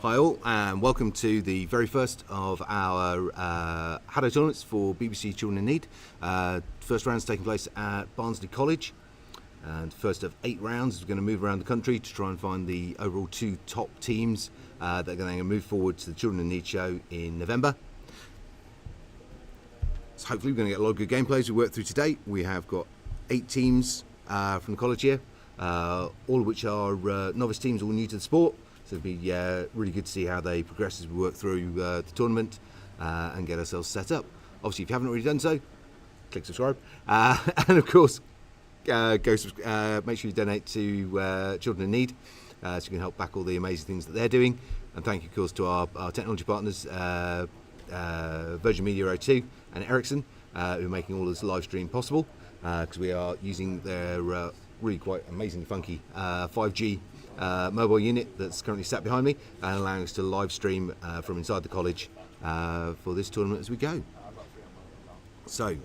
Hi all, and welcome to the very first of our HADO tournaments for BBC Children in Need. First round's taking place at Barnsley College, and first of 8 rounds. We're going to move around the country to try and find the overall 2 top teams that are going to move forward to the Children in Need show in November. So hopefully we're going to get a lot of good gameplay as we work through today. We have got 8 teams from the college here, all of which are novice teams, all new to the sport. So it'll be really good to see how they progress as we work through the tournament and get ourselves set up. Obviously, if you haven't already done so, click subscribe. And of course, make sure you donate to Children in Need so you can help back all the amazing things that they're doing. And thank you, of course, to our technology partners, Virgin Media 02 and Ericsson, who are making all this live stream possible, because we are using their really quite amazingly funky 5G mobile unit that's currently sat behind me and allowing us to live stream from inside the college for this tournament as we go. So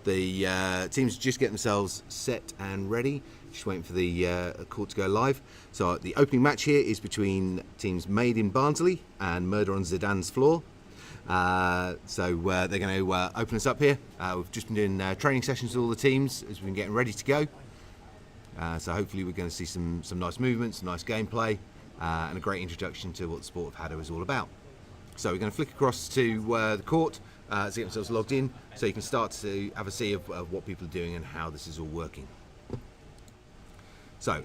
the teams just get themselves set and ready, just waiting for the court to go live. So the opening match here is between teams Made in Barnsley and Murder on Zidane's Floor. So they're going to open us up here. We've just been doing training sessions with all the teams as we've been getting ready to go. So hopefully we're going to see some nice movements, some nice gameplay, and a great introduction to what the sport of HADO is all about. So we're going to flick across to the court to get themselves logged in, so you can start to have a see of what people are doing and how this is all working. So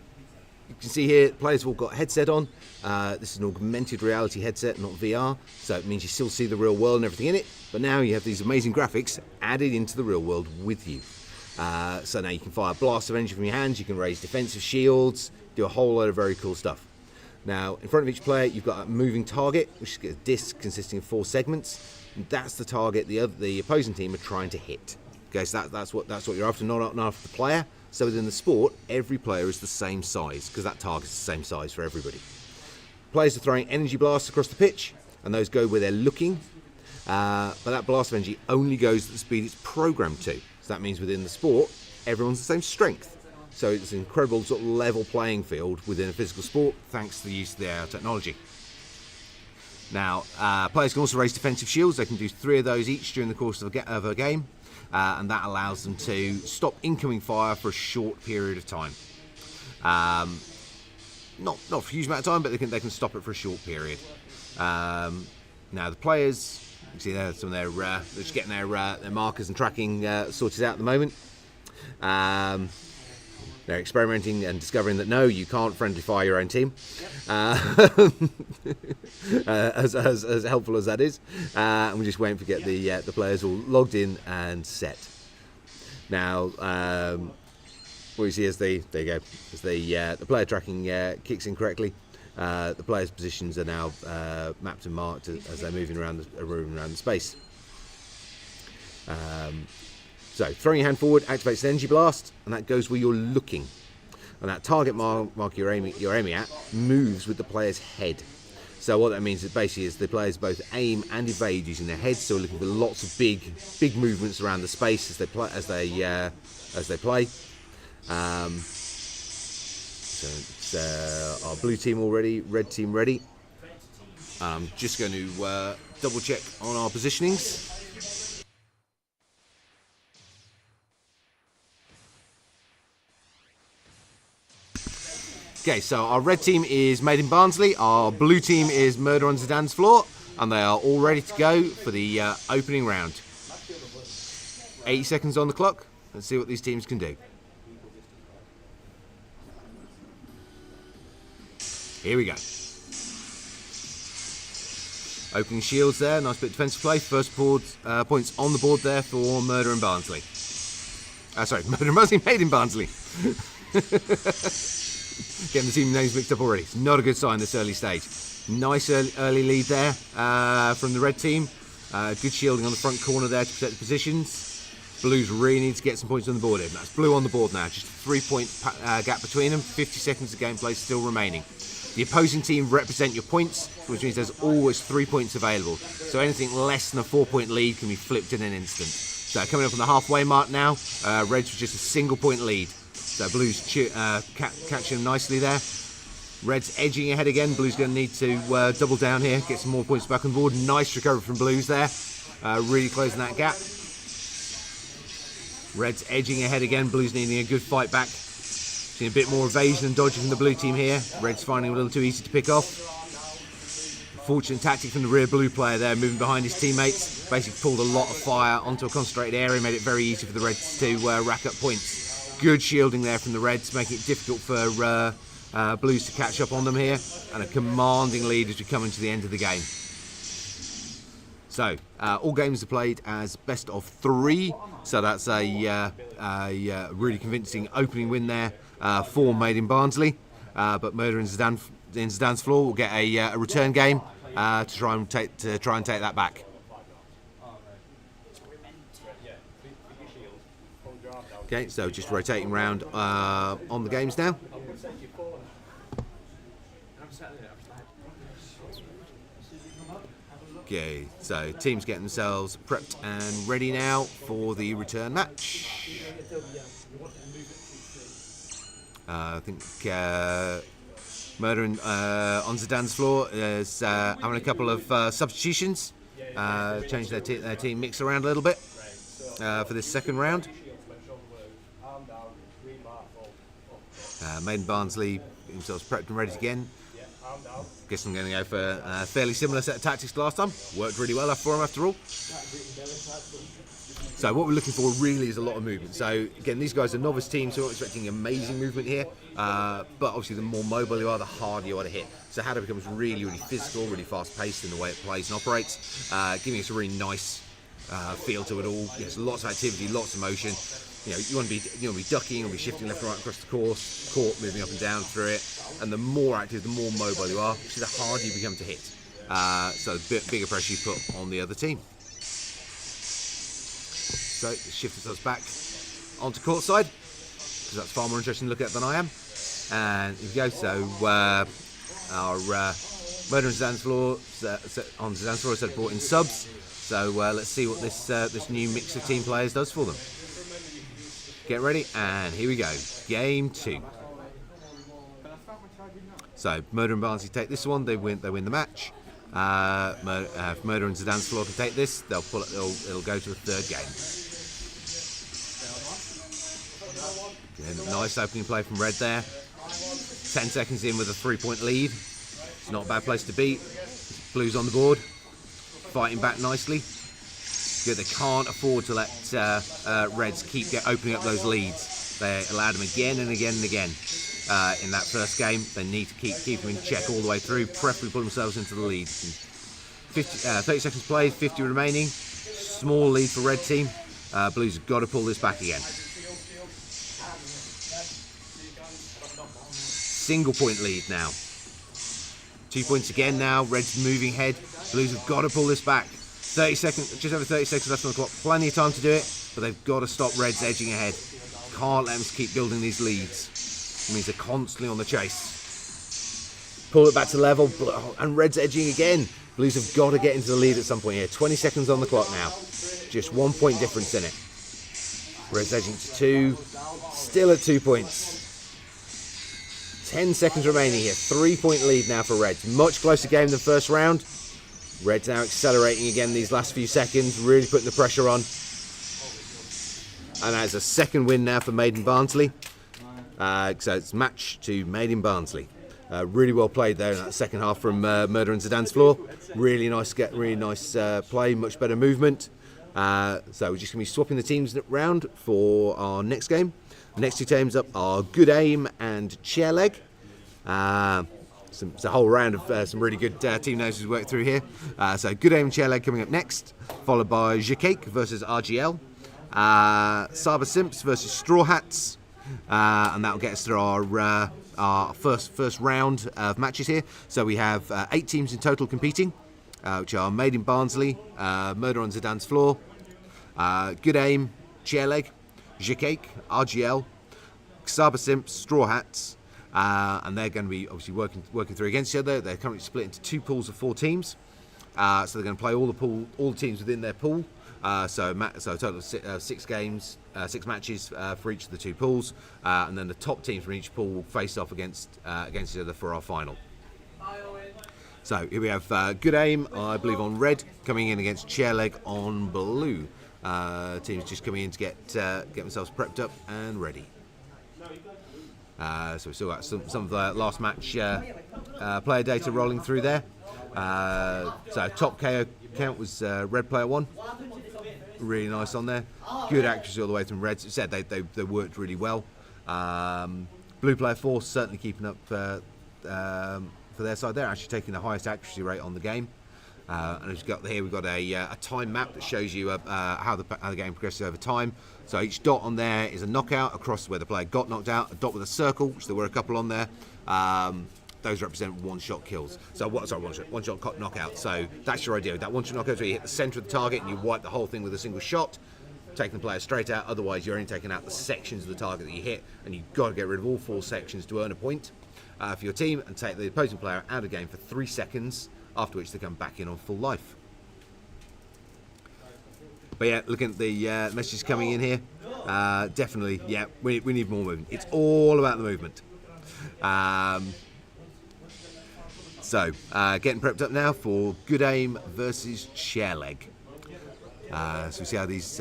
you can see here, players have all got a headset on. This is an augmented reality headset, not VR, so it means you still see the real world and everything in it, but now you have these amazing graphics added into the real world with you. So now you can fire blasts of energy from your hands, you can raise defensive shields, do a whole load of very cool stuff. Now, in front of each player, you've got a moving target, which is a disc consisting of 4 segments. And that's the target the opposing team are trying to hit. Okay, so that's what you're after, not after the player. So within the sport, every player is the same size, because that target's the same size for everybody. Players are throwing energy blasts across the pitch, and those go where they're looking. But that blast of energy only goes at the speed it's programmed to. So that means within the sport, everyone's the same strength. So it's an incredible sort of level playing field within a physical sport, thanks to the use of their technology. Now, players can also raise defensive shields. They can do 3 of those each during the course of a game, and that allows them to stop incoming fire for a short period of time. Not for a huge amount of time, but they can stop it for a short period. Now, the players, you see there, some of their they're just getting their markers and tracking sorted out at the moment. They're experimenting and discovering that no, you can't friendly fire your own team, as helpful as that is. And we're just waiting to get the players all logged in and set. Now, what you see as there you go, as the player tracking kicks in correctly. The players' positions are now mapped and marked as they're moving around the space. So throwing your hand forward activates an energy blast, and that goes where you're looking. And that target mark you're aiming at moves with the player's head. So what that means is basically the players both aim and evade using their heads. So we're looking for lots of big movements around the space as they play. So it's our blue team all ready, red team ready. I'm just going to double check on our positionings. Okay, so our red team is Made in Barnsley, our blue team is Murder on Zidane's Floor, and they are all ready to go for the opening round. 80 seconds on the clock. Let's see what these teams can do. Here we go. Opening shields there, nice bit of defensive play. First points on the board there for Murder in Barnsley. Murder in Barnsley, Made in Barnsley. Getting the team names mixed up already. It's not a good sign this early stage. Nice early lead there from the red team. Good shielding on the front corner there to protect the positions. Blues really need to get some points on the board in. That's blue on the board now. Just a 3-point gap between them. 50 seconds of gameplay still remaining. The opposing team represent your points, which means there's always 3 points available. So anything less than a 4-point lead can be flipped in an instant. So coming up on the halfway mark now, Reds with just a single point lead. So Blues catching them nicely there. Red's edging ahead again. Blue's going to need to double down here, get some more points back on board. Nice recovery from Blues there. Really closing that gap. Red's edging ahead again. Blues needing a good fight back. Seeing a bit more evasion and dodging from the blue team here. Red's finding it a little too easy to pick off. Fortunate tactic from the rear blue player there, moving behind his teammates. Basically pulled a lot of fire onto a concentrated area, made it very easy for the Reds to rack up points. Good shielding there from the Reds, making it difficult for Blues to catch up on them here. And a commanding lead as we come into the end of the game. So, all games are played as best of 3. So that's a really convincing opening win there for Made in Barnsley. But Murder in Zidane's Floor will get a return game to try and take that back. Okay, so just rotating round on the games now. Okay, so teams getting themselves prepped and ready now for the return match. I think Murder on Zidane's Floor is having a couple of substitutions, changing their team mix around a little bit for this second round. Made in Barnsley themselves prepped and ready again. Guess I'm going to go for a fairly similar set of tactics to last time. Worked really well for them after all. So what we're looking for really is a lot of movement. So again, these guys are novice teams, so we're not expecting amazing movement here. But obviously the more mobile you are, the harder you are to hit. So HADO becomes really, really physical, really fast-paced in the way it plays and operates, giving us a really nice feel to it all. Yes, lots of activity, lots of motion. You know, you want to be ducking, you want to be shifting left and right across the course, court moving up and down through it. And the more active, the more mobile you are, which is the harder you become to hit. So the bigger pressure you put on the other team. So let's shift ourselves back onto court side, because that's far more interesting to look at than I am. And here we go. So our Murder on Zidane's Floor has brought in subs. So let's see what this new mix of team players does for them. Get ready, and here we go. Game 2. So Murder and Barnsley take this one. They win the match. Murder and Zidane's Floor can take this. They'll pull it. It'll go to a third game. Again, nice opening play from Red there. 10 seconds in with a 3-point lead. It's not a bad place to be. Blues on the board, fighting back nicely. Good. They can't afford to let Reds keep opening up those leads. They allowed them again and again and again in that first game. They need to keep them in check all the way through, preferably put themselves into the lead. 30 seconds played, 50 remaining. Small lead for Red team. Blues have got to pull this back again. Single point lead now. 2 points again now. Red's moving ahead. Blues have got to pull this back. 30 seconds, just over 30 seconds left on the clock. Plenty of time to do it, but they've got to stop Reds edging ahead. Can't let them keep building these leads. It means they're constantly on the chase. Pull it back to level, and Reds edging again. Blues have got to get into the lead at some point here. 20 seconds on the clock now. Just 1 point difference in it. Reds edging to 2. Still at 2 points. 10 seconds remaining here. 3-point lead now for Reds. Much closer game than first round. Reds now accelerating again these last few seconds, really putting the pressure on. And that's a second win now for Made in Barnsley. So it's match to Made in Barnsley. Really well played there in that second half from Murder on Zidane's Floor. Really nice play, much better movement. So we're just going to be swapping the teams round for our next game. The next two teams up are Good Aim and Chair Leg. It's a whole round of some really good team names we've worked through here. So Good Aim and Chair Leg coming up next, followed by Jacake versus RGL. Saba Simps versus Straw Hats. And that'll get us through our first round of matches here. So we have 8 teams in total competing, which are Made in Barnsley, Murder on Zidane's Floor, Good Aim, Chair Leg, Jacake, RGL, Saba Simps, Straw Hats. And they're going to be obviously working through against each other. They're currently split into 2 pools of 4 teams. So they're going to play all the teams within their pool So a total of 6 games, 6 matches for each of the 2 pools, and then the top teams from each pool will face off against each other for our final. So here we have Good Aim, I believe, on red, coming in against Chairleg on blue. Teams just coming in to get themselves prepped up and ready. So we've still got some of the last match player data rolling through there. So top KO count was red player 1. Really nice on there. Good accuracy all the way from reds. It said they worked really well. Blue player 4 certainly keeping up for their side. They're actually taking the highest accuracy rate on the game. And we've got a time map that shows you how the game progresses over time. So each dot on there is a knockout across where the player got knocked out. A dot with a circle, which there were a couple on there. Those represent one-shot kills. So one-shot knockout. So that's your idea. That one-shot knockout is where you hit the centre of the target and you wipe the whole thing with a single shot, taking the player straight out. Otherwise, you're only taking out the sections of the target that you hit, and you've got to get rid of all 4 sections to earn a point for your team and take the opposing player out of the game for 3 seconds, after which they come back in on full life. But yeah, looking at the messages coming in here, definitely, yeah, we need more movement. It's all about the movement. So, getting prepped up now for Good Aim versus Chairleg. So we see how these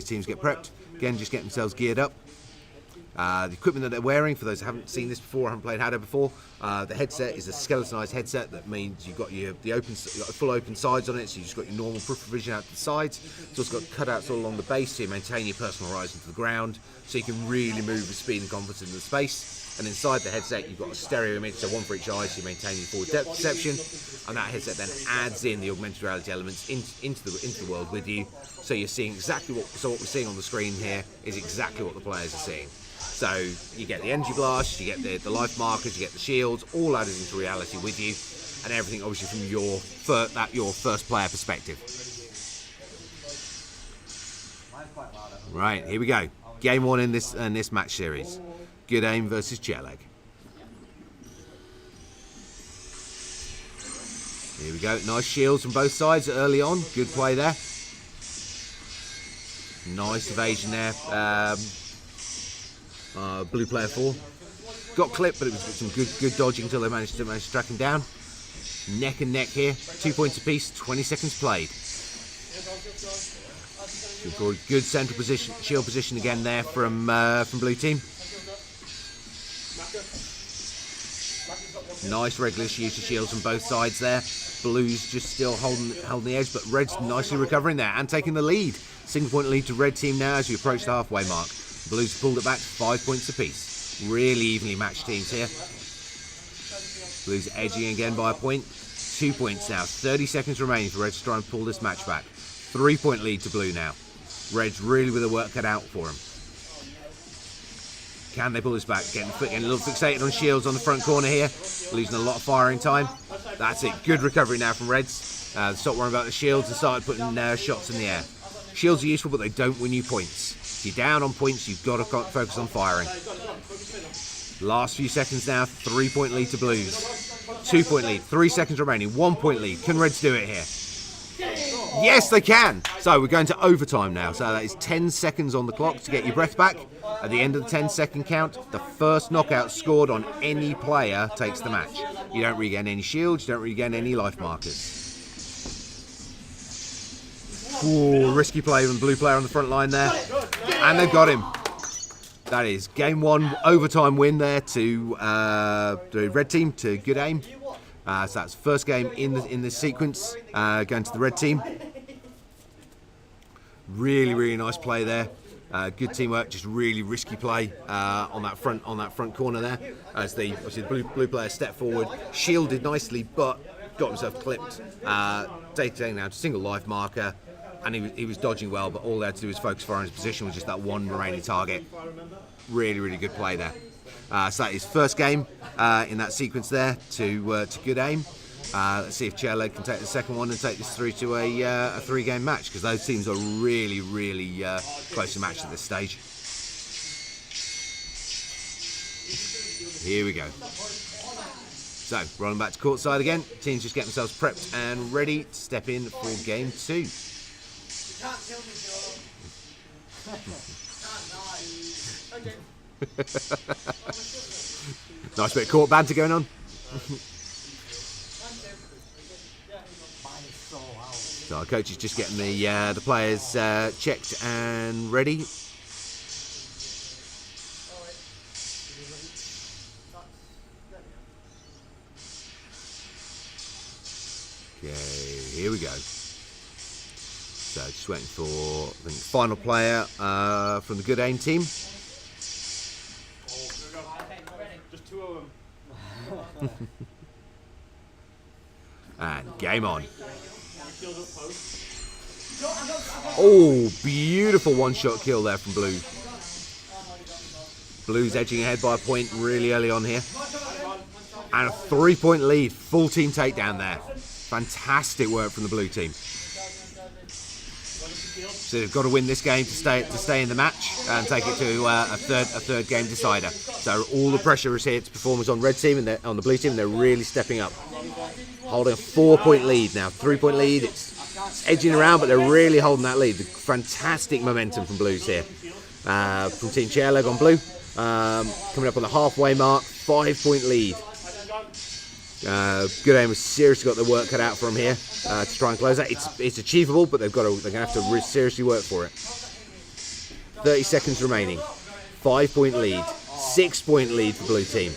teams get prepped. Again, just getting themselves geared up. The equipment that they're wearing, for those who haven't seen this before, haven't played HADO before, the headset is a skeletonized headset. That means you've got you've got full open sides on it, so you've just got your normal peripheral vision out to the sides. It's also got cutouts all along the base, so you maintain your personal horizon to the ground, so you can really move with speed and confidence in the space. And inside the headset, you've got a stereo image, so one for each eye, so you maintain your forward depth perception. And that headset then adds in the augmented reality elements into the world with you, so you're seeing exactly what we're seeing on the screen here is exactly what the players are seeing. So you get the energy blast, you get the life markers, you get the shields, all added into reality with you, and everything obviously from your first player perspective. Right, here we go. Game 1 in this match series. Good Aim versus Chairleg. Here we go. Nice shields from both sides early on. Good play there. Nice evasion there. Blue player 4 got clipped, but it was some good dodging until they managed to track him down. Neck and neck here, 2 points apiece, 20 seconds played. Good central position, shield position again there from blue team. Nice regular use of shields from both sides there. Blue's just still holding the edge, but Red's nicely recovering there and taking the lead. Single point lead to Red team now as we approach the halfway mark. Blues pulled it back 5 points apiece. Really evenly matched teams here. Blues edging again by a point. 2 points now. 30 seconds remaining for Red to try and pull this match back. 3 point lead to Blue now. Red's really with the work cut out for him. Can they pull this back? Getting a little fixated on shields on the front corner here. Losing a lot of firing time. That's it. Good recovery now from Reds. Stop worrying about the shields and started putting shots in the air. Shields are useful, but they don't win you points. If you're down on points, you've got to focus on firing. Last few seconds now. 3 point lead to Blues. 2 point lead. 3 seconds remaining. 1 point lead. Can Reds do it here? Yes, they can. So we're going to overtime now. So that is 10 seconds on the clock to get your breath back. At the end of the 10-second count, the first knockout scored on any player takes the match. You don't regain any shields, you don't regain any life markers. Ooh, risky play from the blue player on the front line there. And they've got him. That is game 1 overtime win there to the red team, to Good Aim. So that's first game in this sequence, going to the red team. Really nice play there. Good teamwork, just really risky play on that front corner there. As the blue player stepped forward, shielded nicely, but got himself clipped. Taking down to single life marker, and he was dodging well, but all they had to do was focus fire on his position with just that one remaining target. Really good play there. So that is first game in that sequence there to Good Aim. Let's see if Chairleg can take the second one and take this through to a 3-game match, because those teams are really closely matched at this stage. Here we go. So, rolling back to courtside again. Teams just get themselves prepped and ready to step in for game 2. Nice bit of court banter going on. So our coach is just getting the players checked and ready. Okay, here we go. So just waiting for the final player from the Good Aim team. Just 2 of them. And game on. Oh, beautiful one-shot kill there from Blue. Blue's edging ahead by a point really early on here. And a 3-point lead. Full team takedown there. Fantastic work from the Blue team. So they've got to win this game to stay in the match and take it to a third game decider. So all the pressure is here to performers on red team and on the blue team. And they're really stepping up, holding a 4-point lead now. 3-point lead. It's edging around, but they're really holding that lead. The fantastic momentum from Blues here. From Team Chairleg on blue, coming up on the halfway mark. 5-point lead. Good Aim has seriously got the work cut out for them here to try and close that. It's achievable, but they're going to have to seriously work for it. 30 seconds remaining. 5-point lead. 6-point lead for blue team.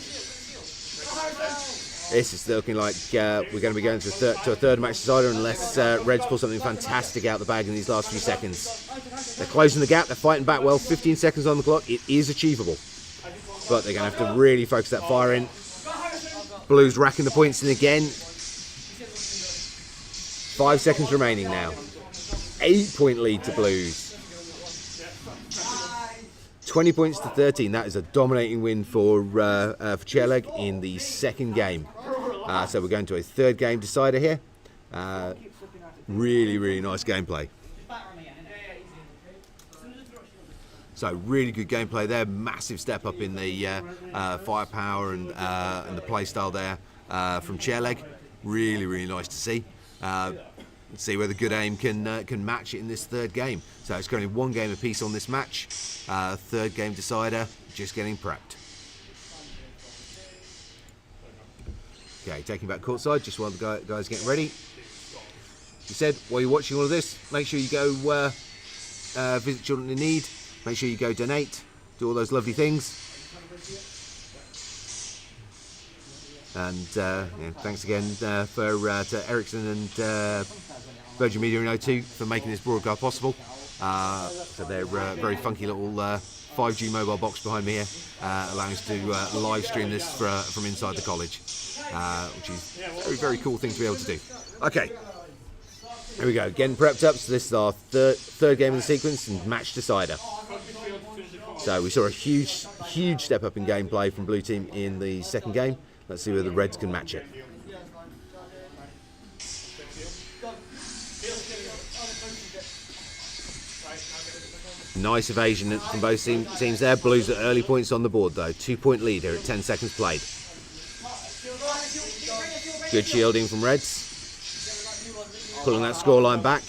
This is looking like we're going to be going to a third match decider unless Reds pull something fantastic out the bag in these last few seconds. They're closing the gap. They're fighting back well. 15 seconds on the clock. It is achievable, but they're going to have to really focus that fire in. Blues racking the points in again. 5 seconds remaining now. 8-point lead to Blues. 20 points to 13. That is a dominating win for Chairleg in the second game. So we're going to a third game decider here. Really, really nice gameplay. So really good gameplay there. Massive step up in the firepower and the play style there from Chairleg. Really, really nice to see. Let's see whether Good Aim can match it in this third game. So it's currently 1 game apiece on this match. Third game decider, just getting prepped. Okay, taking back courtside just while the guys getting ready. You said while you're watching all of this, make sure you go visit Children in Need. Make sure you go donate, do all those lovely things. And thanks again to Ericsson and Virgin Media and O2 for making this broadcast possible. So they're very funky little 5G mobile box behind me here, allowing us to live stream this from inside the college, which is a very, very cool thing to be able to do. Okay, here we go, getting prepped up. So this is our third game in the sequence and match decider. So we saw a huge step up in gameplay from blue team in the second game. Let's see whether the Reds can match it. Nice evasion from both teams there. Blues at early points on the board though. 2-point lead here at 10 seconds played. Good shielding from Reds. Pulling that scoreline back.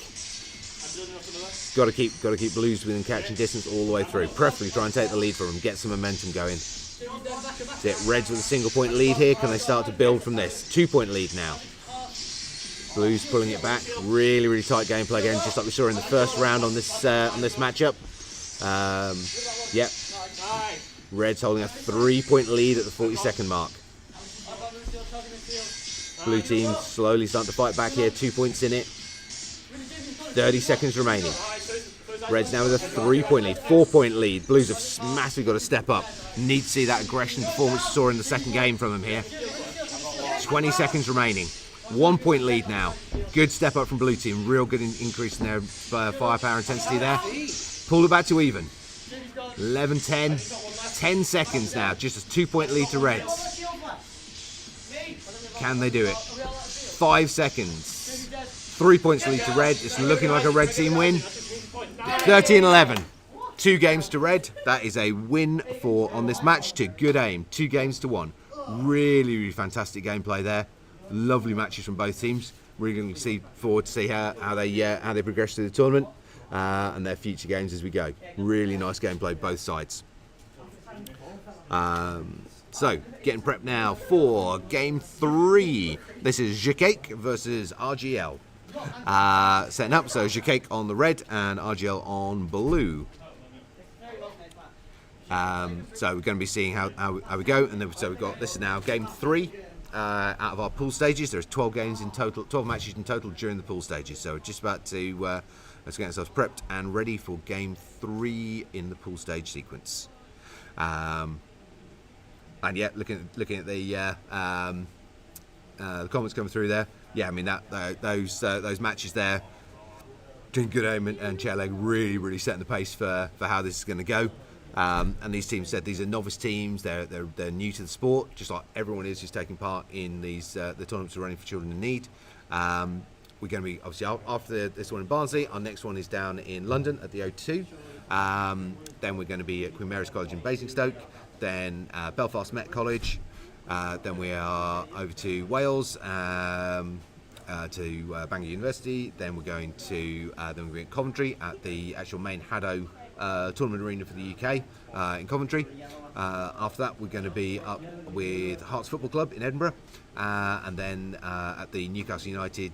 Got to keep Blues within catching distance all the way through. Preferably try and take the lead from them. Get some momentum going. That's it. Reds with a 1-point lead here. Can they start to build from this? 2-point lead now. Blues pulling it back. Really, really tight gameplay again, just like we saw in the first round on this matchup. Yep. Reds holding a 3-point lead at the 40-second mark. Blue team slowly starting to fight back here. 2 points in it. 30 seconds remaining. Reds now with a 3-point lead. 4-point lead. Blues have massively got to step up. Need to see that aggression performance we saw in the second game from them here. 20 seconds remaining. 1-point lead now. Good step up from blue team. Real good increase in their firepower intensity there. Pulled it back to even. 11-10. 10 seconds now. Just a 2-point lead to Reds. Can they do it? 5 seconds. 3 points lead to Red. It's looking like a Red team win. 13-11. 2 games to Red. That is a win on this match to Good Aim. 2 games to 1. Really, really fantastic gameplay there. Lovely matches from both teams. Really going to see forward to see how they progress through the tournament. and their future games as we go. Really nice gameplay, both sides. So, getting prepped now for Game 3. This is Jacake versus RGL. Setting up, so Jacake on the red and RGL on blue. So we're going to be seeing how we go, and then, so we've got, this is now Game 3 out of our pool stages. There's 12 games in total, 12 matches in total during the pool stages. So we're just about to let's get ourselves prepped and ready for Game 3 in the pool stage sequence. And yeah, looking at the comments coming through there. Yeah, I mean those matches there, between Good Aim and Chairleg, really setting the pace for how this is going to go. And these teams said these are novice teams. They're new to the sport, just like everyone is who's taking part in these the tournaments we're running for children in need. We're going to be, obviously, after this one in Barnsley, our next one is down in London at the O2. Then we're going to be at Queen Mary's College in Basingstoke. Then Belfast Met College. Then we are over to Wales, to Bangor University. Then we're going to Coventry at the actual main HADO tournament arena for the UK in Coventry. After that, we're going to be up with Hearts Football Club in Edinburgh, and then at the Newcastle United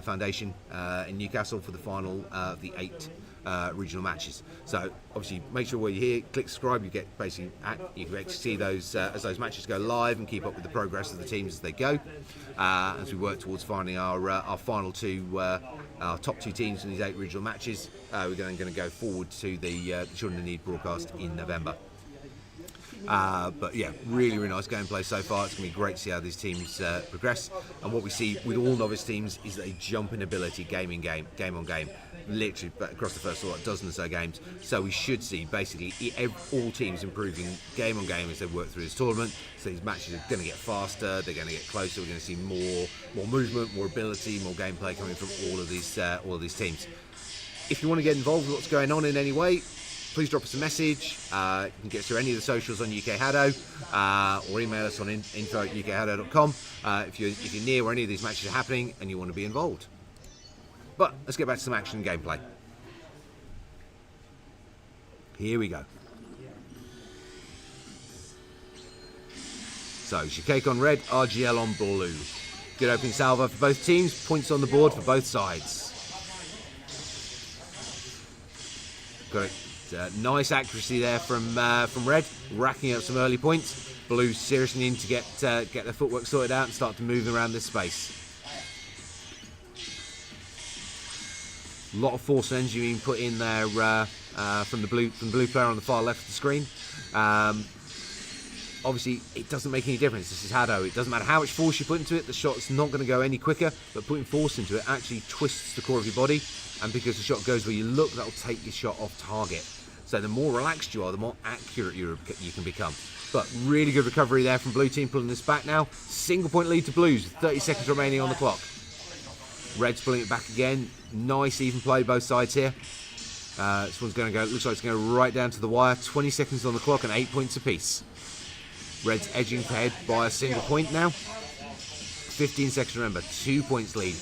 Foundation in Newcastle for the final of the 8 regional matches. So obviously, make sure while you're here, click subscribe. You get basically you can see those as those matches go live, and keep up with the progress of the teams as they go. As we work towards finding our final two, our top 2 teams in these 8 regional matches, we're going to go forward to the Children in Need broadcast in November. But yeah, really nice gameplay so far. It's going to be great to see how these teams progress. And what we see with all novice teams is that they jump in ability game on game, literally across the first dozen or so games. So we should see basically all teams improving game on game as they work through this tournament. So these matches are going to get faster, they're going to get closer. We're going to see more movement, more ability, more gameplay coming from all of these teams. If you want to get involved with what's going on in any way, please drop us a message. You can get us through any of the socials on UK HADO, or email us on info@ukhado.com if you're near where any of these matches are happening and you want to be involved. But let's get back to some action and gameplay. Here we go. So, Jacake on red, RGL on blue. Good opening salvo for both teams. Points on the board for both sides. Got it. Nice accuracy there from red, racking up some early points. Blue seriously need to get their footwork sorted out and start to move around this space. A lot of force and energy being put in there from the blue player on the far left of the screen. Obviously, it doesn't make any difference. This is HADO. It doesn't matter how much force you put into it. The shot's not going to go any quicker. But putting force into it actually twists the core of your body, and because the shot goes where you look, that'll take your shot off target. So the more relaxed you are, the more accurate you can become. But really good recovery there from blue team, pulling this back now. Single point lead to blues with 30 seconds remaining on the clock. Red's pulling it back again. Nice even play both sides here. This one's going to go, looks like it's going to go right down to the wire. 20 seconds on the clock and 8 points apiece. Red's edging ahead by a single point now. 15 seconds, remember, 2 points lead.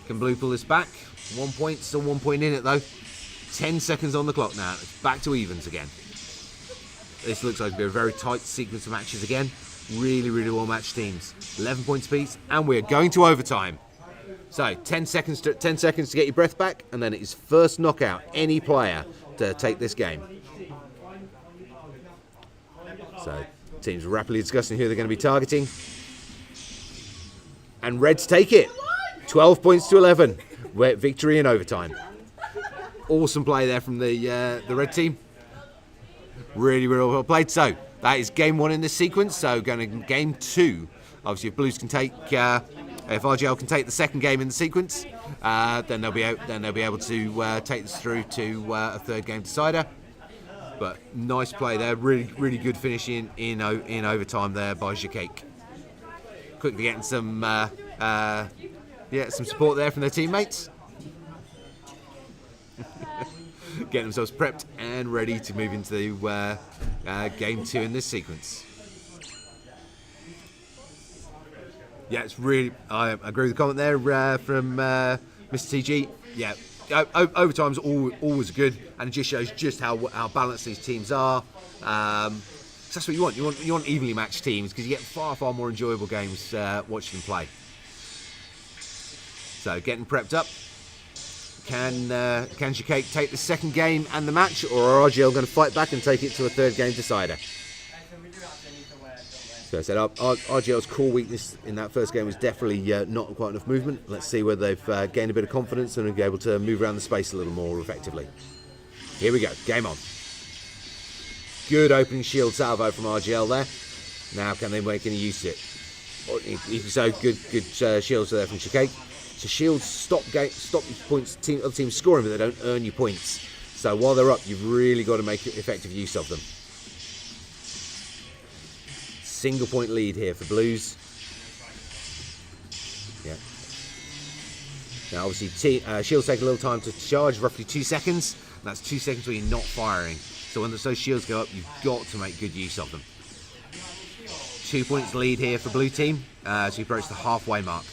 Can blue pull this back? 1 point, still 1 point in it though. 10 seconds on the clock now. It's back to evens again. This looks like to be a very tight sequence of matches again. Really well matched teams. 11 points apiece, and we're going to overtime. So 10 seconds to get your breath back, and then it is first knockout any player to take this game. So teams rapidly discussing who they're going to be targeting. And Reds take it. 12 points to 11. Victory in overtime. Awesome play there from the red team. Really well played. So that is game 1 in this sequence. So going to game 2. Obviously, if Blues can take, if RGL can take the second game in the sequence, then they'll be able to take this through to a third game decider. But nice play there. Really good finish in overtime there by Jacake. Quickly getting some support there from their teammates. Getting themselves prepped and ready to move into game 2 in this sequence. Yeah, it's really, I agree with the comment there from Mr. TG. Yeah, overtime's always good, and it just shows just how balanced these teams are. That's what you want. You want evenly matched teams because you get far more enjoyable games watching them play. So getting prepped up. Can Shakake take the second game and the match, or are RGL going to fight back and take it to a third game decider? So I said RGL's core weakness in that first game was definitely not quite enough movement. Let's see whether they've gained a bit of confidence and are able to move around the space a little more effectively. Here we go, game on. Good opening shield salvo from RGL there. Now can they make any use of it? Even so, good shields there from Shakake. So shields stop points, other teams scoring, but they don't earn you points. So while they're up, you've really got to make effective use of them. Single point lead here for Blues. Yeah. Now obviously shields take a little time to charge, roughly 2 seconds. And that's 2 seconds where you're not firing. So when those shields go up, you've got to make good use of them. 2 points lead here for blue team as we approach the halfway mark.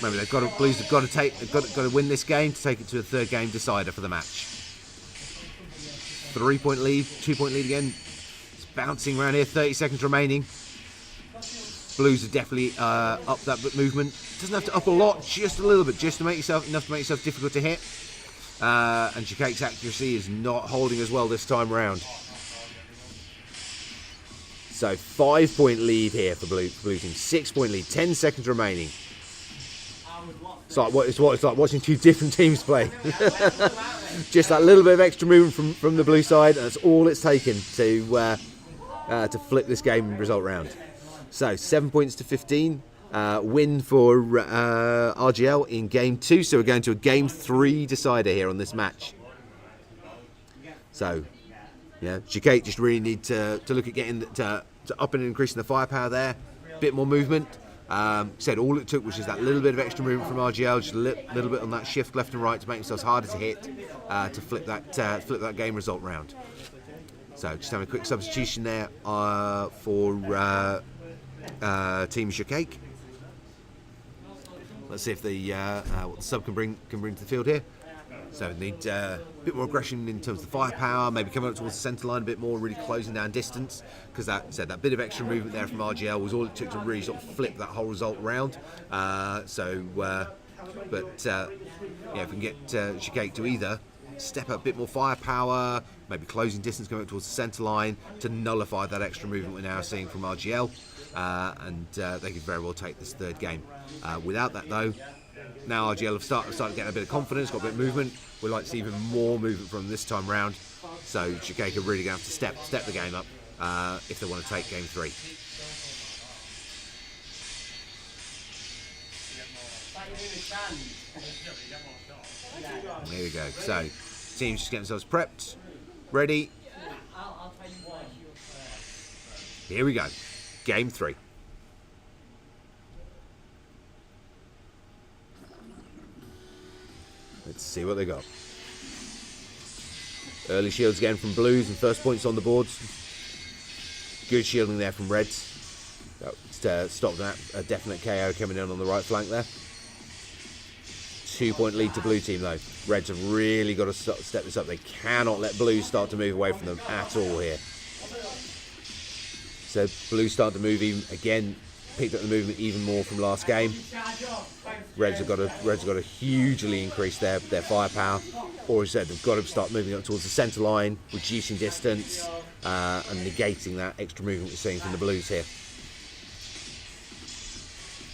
Remember, Blues have got to win this game to take it to a third game decider for the match. 3 point lead, 2 point lead again. It's bouncing around here. 30 seconds remaining. Blues are definitely up that movement. Doesn't have to up a lot, just a little bit, just to make yourself difficult to hit. And Shakake's accuracy is not holding as well this time around. So 5 point lead here for blue team. 6 point lead. 10 seconds remaining. It's like watching two different teams play. Just that little bit of extra movement from the blue side, and that's all it's taken to flip this game result round. So 7 points to 15. Win for RGL in game 2. So we're going to a game 3 decider here on this match. So yeah, Shakake just really need to look at getting to up and increasing the firepower there. Bit more movement. Said all it took was just that little bit of extra movement from RGL, just a little bit on that shift left and right to make themselves harder to hit, to flip that game result round. So just having a quick substitution there for Team Shakake. Let's see if what the sub can bring to the field here. So we need a bit more aggression in terms of the firepower, maybe coming up towards the centre line a bit more, really closing down distance, because that bit of extra movement there from RGL was all it took to really sort of flip that whole result around. If we can get Shakake to either step up a bit more firepower, maybe closing distance coming up towards the centre line to nullify that extra movement we're now seeing from RGL, and they could very well take this third game. Without that though, now RGL have started getting a bit of confidence, got a bit of movement. We'd like to see even more movement from this time round. So Shakake are really going to have to step the game up if they want to take game 3. There we go. So teams just getting themselves prepped, ready. Here we go. Game 3. Let's see what they got. Early shields again from Blues and first points on the boards. Good shielding there from Reds. Stopped that. A definite KO coming in on the right flank there. 2 point lead to blue team though. Reds have really got to step this up. They cannot let Blues start to move away from them at all here. So Blues start to move again. Picked up the movement even more from last game. Reds have got to hugely increase their firepower, or as I said, they've got to start moving up towards the centre line, reducing distance, and negating that extra movement we're seeing from the Blues here.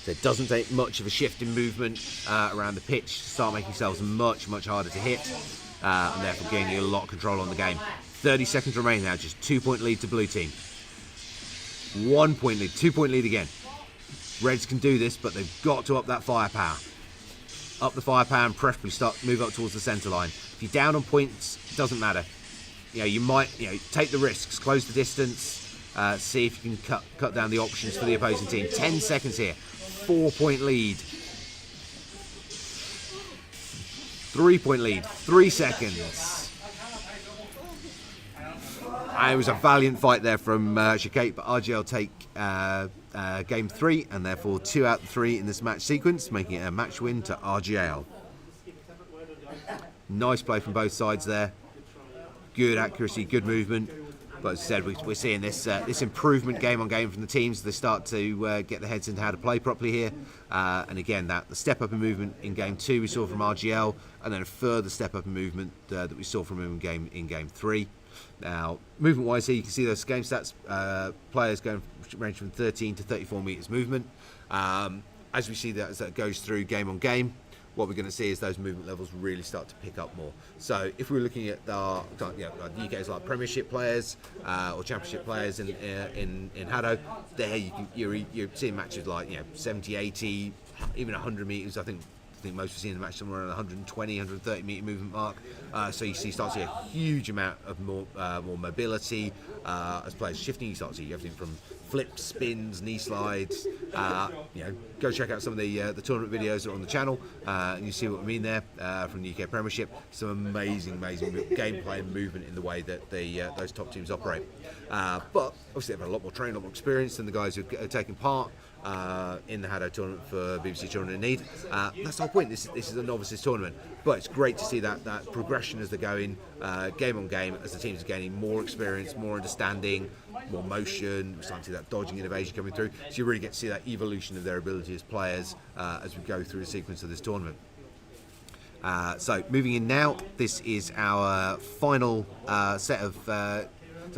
So it doesn't take much of a shift in movement around the pitch to start making yourselves much harder to hit, and therefore gaining a lot of control on the game. 30 seconds remaining now, just 2 point lead to blue team. 1 point lead, 2 point lead again. Reds can do this, but they've got to up that firepower. Up the firepower and preferably move up towards the centre line. If you're down on points, it doesn't matter. You might take the risks, close the distance, see if you can cut down the options for the opposing team. 10 seconds here. 4 point lead. 3 point lead. 3 seconds. It was a valiant fight there from Shakake, but RGL take game 3 and therefore 2 out of 3 in this match sequence, making it a match win to RGL. Nice play from both sides there. Good accuracy, good movement. But as I said, we're seeing this improvement game on game from the teams. They start to get their heads into how to play properly here. And again, the step up in movement in game 2 we saw from RGL, and then a further step up in movement that we saw from him in game 3. Now, movement-wise here, you can see those game stats. Players going range from 13 to 34 metres movement. As we see that as that goes through game on game, what we're going to see is those movement levels really start to pick up more. So if we're looking at the UK's like Premiership players or Championship players in HADO, there you're seeing matches like 70, 80, even 100 metres. I think most have seen the match somewhere around 120, 130 metre movement mark. So you start to see a huge amount of more mobility as players shifting. You start to see everything from flips, spins, knee slides. Go check out some of the tournament videos that are on the channel, and you see what I mean there from the UK Premiership. Some amazing gameplay and movement in the way that those top teams operate. But obviously they've had a lot more training, a lot more experience than the guys who are taking part in the HADO tournament for BBC Children in Need. That's the whole point. This is a novices tournament, but it's great to see that progression as they're going game on game, as the teams are gaining more experience, more understanding, more motion. We're starting to see that dodging innovation coming through, so you really get to see that evolution of their ability as players as we go through the sequence of this tournament. So moving in now, this is our final set of our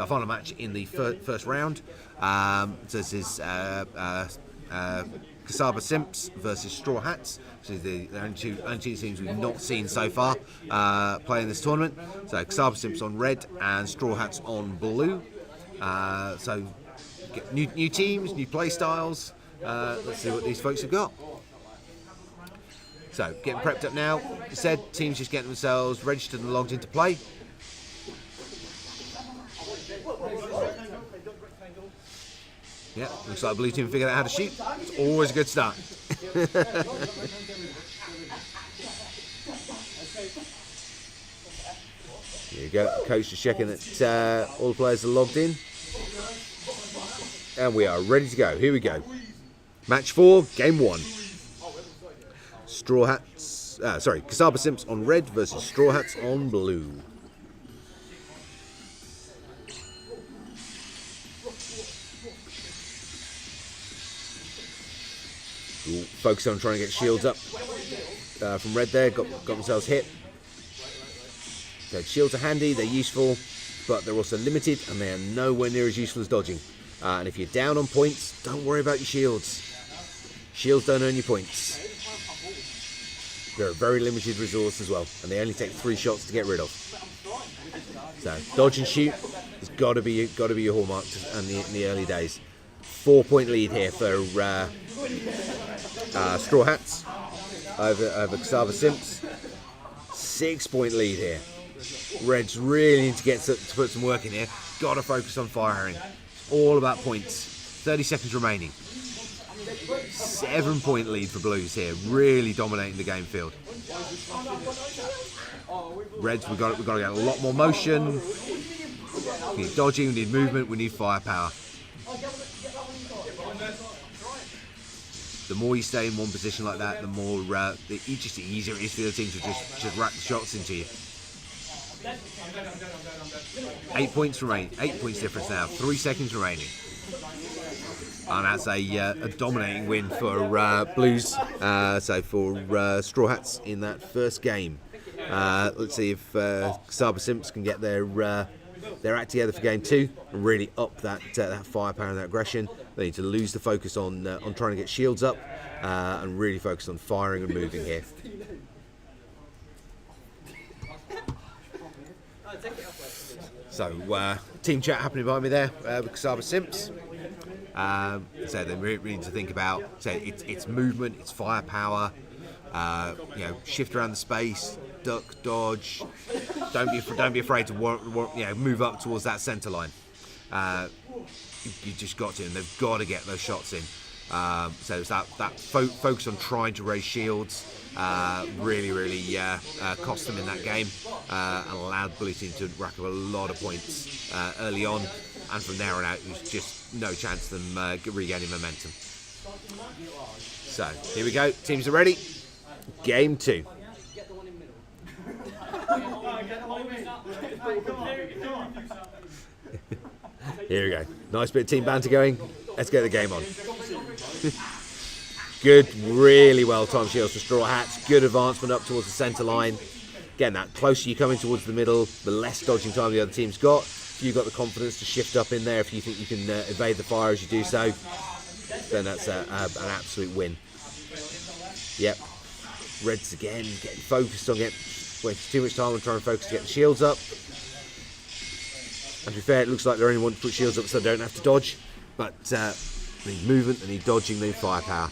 final match in the first round. So this is Kasaba Simps versus Straw Hats. So the only two teams we've not seen so far play in this tournament. So Kasaba Simps on red and Straw Hats on blue. So get new teams, new play styles. Let's see what these folks have got. So getting prepped up now. As I said, teams just getting themselves registered and logged into play. Yeah, looks like the blue team figured out how to shoot. It's always a good start. There you go. Coach just checking that all the players are logged in. And we are ready to go. Here we go. Match 4, game 1. Kasaba Simps on red versus Straw Hats on blue. Focus on trying to get shields up from red there, got themselves hit. So shields are handy, they're useful, but they're also limited and they are nowhere near as useful as dodging. And if you're down on points, don't worry about your shields. Shields don't earn you points. They're a very limited resource as well, and they only take 3 shots to get rid of. So dodge and shoot has got to be your hallmark in the early days. 4-point lead here for Straw Hats over Kasaba Simps. 6-point lead here. Reds really need to put some work in here. Got to focus on firing. All about points. 30 seconds remaining. 7-point lead for Blues here. Really dominating the game field. Reds, we've got to get a lot more motion. We need dodging, we need movement, we need firepower. The more you stay in one position like that, the more just the easier it is for the team to just rack the shots into you. 8 points remaining. 8 points difference now. 3 seconds remaining. And that's a dominating win for Blues. So for Straw Hats in that first game. Let's see if Kasaba Simps can get their act together for game 2 and really up that firepower and that aggression. They need to lose the focus on trying to get shields up and really focus on firing and moving here. So team chat happening behind me there with Kasaba Simps. So they really need to think about it's movement, it's firepower. Shift around the space, duck, dodge. Don't be afraid to move up towards that centre line. You just got to, and they've got to get those shots in. So it's that focus on trying to raise shields really cost them in that game and allowed Blue Team to rack up a lot of points early on, and from there on out it was just no chance of them regaining momentum. So here we go, teams are ready. Game 2. Here we go. Nice bit of team banter going. Let's get the game on. Good, really well timed shields for Straw Hats. Good advancement up towards the centre line. Again, that closer you come in towards the middle, the less dodging time the other team's got. If you've got the confidence to shift up in there, if you think you can evade the fire as you do so, then that's an absolute win. Yep. Reds again, getting focused on wasting too much time on trying to focus to get the shields up. And to be fair, it looks like they only want to put shields up so they don't have to dodge. But they need movement, they need dodging, they need firepower.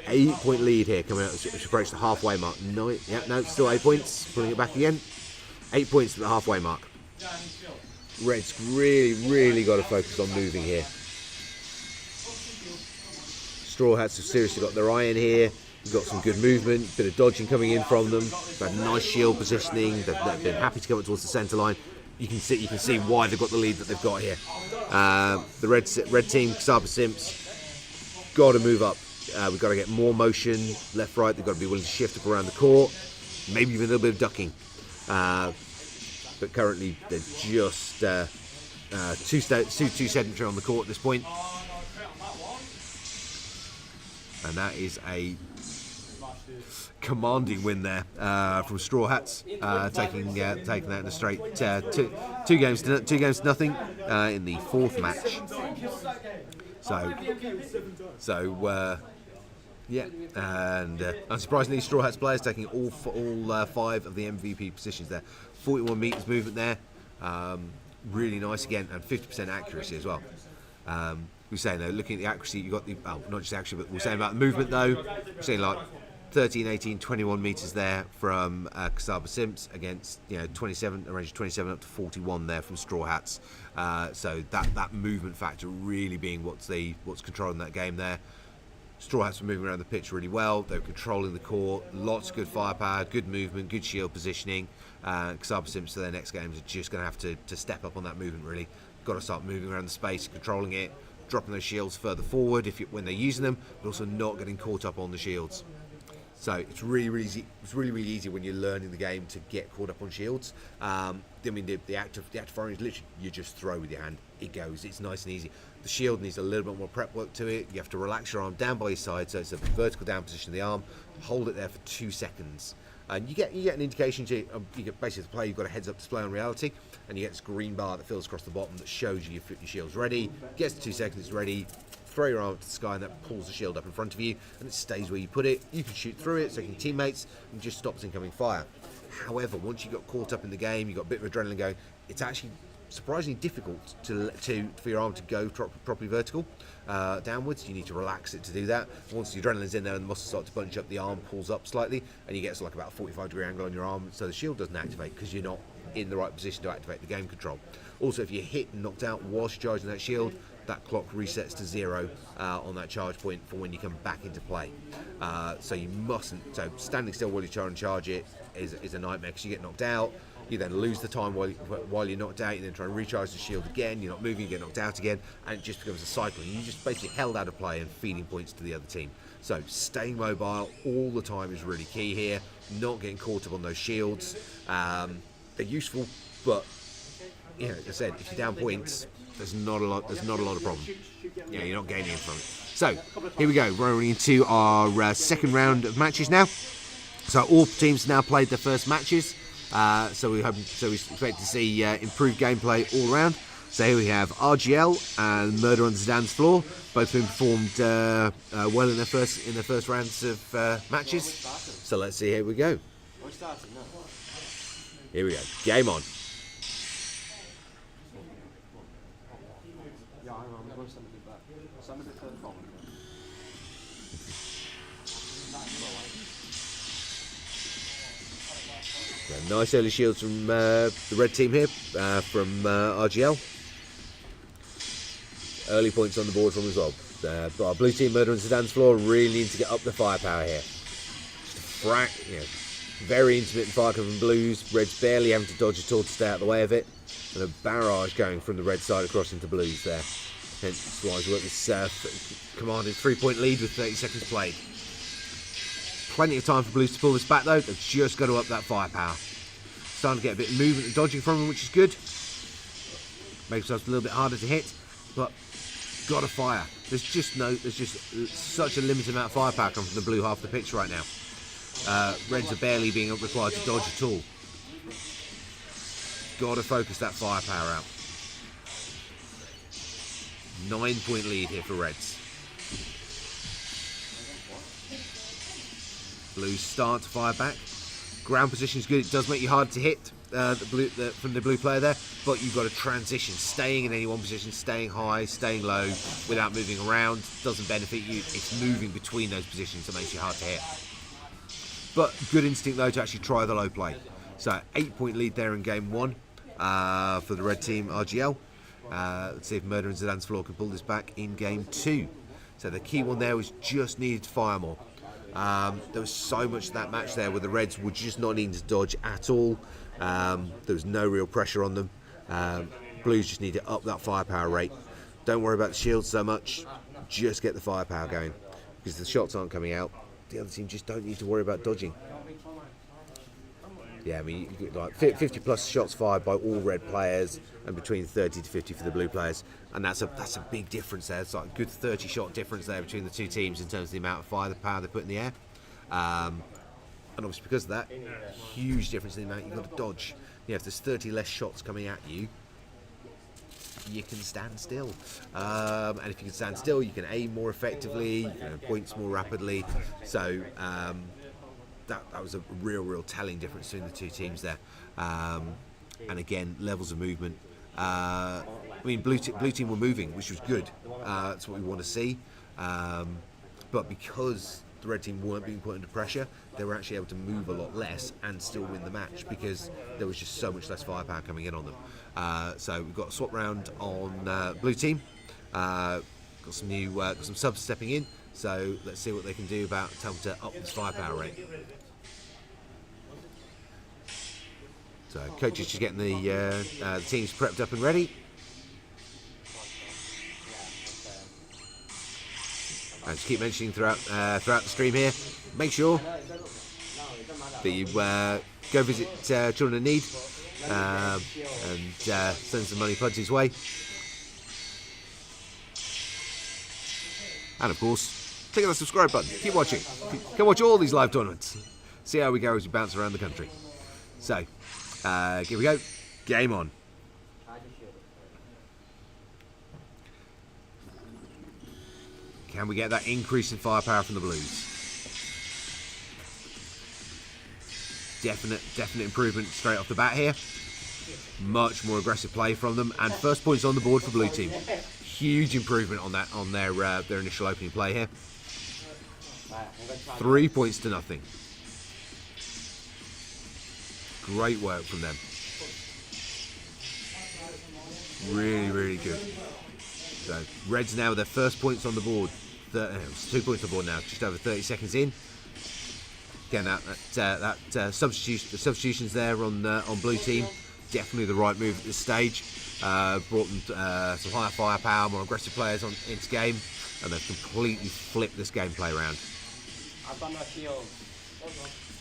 8-point lead here coming out as we approach the halfway mark. No, still 8 points. Pulling it back again. 8 points to the halfway mark. Reds really got to focus on moving here. Straw Hats have seriously got their eye in here. We've got some good movement, bit of dodging coming in from them. They've had nice shield positioning. They've been happy to come up towards the centre line. You can see why they've got the lead that they've got here. The red team, Kasaba Simps, got to move up. We've got to get more motion, left, right. They've got to be willing to shift up around the court, maybe even a little bit of ducking. But currently they're just too sedentary on the court at this point. And that is a commanding win there from Straw Hats, taking that in a straight two games to nothing in the fourth match. Yeah, and unsurprisingly, Straw Hats players taking all 5 of the MVP positions there. 41 metres movement there, really nice again, and 50% accuracy as well. We're saying though, looking at the accuracy, you got not just accuracy, but we're saying about the movement though. We're saying like 13, 18, 21 metres there from Kasaba Simps against 27, a range of 27 up to 41 there from Straw Hats. So that movement factor really being what's controlling that game there. Straw Hats were moving around the pitch really well. They were controlling the court. Lots of good firepower, good movement, good shield positioning. Kasaba Simps for their next games are just going to have to step up on that movement really. Got to start moving around the space, controlling it, dropping those shields further forward when they're using them, but also not getting caught up on the shields. So it's really easy. It's really easy when you're learning the game to get caught up on shields. I mean, the act of firing is literally you just throw with your hand. It goes. It's nice and easy. The shield needs a little bit more prep work to it. You have to relax your arm down by your side, so it's a vertical down position of the arm. Hold it there for 2 seconds, and you get an indication. You get basically the play. You've got a heads-up display on reality, and you get this green bar that fills across the bottom that shows you your shield's ready. Gets to 2 seconds, it's ready. Throw your arm up to the sky and that pulls the shield up in front of you and it stays where you put it. You can shoot through it so you can teammates and just stops incoming fire. However, once you got caught up in the game, you got a bit of adrenaline going, it's actually surprisingly difficult for your arm to go properly vertical downwards. You need to relax it to do that. Once the adrenaline's in there and the muscles start to bunch up, the arm pulls up slightly and you get like about a 45-degree angle on your arm, so the shield doesn't activate because you're not in the right position to activate the game control. Also, if you're hit and knocked out whilst charging that shield, that clock resets to 0 on that charge point for when you come back into play. So you mustn't. So standing still while you try and charge it is a nightmare because you get knocked out. You then lose the time while you're knocked out. You then try and recharge the shield again. You're not moving. You get knocked out again, and it just becomes a cycle. You just basically held out of play and feeding points to the other team. So staying mobile all the time is really key here. Not getting caught up on those shields. They're useful, but like I said, if you're down points, there's not a lot of problem. You're not gaining from it. So here we go. We're rolling into our second round of matches now. So all teams have now played their first matches. So we expect to see improved gameplay all around. So here we have RGL and Murder on the Dance Floor, both been performed well in their first rounds of matches. So let's see. Here we go. Here we go. Game on. Nice early shields from the red team here, from RGL. Early points on the board from as well. But our blue team, Murder on the Dance Floor, really need to get up the firepower here. Just a very intermittent fire coming from blues. Red's barely having to dodge at all to stay out of the way of it. And a barrage going from the red side across into blues there. Hence why we've got this commanding 3-point lead with 30 seconds played. Plenty of time for blues to pull this back though. They've just got to up that firepower. starting to get a bit of movement and dodging from them, which is good. Makes us a little bit harder to hit, but gotta fire. There's just such a limited amount of firepower coming from the blue half of the pitch right now. Reds are barely being required to dodge at all. Gotta focus that firepower out. 9-point lead here for Reds. Blues start to fire back. Ground position is good. It does make you hard to hit from the blue player there, but you've got to transition. Staying in any one position, staying high, staying low, without moving around doesn't benefit you. It's moving between those positions that makes you hard to hit. But good instinct though to actually try the low play. So 8-point lead there in game 1 for the red team RGL. Let's see if Murder and Zidane's Floor can pull this back in game 2. So the key one there was just needed to fire more. There was so much of that match there where the Reds were just not needing to dodge at all. There was no real pressure on them. Blues just need to up that firepower rate. Don't worry about the shields so much. Just get the firepower going. Because the shots aren't coming out. The other team just don't need to worry about dodging. Yeah, I mean, you get like 50 plus shots fired by all red players and between 30 to 50 for the blue players. And that's a big difference there. It's like a good 30 shot difference there between the two teams in terms of the amount of firepower they put in the air. And obviously because of that, huge difference in the amount you've got to dodge. You know, if there's 30 less shots coming at you, you can stand still. And if you can stand still, you can aim more effectively, you can points more rapidly. So that was a real telling difference between the two teams there. And again, levels of movement. I mean, blue team were moving, which was good. That's what we want to see. But because the red team weren't being put under pressure, they were actually able to move a lot less and still win the match because there was just so much less firepower coming in on them. So we've got a swap round on blue team. Got some subs stepping in. So let's see what they can do about helping to up this firepower rate. So coaches just getting the teams prepped up and ready. And just keep mentioning throughout the stream here, make sure that you go visit Children in Need and send some money Pudsy's way. And of course, click on the subscribe button. Keep watching. Come watch all these live tournaments. See how we go as we bounce around the country. So, here we go. Game on. Can we get that increase in firepower from the Blues? Definite improvement straight off the bat here. Much more aggressive play from them, and first points on the board for blue team. Huge improvement on that on their initial opening play here. 3 points to nothing. Great work from them. Really good. So Reds now with their first points on the board. 2 points on the board now, just over 30 seconds in. Again, the substitutions there on blue team, definitely the right move at this stage. Brought them some higher firepower, more aggressive players into game, and they've completely flipped this gameplay around.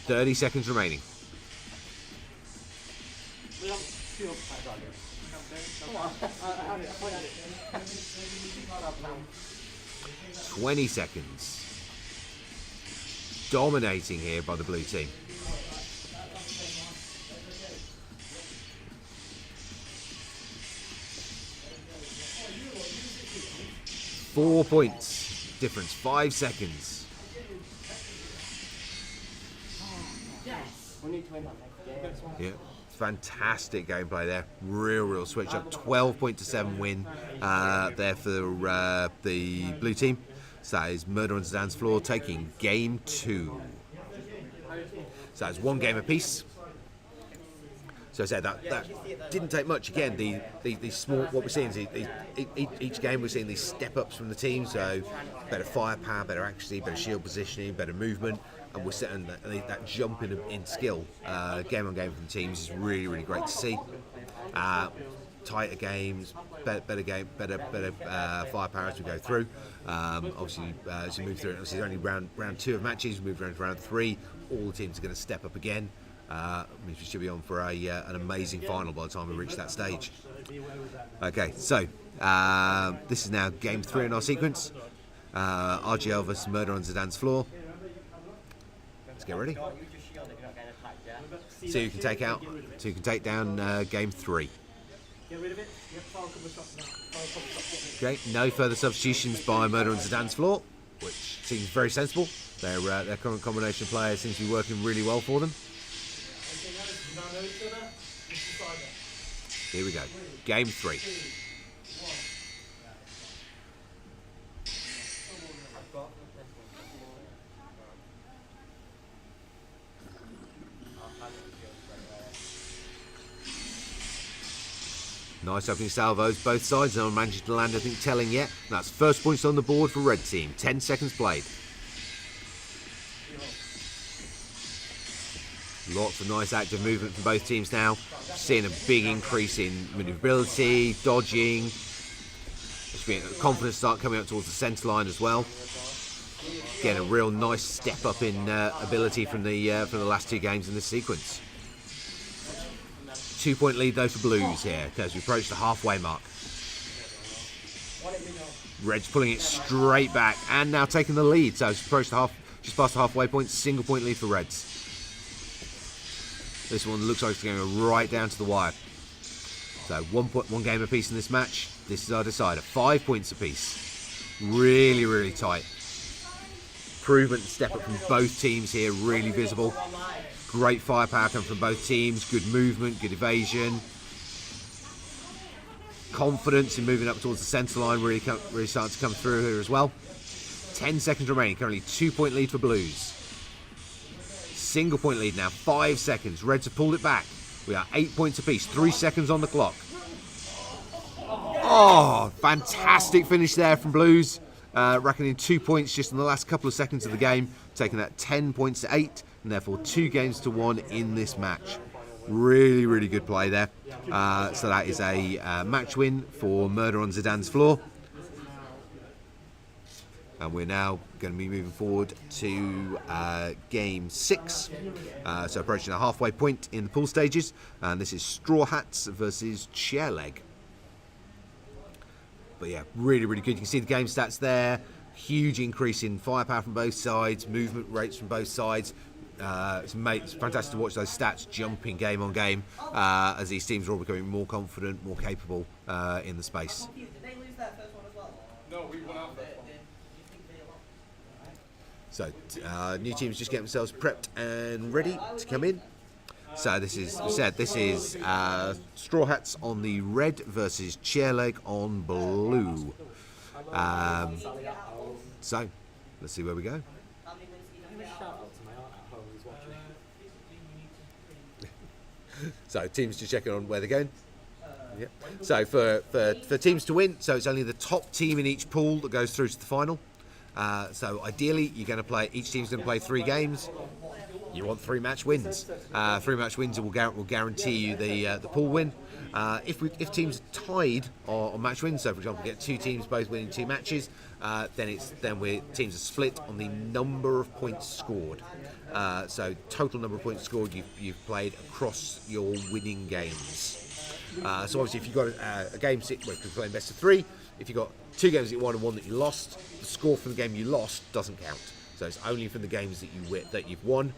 30 seconds remaining. 20 seconds. Dominating here by the blue team. Four points difference, 5 seconds. Yeah, fantastic gameplay there. Real switch up. 12-7 win there for the blue team. So that is Murder on Zidane's Floor taking game 2. So it's one game apiece. So I said that didn't take much. Again, the small, what we're seeing is each game we're seeing these step ups from the team. So better firepower, better accuracy, better shield positioning, better movement, and we're setting that jump in skill game on game from the teams is really great to see. Tighter games, better firepower as we go through. Obviously, as we move through, obviously it's only round 2 of matches. We move around to round 3. All the teams are going to step up again. Means we should be on for an amazing final by the time we reach that stage. Okay, so this is now game 3 in our sequence. RGL versus Murder on Zidane's floor. Let's get ready. So you can take down game 3. Okay, no further substitutions by Murder on Zidane's floor, which seems very sensible. Their current combination of players seems to be working really well for them. Here we go, game 3. Nice opening salvos, both sides. No one managed to land anything telling yet. And that's first points on the board for red team. 10 seconds played. Lots of nice active movement from both teams now. Seeing a big increase in maneuverability, dodging. Confidence start coming up towards the centre line as well. Getting a real nice step up in ability from the last 2 games in this sequence. 2-point lead though for Blues here because we approach the halfway mark. Red's pulling it straight back and now taking the lead. So it's approached just past the halfway point. Single point lead for Reds. This one looks like it's going right down to the wire. So one game apiece in this match. This is our decider. 5 points apiece. Really, really tight. Improvement and step up from both teams here. Really visible. Great firepower coming from both teams. Good movement, good evasion. Confidence in moving up towards the centre line really starting to come through here as well. 10 seconds remaining. Currently 2-point lead for Blues. Single point lead now. 5 seconds. Reds have pulled it back. We are 8 points apiece. 3 seconds on the clock. Oh, fantastic finish there from Blues. Racking in 2 points just in the last couple of seconds of the game. Taking that 10 points to 8. And therefore 2 games to 1 in this match. Really, really good play there. So that is a match win for Murder on Zidane's floor. And we're now going to be moving forward to game 6. So approaching a halfway point in the pool stages. And this is Straw Hats versus Chair Leg. But yeah, really, really good. You can see the game stats there. Huge increase in firepower from both sides. Movement rates from both sides. It's fantastic to watch those stats jumping game on game as these teams are all becoming more confident, more capable in the space. Did they lose that first one as well? No, we won our first one. So new teams just getting themselves prepped and ready to come in. So this is Straw Hats on the red versus Chair Leg on blue. So let's see where we go. So teams just checking on where they're going. Yep. So for teams to win, so it's only the top team in each pool that goes through to the final. So ideally, you're going to play. Each team's going to play 3 games. You want 3 match wins. 3 match wins will guarantee you the pool win. If teams are tied on match wins, so for example, we get 2 teams both winning 2 matches, then teams are split on the number of points scored. So total number of points scored you've played across your winning games. So obviously, if you've got a game 6 where you're playing best of 3, if you've got 2 games that you won and 1 that you lost, the score from the game you lost doesn't count. So it's only from the games that you've won.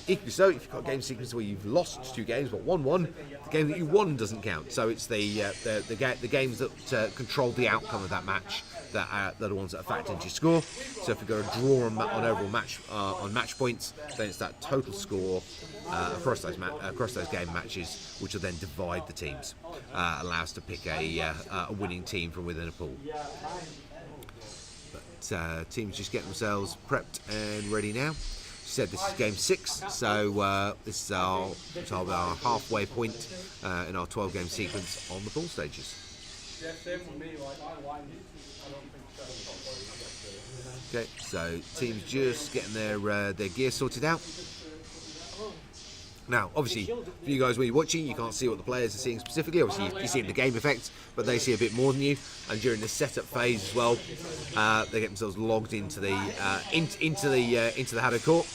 Equally so, if you've got a game sequence where you've lost 2 games but won 1, the game that you won doesn't count. So it's the games that control the outcome of that match that are the ones that are factored into your score. So if you've got a draw on overall match on match points, then it's that total score across those game matches, which will then divide the teams, allow us to pick a winning team from within a pool. Teams just get themselves prepped and ready now. Said this is game 6, so this is our halfway point in our 12-game sequence on the pool stages. Okay, so teams just getting their gear sorted out. Now, obviously, for you guys when you're watching, you can't see what the players are seeing specifically. Obviously, you see the game effects, but they see a bit more than you. And during the setup phase as well, they get themselves logged into the HADO court.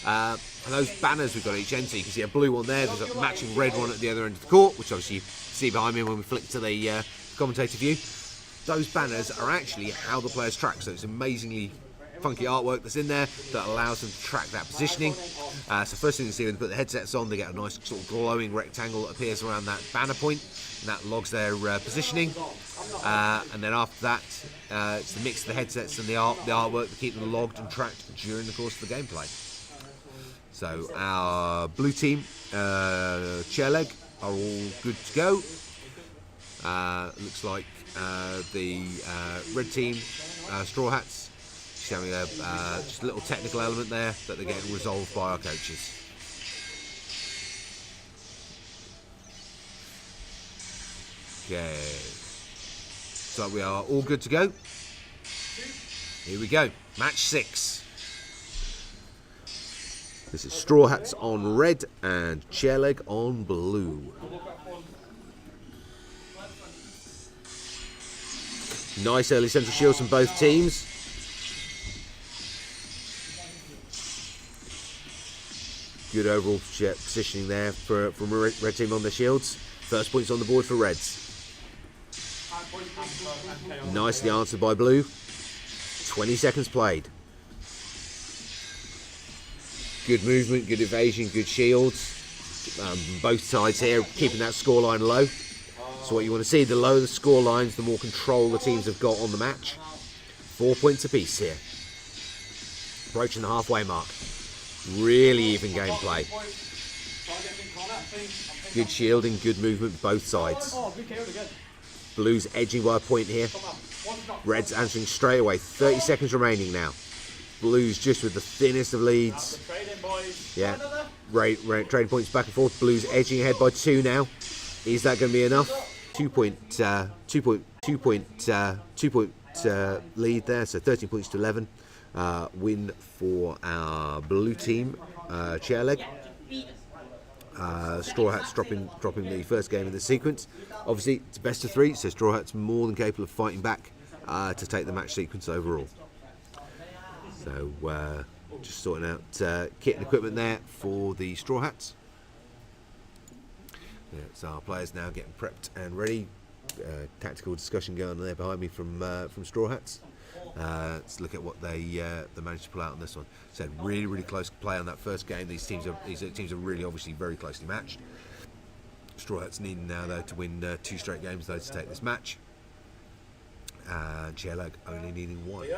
And those banners we've got at each end, so you can see a blue one there, there's a matching red one at the other end of the court, which obviously you see behind me when we flick to the commentator view. Those banners are actually how the players track, so it's amazingly funky artwork that's in there that allows them to track that positioning. So first thing you see when they put the headsets on, they get a nice sort of glowing rectangle that appears around that banner point, and that logs their positioning. And then after that, it's the mix of the headsets and the artwork that keep them logged and tracked during the course of the gameplay. So our blue team, chair leg, are all good to go. Looks like the red team, straw hats, just having just a little technical element there that they're getting resolved by our coaches. Okay, so we are all good to go. Here we go, match 6. This is straw hats on red and chair leg on blue. Nice early central shields from both teams. Good overall positioning there from red team on their shields. First points on the board for reds. Nicely answered by blue. 20 seconds played. Good movement, good evasion, good shields. Both sides here keeping that scoreline low. So what you want to see, the lower the score lines, the more control the teams have got on the match. 4 points apiece here. Approaching the halfway mark. Really even gameplay. Good shielding, good movement both sides. Blues edging by a point here. Reds answering straight away. 30 seconds remaining now. Blues just with the thinnest of leads. Yeah, trading points back and forth. Blues edging ahead by 2 now. Is that going to be enough? 2 point lead there, so 13 points to 11. Win for our blue team, chair leg. Straw Hats dropping the first game in the sequence. Obviously, it's best of 3, so Straw Hats more than capable of fighting back to take the match sequence overall. So just sorting out kit and equipment there for the Straw Hats. Yeah, so our players now getting prepped and ready. Tactical discussion going on there behind me from Straw Hats. Let's look at what they managed to pull out on this one. So really close play on that first game. These teams are really obviously very closely matched. Straw Hats needing now though to win 2 straight games though to take this match. And Chair Leg only needing 1.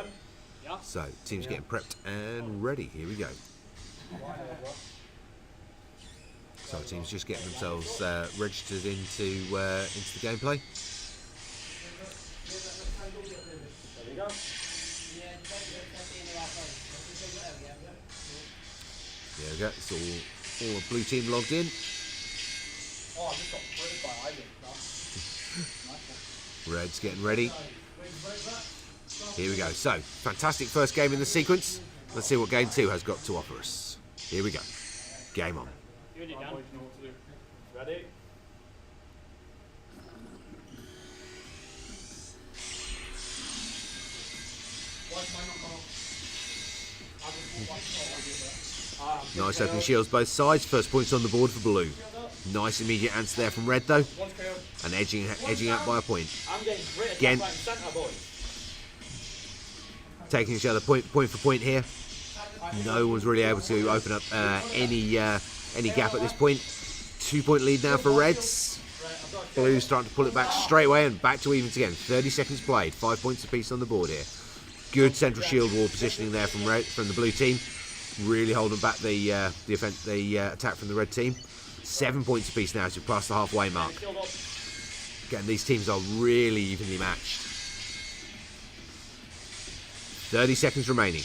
So teams getting prepped and ready. Here we go. So teams just getting themselves registered into the gameplay. There we go. There we go. It's all a blue team logged in. Oh, I just got fritted by Ivy. Red's getting ready. Here we go. So, fantastic first game in the sequence. Let's see what game 2 has got to offer us. Here we go. Game on. Ready? Nice opening shields both sides. First points on the board for blue. Nice immediate answer there from red though. And edging out by a point. Again, taking each other point for point here. No one's really able to open up any gap at this point. 2 point lead now for reds. Blues starting to pull it back straight away and back to evens again. 30 seconds played. 5 points apiece on the board here. Good central shield wall positioning there from the blue team. Really holding back the attack from the red team. 7 points apiece now as we pass the halfway mark. Again, these teams are really evenly matched. 30 seconds remaining.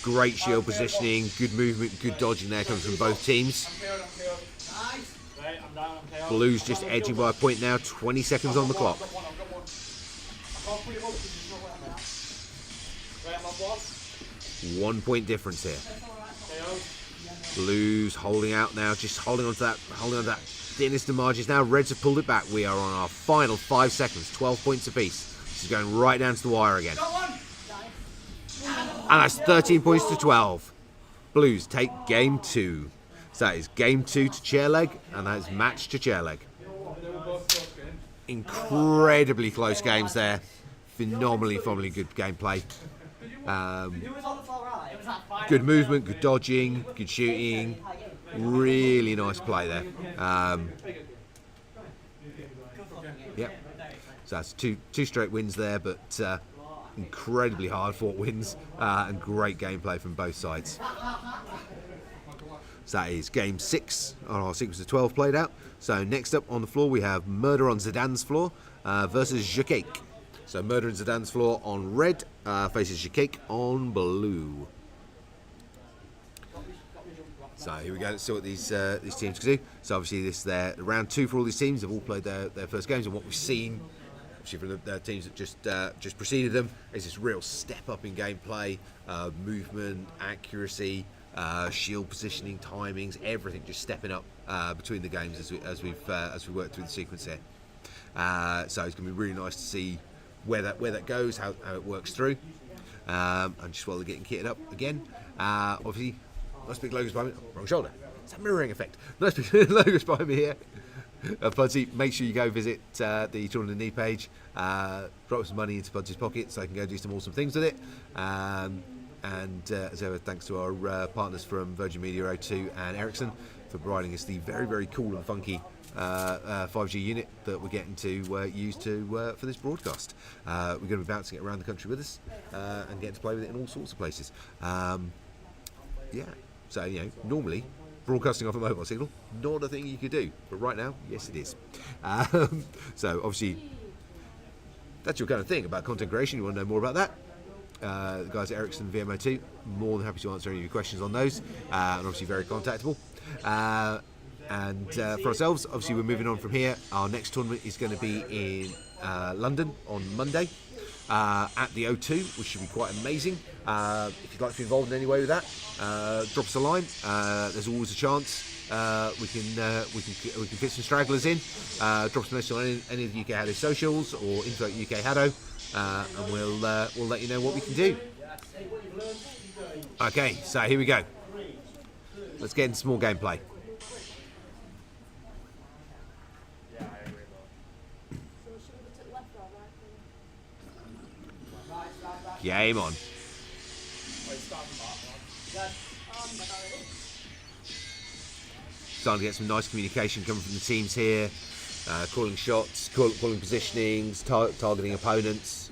Great shield positioning, good movement, good dodging there comes from both teams. Blues just edging by a point now, 20 seconds on the clock. One point difference here. Blues holding out now, just holding on to that thinnest of margins now. Reds have pulled it back. We are on our final 5 seconds, 12 points apiece. This is going right down to the wire again. And that's 13 points to 12. Blues take game 2. So that is game 2 to chair leg, and that is match to chair leg. Incredibly close games there. Phenomenally good gameplay. Good movement, good dodging, good shooting. Really nice play there. Yep. So that's two straight wins there, but incredibly hard fought wins and great gameplay from both sides. So that is game 6 on our sequence of 12 played out. So next up on the floor we have Murder on Zidane's floor versus Jacake. So Murder on Zidane's floor on red faces Jacake on blue. So here we go. Let's see what these teams can do. So obviously this is their round 2 for all these teams. They've all played their first games, and what we've seen, obviously from the teams that just preceded them, is this real step up in gameplay, movement, accuracy, shield positioning, timings, everything just stepping up between the games as we work through the sequence here. So it's going to be really nice to see where that goes, how it works through. And just while they're getting kitted up again, obviously. Nice big logos behind me. Wrong shoulder. It's a mirroring effect. Nice big logos behind me here. Pudsey, make sure you go visit the Torn the Knee page. Drop some money into Pudsey's pocket so I can go do some awesome things with it. And as ever, thanks to our partners from Virgin Media O2 and Ericsson for providing us the very cool and funky 5G unit that we're getting to use for this broadcast. We're going to be bouncing it around the country with us and getting to play with it in all sorts of places. Yeah. So, normally, broadcasting off a mobile signal, not a thing you could do. But right now, yes, it is. So, obviously, that's your kind of thing about content creation. You want to know more about that? The guys at Ericsson VMO2, more than happy to answer any of your questions on those. And obviously, very contactable. And for ourselves, obviously, we're moving on from here. Our next tournament is going to be in London on Monday. At the O2, which should be quite amazing. If you'd like to be involved in any way with that, drop us a line. There's always a chance we can fit some stragglers in. Drop us a message on any of the UK HADO socials or info at UK HADO, and we'll let you know what we can do. Okay, so here we go. Let's get into some more gameplay. Game on. Starting to get some nice communication coming from the teams here, calling shots, calling positionings, targeting opponents.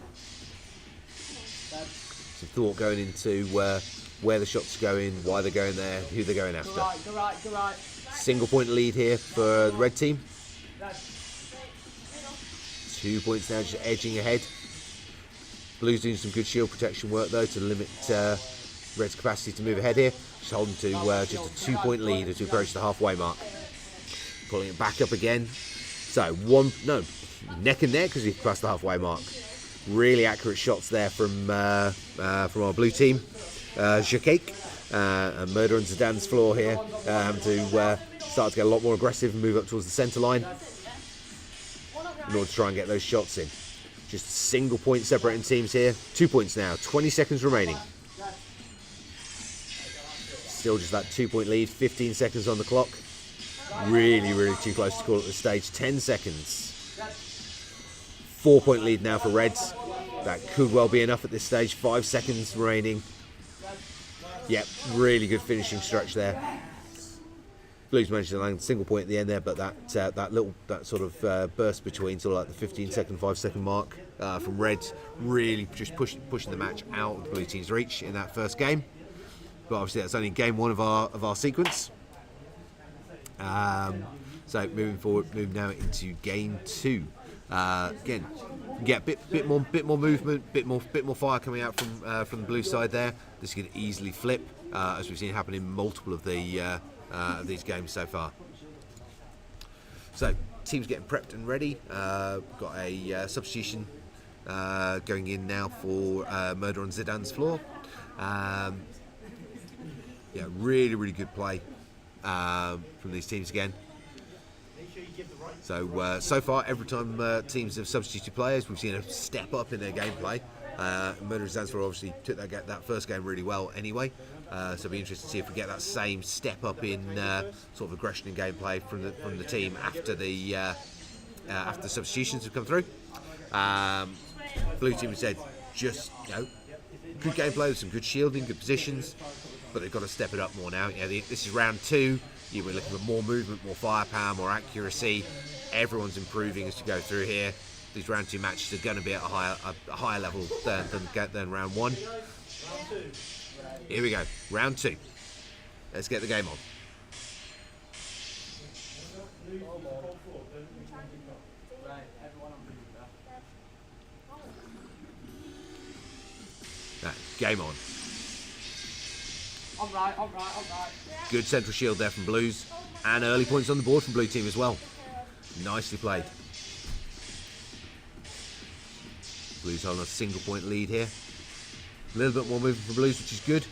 Some thought going into where the shots are going, why they're going there, who they're going after. Go right. Single point lead here for the red team. 2 points now, just edging ahead. Blues doing some good shield protection work though to limit Red's capacity to move ahead here. Just holding to just a 2 point lead as we approach the halfway mark. Pulling it back up again. So neck and neck because we've passed the halfway mark. Really accurate shots there from our blue team. Jacake and Murder on Zidane's floor here to start to get a lot more aggressive and move up towards the centre line in order to try and get those shots in. Just a single point separating teams here. 2 points now, 20 seconds remaining. Still just that 2 point lead, 15 seconds on the clock. Really too close to call at this stage. 10 seconds. 4 point lead now for Reds. That could well be enough at this stage. 5 seconds remaining. Yep, really good finishing stretch there. Blues managed to land a single point at the end there, but that sort of burst between sort of like the 15-second, 5-second mark from Reds really just pushing the match out of the blue team's reach in that first game. But obviously that's only game 1 of our sequence. So moving forward, moving now into game 2. Again, get a bit more movement, bit more fire coming out from the blue side there. This could easily flip, as we've seen happen in multiple of these games so far. So teams getting prepped and ready. Got a substitution going in now for Murder on Zidane's floor. Yeah, really good play from these teams again. So far, every time teams have substituted players, we've seen a step up in their gameplay. Murder and Zanzibar obviously took that first game really well anyway, so it'll be interesting to see if we get that same step up in sort of aggression and gameplay from the team after the substitutions have come through. Blue team said just good gameplay with some good shielding, good positions, but they've got to step it up more now. This is round 2. We're looking for more movement, more firepower, more accuracy. Everyone's improving as you go through here. These round 2 matches are going to be at a higher level than round 1. Here we go, round 2. Let's get the game on. Game on. All right. Good central shield there from Blues, and early points on the board from Blue team as well. Nicely played. Blues holding a single point lead here. A little bit more movement from Blues, which is good.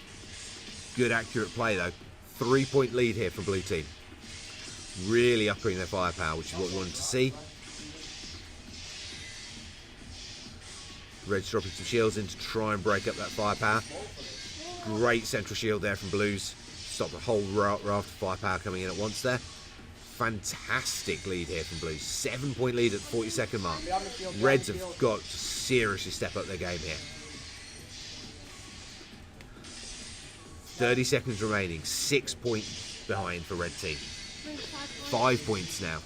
Good accurate play though. 3-point lead here from Blue team. Really upping their firepower, which is what we wanted to see. Red's dropping some shields in to try and break up that firepower. Great central shield there from Blues. Stop the whole raft of firepower coming in at once there. Fantastic lead here from Blues. 7-point lead at the 40-second mark. Reds have got to seriously step up their game here. 30 seconds remaining. 6 points behind for Red team. 5 points now.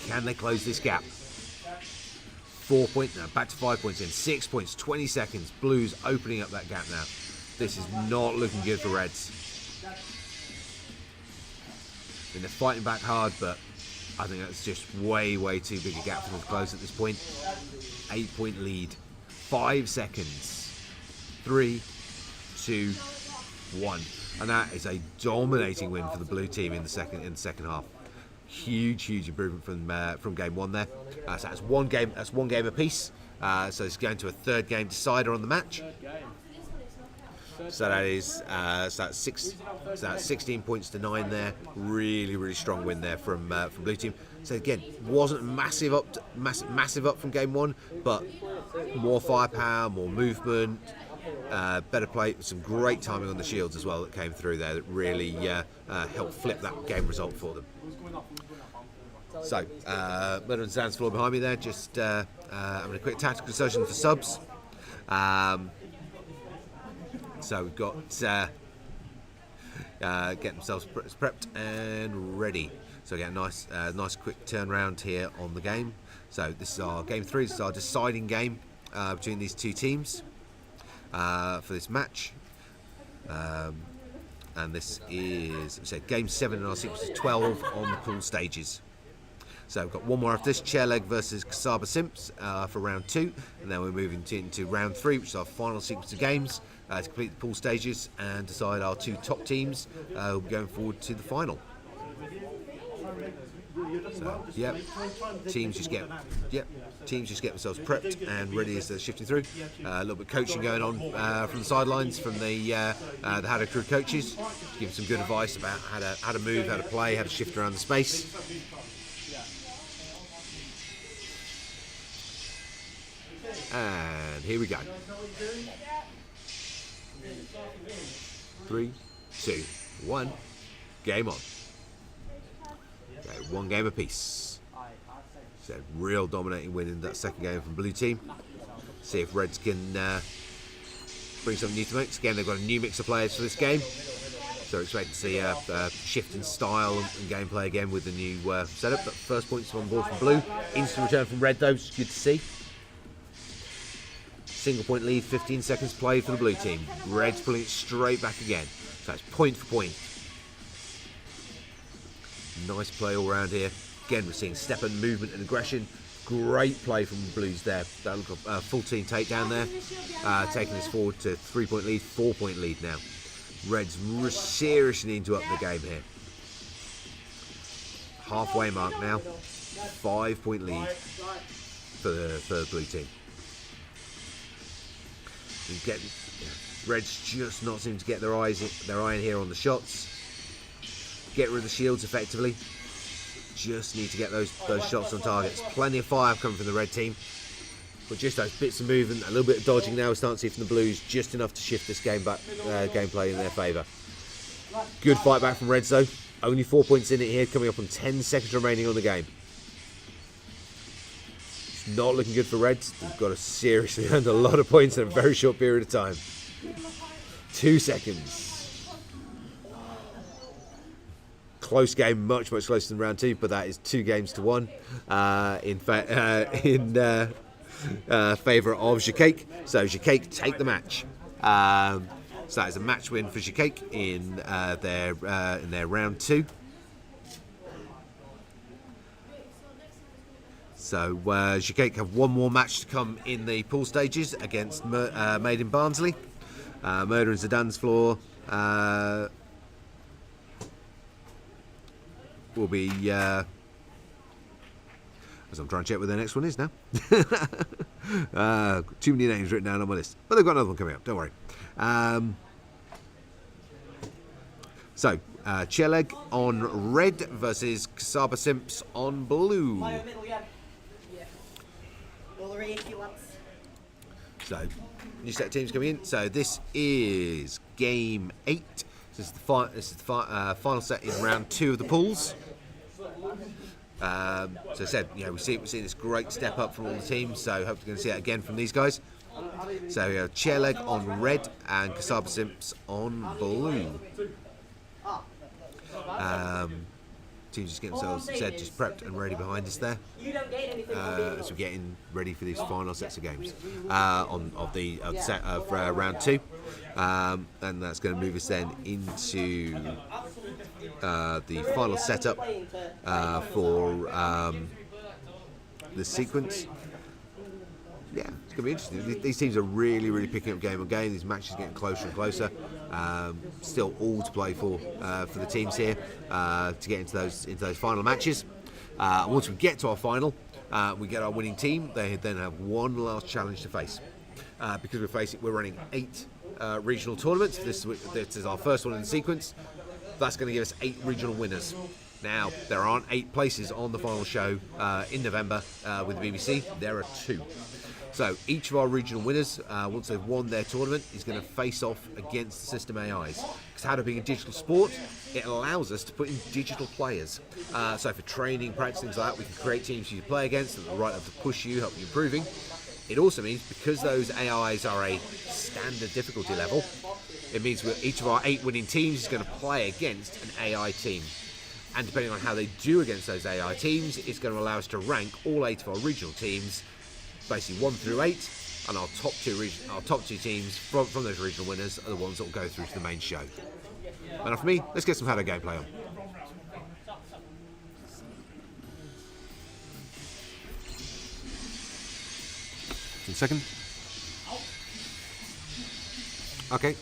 Can they close this gap? 4 points now, back to 5 points in. 6 points, 20 seconds. Blues opening up that gap now. This is not looking good for Reds. And they're fighting back hard, but I think that's just way too big a gap for them to close at this point. 8-point lead. 5 seconds. 3, 2, 1. And that is a dominating win for the Blue team in the second half. Huge improvement from game 1 there. So that's one game apiece. So it's going to a third game decider on the match. So that is that's 16 points to 9 there. Really strong win there from Blue team. So again, wasn't massive up from game 1, but more firepower, more movement, better play, some great timing on the shields as well that came through there that really helped flip that game result for them. So, Murder and Zan's floor behind me there, just having a quick tactical session for subs. So we've got getting themselves prepped and ready. So again, nice quick turnaround here on the game. So this is our game 3. This is our deciding game between these two teams for this match. And this is game 7 in our sequence of 12 on the pool stages. So we've got one more after this, Chairleg versus Kasaba Simps for round 2, and then we're moving into round 3, which is our final sequence of games to complete the pool stages and decide our 2 top teams who will be going forward to the final. So, teams just get themselves prepped and ready as they're shifting through. A little bit of coaching going on from the sidelines from the HADO crew coaches, giving some good advice about how to move, how to play, how to shift around the space. And here we go. 3, 2, 1, game on. Okay, 1 game apiece. So real dominating win in that second game from Blue team. See if Reds can bring something new to mix. Again, they've got a new mix of players for this game, so expect to see a shift in style and gameplay again with the new setup. But first points on board from Blue. Instant return from Red though, which is good to see. Single point lead, 15 seconds played for the Blue team. Reds pulling it straight back again. So that's point for point. Nice play all around here. Again, we're seeing step and movement and aggression. Great play from the Blues there. That looked a full team takedown there. Taking us forward to 3-point lead, 4-point lead now. Reds seriously need to up the game here. Halfway mark now. 5-point lead for the Blue team. Reds just not seem to get their eye in here on the shots. Get rid of the shields effectively. Just need to get those shots on targets. Plenty of fire coming from the Red team. But just those bits of movement, a little bit of dodging now we're starting to see from the Blues, just enough to shift this gameplay in their favour. Good fight back from Reds though. Only 4 points in it here, coming up on 10 seconds remaining on the game. It's not looking good for Reds. They've got to seriously earn a lot of points in a very short period of time. 2 seconds. Close game, much closer than round 2, but that is 2 games to 1 in favour of Jacake. So Jacake take the match. So that is a match win for Jacake in their round 2. So Jacake have one more match to come in the pool stages against Made in Barnsley. Murder and Zidane's floor will be, as I'm trying to check what their next one is now. Too many names written down on my list, but they've got another one coming up, don't worry. So, Cheleg on red versus Kasaba Simps on blue. So, new set of teams coming in. So this is game 8. This is the final set in round 2 of the pools. So I said, we see this great step up from all the teams. So hopefully we're going to see that again from these guys. So we have Chairleg on red and Kasaba Simps on blue. Teams just get themselves just prepped and ready behind us there as we're getting ready for these final sets of games of the set of round 2, and that's going to move us then into the final setup for the sequence. Yeah, it's going to be interesting. These teams are really picking up game on game. These matches are getting closer and closer. Still all to play for the teams here to get into those final matches. Once we get to our final, we get our winning team. They then have one last challenge to face. Because we're running 8 regional tournaments. This is our first one in the sequence. That's going to give us 8 regional winners. Now, there aren't 8 places on the final show in November with the BBC. There are 2. So each of our regional winners, once they've won their tournament, is going to face off against the system AIs. Because HADO being a digital sport, it allows us to put in digital players. So for training, practice, things like that, we can create teams you play against that are right up to push you, help you improving. It also means, because those AIs are a standard difficulty level, it means each of our 8 winning teams is going to play against an AI team. And depending on how they do against those AI teams, it's going to allow us to rank all 8 of our regional teams, basically 1 through 8, and our top 2 teams from those regional winners are the ones that will go through to the main show. And for me, let's get some HADO gameplay on. In a second. Okay.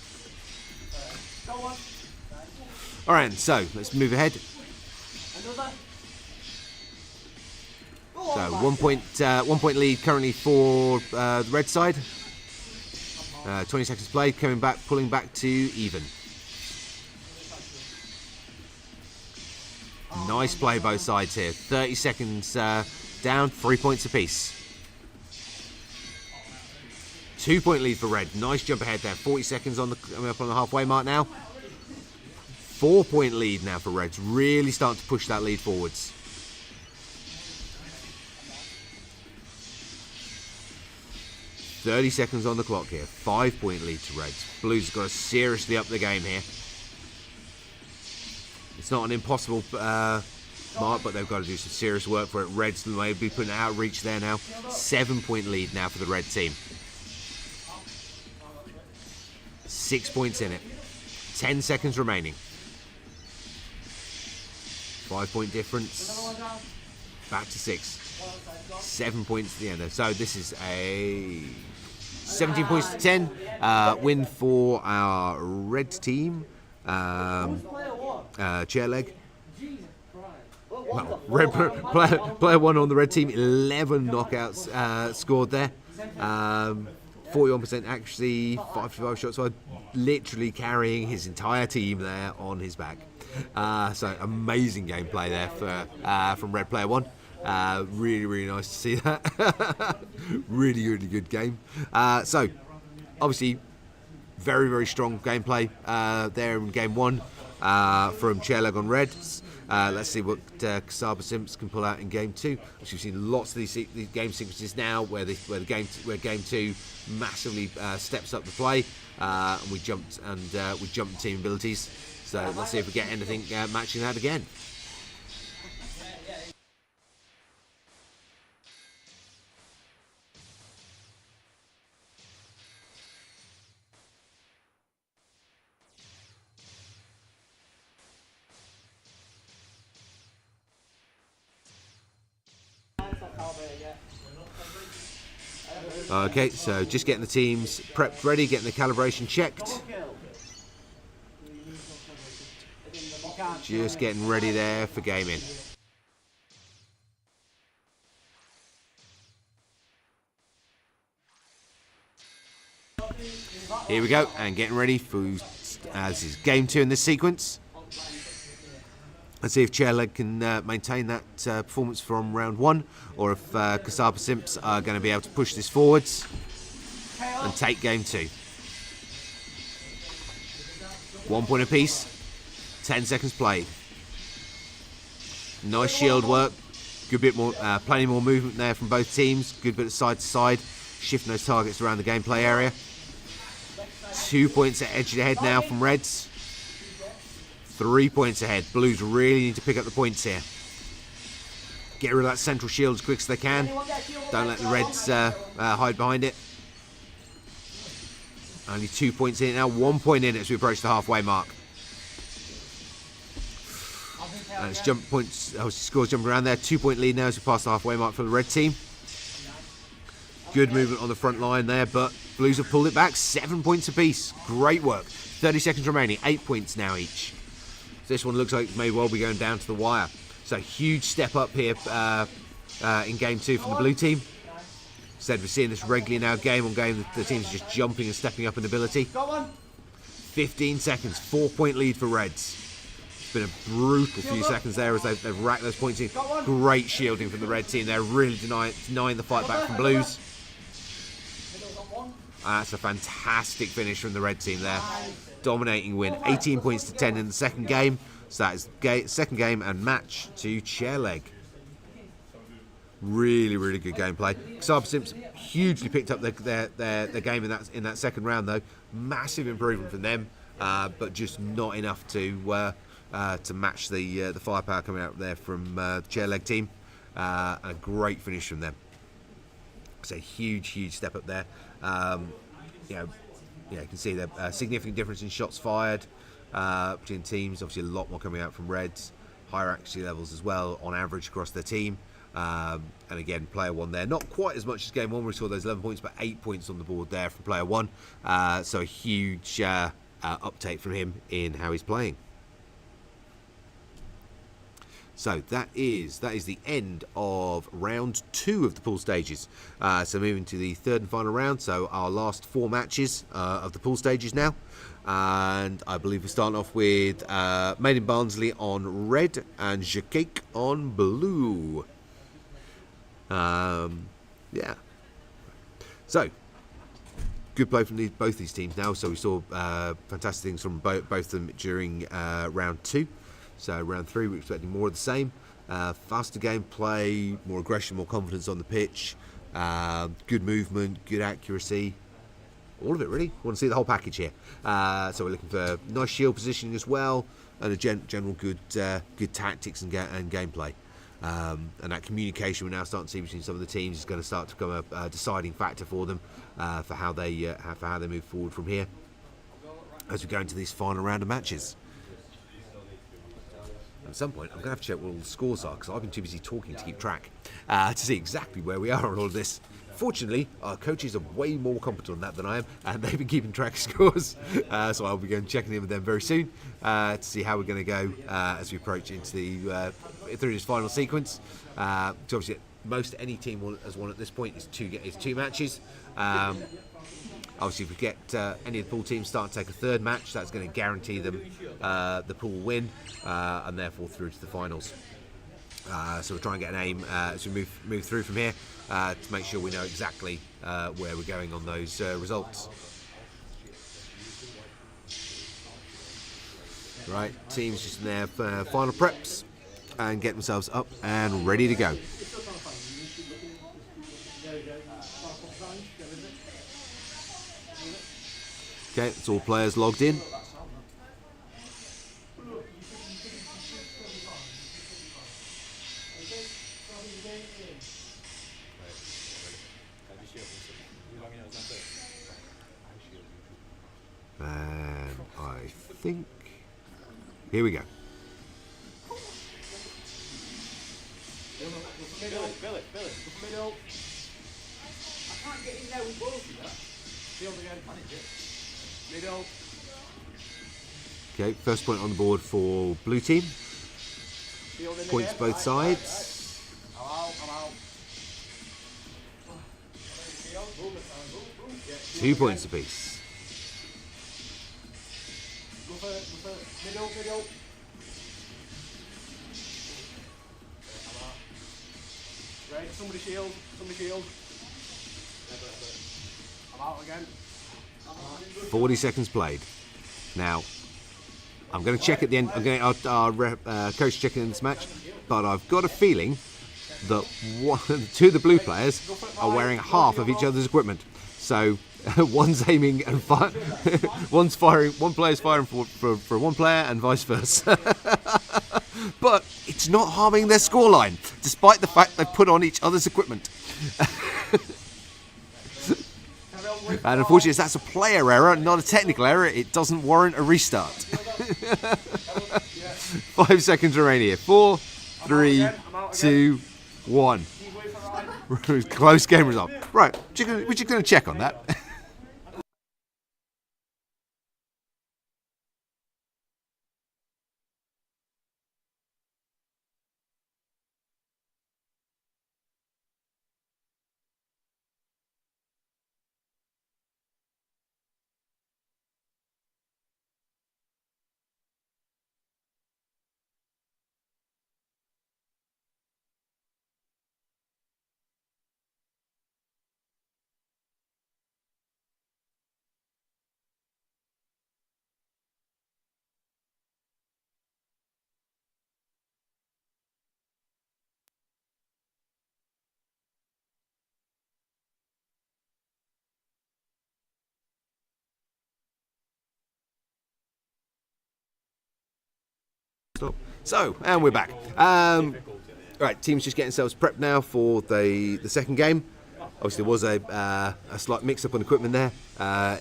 Alright, so let's move ahead. So 1 point lead currently for the red side. 20 seconds played, pulling back to even. Nice play both sides here. 30 seconds down, 3 points apiece. 2 point lead for red. Nice jump ahead there. 40 seconds coming up on the halfway mark now. 4 point lead now for reds. Really starting to push that lead forwards. 30 seconds on the clock here. 5 point lead to reds. Blues have got to seriously up the game here. It's not an impossible mark, but they've got to do some serious work for it. Reds may be putting out of reach there now. 7 point lead now for the red team. 6 points in it. 10 seconds remaining. 5 point difference. Back to 6. 7 points at the end there. So this is a 17 points to 10 win for our red team. Chair leg. Well, player 1 on the red team. 11 knockouts scored there. 41% accuracy, 55 shots. So literally carrying his entire team there on his back. So amazing gameplay there from red player 1. Really, really nice to see that. Really, really good game. So, obviously, very, very strong gameplay there in game one from Chairleg on Reds. Let's see what Kasaba Simps can pull out in game two. We've seen lots of these game sequences now where game two massively steps up the play, and we jumped team abilities. So let's see if we get anything matching that again. Okay, so just getting the teams prepped ready, getting the calibration checked. Just getting ready there for gaming. Here we go, and getting ready for this is game two in this sequence. Let's see if Chairleg can maintain that performance from round one, or if Kasaba Simps are going to be able to push this forwards and take game two. 1 point apiece, 10 seconds played. Nice shield work, good bit more, plenty more movement there from both teams. Good bit of side to side, shifting those targets around the gameplay area. 2 points at edge ahead now from Reds. 3 points ahead. Blues really need to pick up the points here. Get rid of that central shield as quick as they can. Don't let the Reds hide behind it. Only 2 points in it now. 1 point in it as we approach the halfway mark. And it's jump points. Scores jumping around there. 2 point lead now as we pass the halfway mark for the red team. Good movement on the front line there, but Blues have pulled it back. 7 points apiece. Great work. 30 seconds remaining. 8 points now each. This one looks like it may well be going down to the wire. So huge step up here in game two from the blue team. Said we're seeing this regularly now, game on game. The teams are just jumping and stepping up in ability. 15 seconds, 4 point lead for Reds. It's been a brutal few seconds there as they've racked those points in. Great shielding from the red team. They're really denying the fight back from Blues. That's a fantastic finish from the red team there. Dominating win, 18 points to 10 in the second game. So that is second game and match to Chairleg. Really, really good gameplay. Kasaba Simps hugely picked up their game in that second round though. Massive improvement from them, but just not enough to match the firepower coming out there from the Chairleg team. A great finish from them. So huge step up there. You can see the significant difference in shots fired between teams. Obviously, a lot more coming out from Reds. Higher accuracy levels as well on average across their team. And again, player one there. Not quite as much as game one where we saw those 11 points, but 8 points on the board there from player one. So a huge uptake from him in how he's playing. So that is the end of round two of the pool stages. So moving to the third and final round. So our last 4 matches of the pool stages now. And I believe we're starting off with Made in Barnsley on red and Jakake on blue. Yeah. So good play from both these teams now. So we saw fantastic things from both of them during round two. So round three, we're expecting more of the same. Faster gameplay, more aggression, more confidence on the pitch, good movement, good accuracy. All of it, really. We want to see the whole package here. So we're looking for nice shield positioning as well, and a general good tactics and gameplay. And that communication we're now starting to see between some of the teams is going to start to become a deciding factor for them for how they move forward from here as we go into these final round of matches. At some point, I'm going to have to check what all the scores are because I've been too busy talking to keep track to see exactly where we are on all of this. Fortunately, our coaches are way more competent on that than I am, and they've been keeping track of scores. So I'll be going checking in with them very soon to see how we're going to go as we approach into through this final sequence. So obviously, most any team has won at this point is two matches. Obviously, if we get any of the pool teams start to take a third match, that's going to guarantee them the pool win and therefore through to the finals. So we'll try and get an aim as we move through from here to make sure we know exactly where we're going on those results. Right, teams just in their final preps and get themselves up and ready to go. Okay, it's all players logged in. And I think, here we go. Bill it. Middle. I can't get in there with balls, you know. Field again. Manage it. Middle. Okay, first point on the board for blue team. Points again. both sides. I'm out. 2 points apiece. Go for middle. Right, somebody shield. I'm out again. 40 seconds played. Now, I'm going to check at the end. I'm going to our coach checking in this match, but I've got a feeling that two of the blue players are wearing half of each other's equipment. So one's aiming and one's firing. One player's firing for one player, and vice versa. But it's not harming their scoreline, despite the fact they put on each other's equipment. And unfortunately, as that's a player error, not a technical error, it doesn't warrant a restart. 5 seconds remaining here. 4, 3, 2, 1. Close game result. Right, we're just going to check on that. Stop. So, and we're back. Right, teams just getting themselves prepped now for the second game. Obviously, there was a slight mix-up on equipment there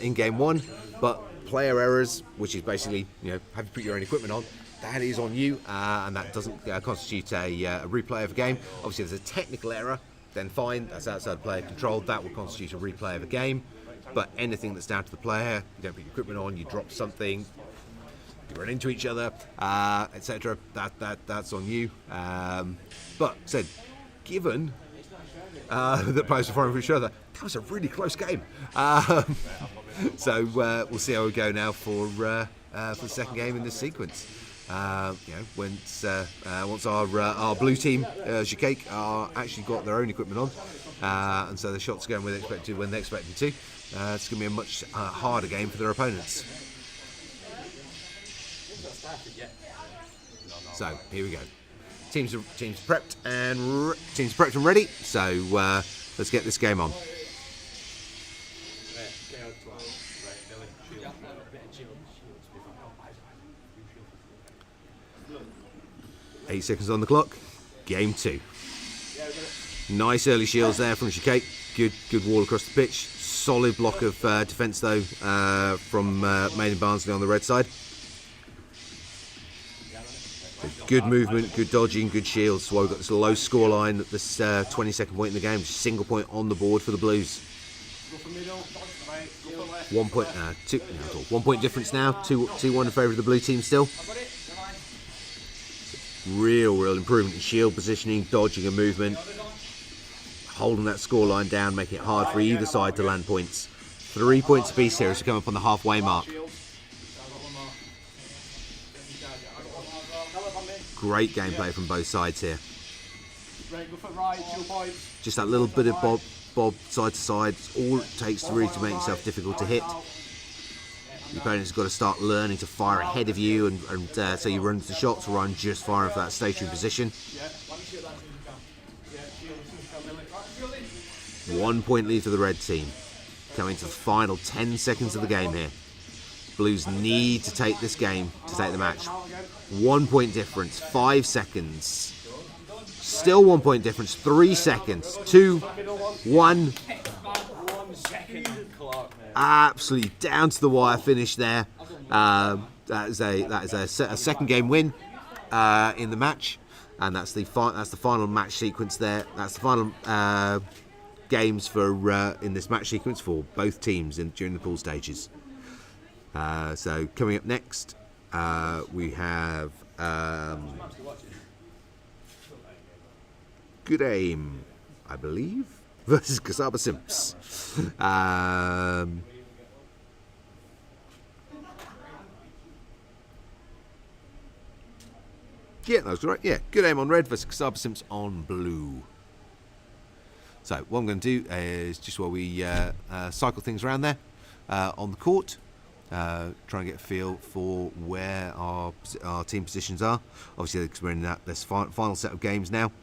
in game one, but player errors, which is basically, have you put your own equipment on, that is on you, and that doesn't constitute a replay of a game. Obviously, if there's a technical error, then fine, that's outside player control, that will constitute a replay of a game. But anything that's down to the player, you don't put your equipment on, you drop something, you run into each other, etc. That's on you. But said, given that players were firing for each other, that was a really close game. So we'll see how we go now for the second game in this sequence. Once our blue team, Jacake, are actually got their own equipment on, and so the shots are going when they're expected to. It's going to be a much harder game for their opponents. So here we go. Teams prepped and ready. So let's get this game on. 8 seconds on the clock. Game 2. Nice early shields there from Jacake. Good wall across the pitch. Solid block of defence though from Maiden Barnsley on the red side. Good movement, good dodging, good shields. So we've got this low score line at this 22nd point in the game. Single point on the board for the Blues. 1 point, 1 point difference now. 2-1 in favour of the blue team still. Real improvement in shield positioning, dodging and movement. Holding that score line down, making it hard for either side to land points. 3 points apiece here as we come up on the halfway mark. Great gameplay from both sides here. Right, go for right, 2 points. Just that little bit of bob side to side. It's all it takes to really to make yourself difficult to hit. The opponent's got to start learning to fire ahead of you, and so you run the shots rather than just firing for that stationary position. 1 point lead for the red team. Coming to the final 10 seconds of the game here. Blues need to take this game to take the match. 1 point difference, 5 seconds. Still 1 point difference, 3 seconds, 2, 1. 1 second. Absolutely down to the wire finish there. That is a second game win in the match, and that's the final match sequence there. That's the final games for in this match sequence for both teams during the pool stages. So coming up next, we have Good Aim, I believe, versus Kasaba Simps. Yeah, that was right. Yeah, Good Aim on red versus Kasaba Simps on blue. So what I'm going to do is just while we cycle things around there on the court, try and get a feel for where our team positions are. Obviously, because we're in this final set of games now.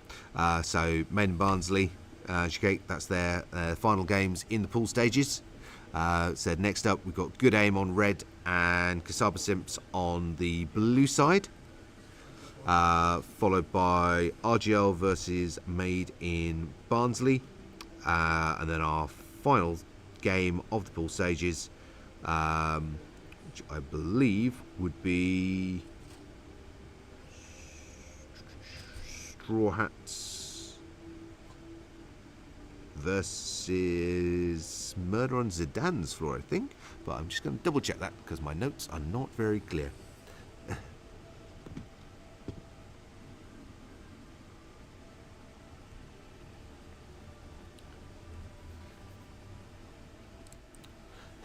So Main and Barnsley, that's their final games in the pool stages. So next up, we've got Good Aim on red and Kasaba Simps on the blue side. Followed by RGL versus Made in Barnsley, and then our final game of the pool stages, which I believe would be Straw Hats versus Murder on Zidane's floor, I think, but I'm just going to double check that because my notes are not very clear.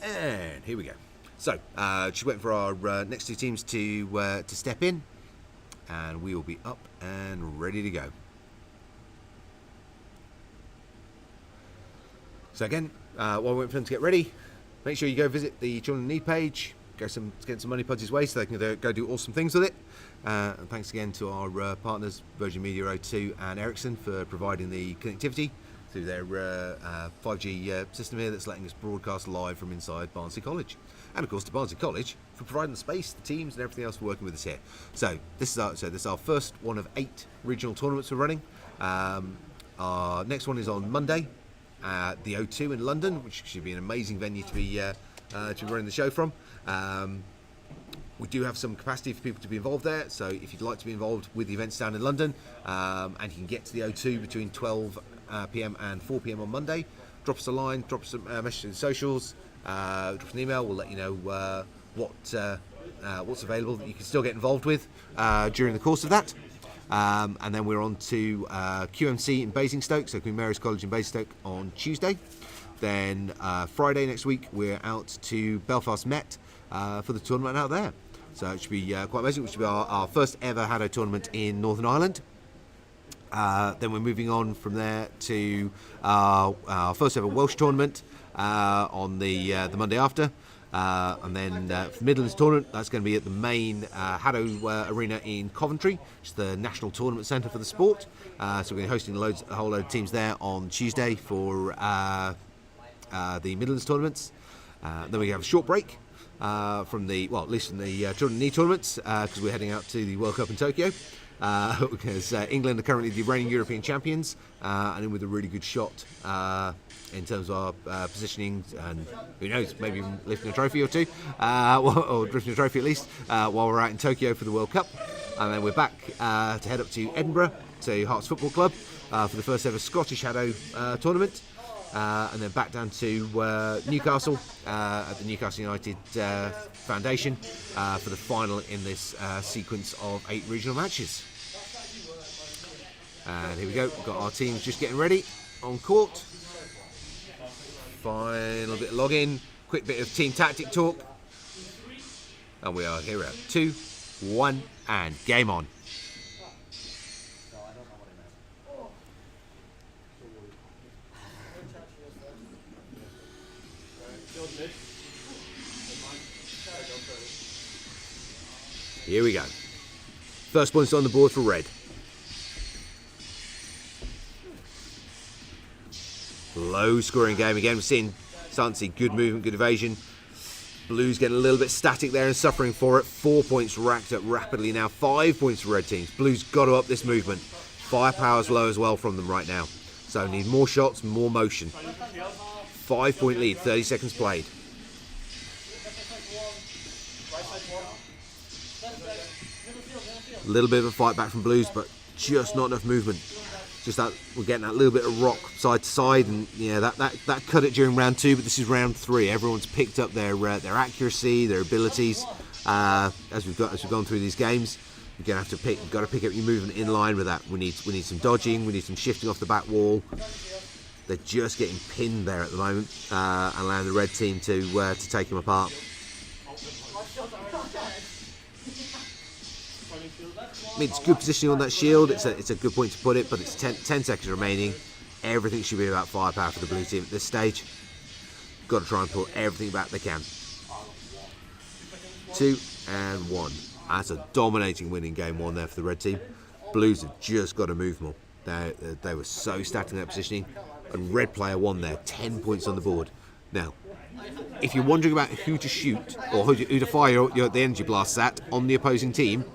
And here we go. So, just waiting for our next two teams to step in, and we will be up and ready to go. So again, while we're waiting for them to get ready, make sure you go visit the Children in Need page, get some money Pudgy's way so they can go do awesome things with it. And thanks again to our partners, Virgin Media O2 and Ericsson, for providing the connectivity through their 5G system here that's letting us broadcast live from inside Barnsley College. And of course to Barnsley College for providing the space, the teams and everything else for working with us here. So this is our first one of 8 regional tournaments we're running. Our next one is on Monday at the O2 in London, which should be an amazing venue to be running the show from. We do have some capacity for people to be involved there, so if you'd like to be involved with the events down in London, and you can get to the O2 between 12 p.m. and 4 p.m. on Monday, drop us a line, drop us a message in the socials, drop us an email. We'll let you know what's available that you can still get involved with during the course of that. And then we're on to QMC in Basingstoke, so Queen Mary's College in Basingstoke on Tuesday. Then Friday next week we're out to Belfast Met for the tournament out there. So it should be quite amazing. Which should be our first ever HADO tournament in Northern Ireland. Then we're moving on from there to our first ever Welsh tournament on the Monday after. And then for the Midlands tournament, that's going to be at the main HADO arena in Coventry, which is the national tournament centre for the sport. So we're going to be hosting a whole load of teams there on Tuesday for the Midlands tournaments. Then we have a short break from at least from the Children in Need tournaments, because we're heading out to the World Cup in Tokyo. Because England are currently the reigning European champions, and in with a really good shot in terms of our positioning, and who knows, maybe even lifting a trophy or two, or lifting a trophy at least, while we're out in Tokyo for the World Cup. And then we're back to head up to Edinburgh, to Hearts Football Club, for the first ever Scottish HADO tournament. And then back down to Newcastle at the Newcastle United Foundation for the final in this sequence of 8 regional matches. And here we go, we've got our teams just getting ready on court. Final bit of login, quick bit of team tactic talk. And we are here at 2, 1, and game on. Here we go. First points on the board for red. Low scoring game again. We're starting to see good movement, good evasion. Blues getting a little bit static there and suffering for it. 4 points racked up rapidly now. 5 points for red teams. Blues got to up this movement. Firepower's low as well from them right now. So need more shots, more motion. 5 point lead, 30 seconds played. A little bit of a fight back from Blues, but just not enough movement. Just that we're getting that little bit of rock side to side, and yeah, that cut it during round 2. But this is round 3. Everyone's picked up their accuracy, their abilities as we've gone through these games. You're gonna have to pick up your movement in line with that. We need some dodging. We need some shifting off the back wall. They're just getting pinned there at the moment, allowing the red team to take them apart. I mean, it's good positioning on that shield. It's a good point to put it, but it's 10 seconds remaining. Everything should be about firepower for the blue team at this stage. Got to try and pull everything back they can. 2 and 1. That's a dominating win in game 1 there for the red team. Blues have just got to move more. They were so stacked in that positioning. And red player won there, 10 points on the board. Now, if you're wondering about who to shoot or who to fire the energy blasts at on the opposing team,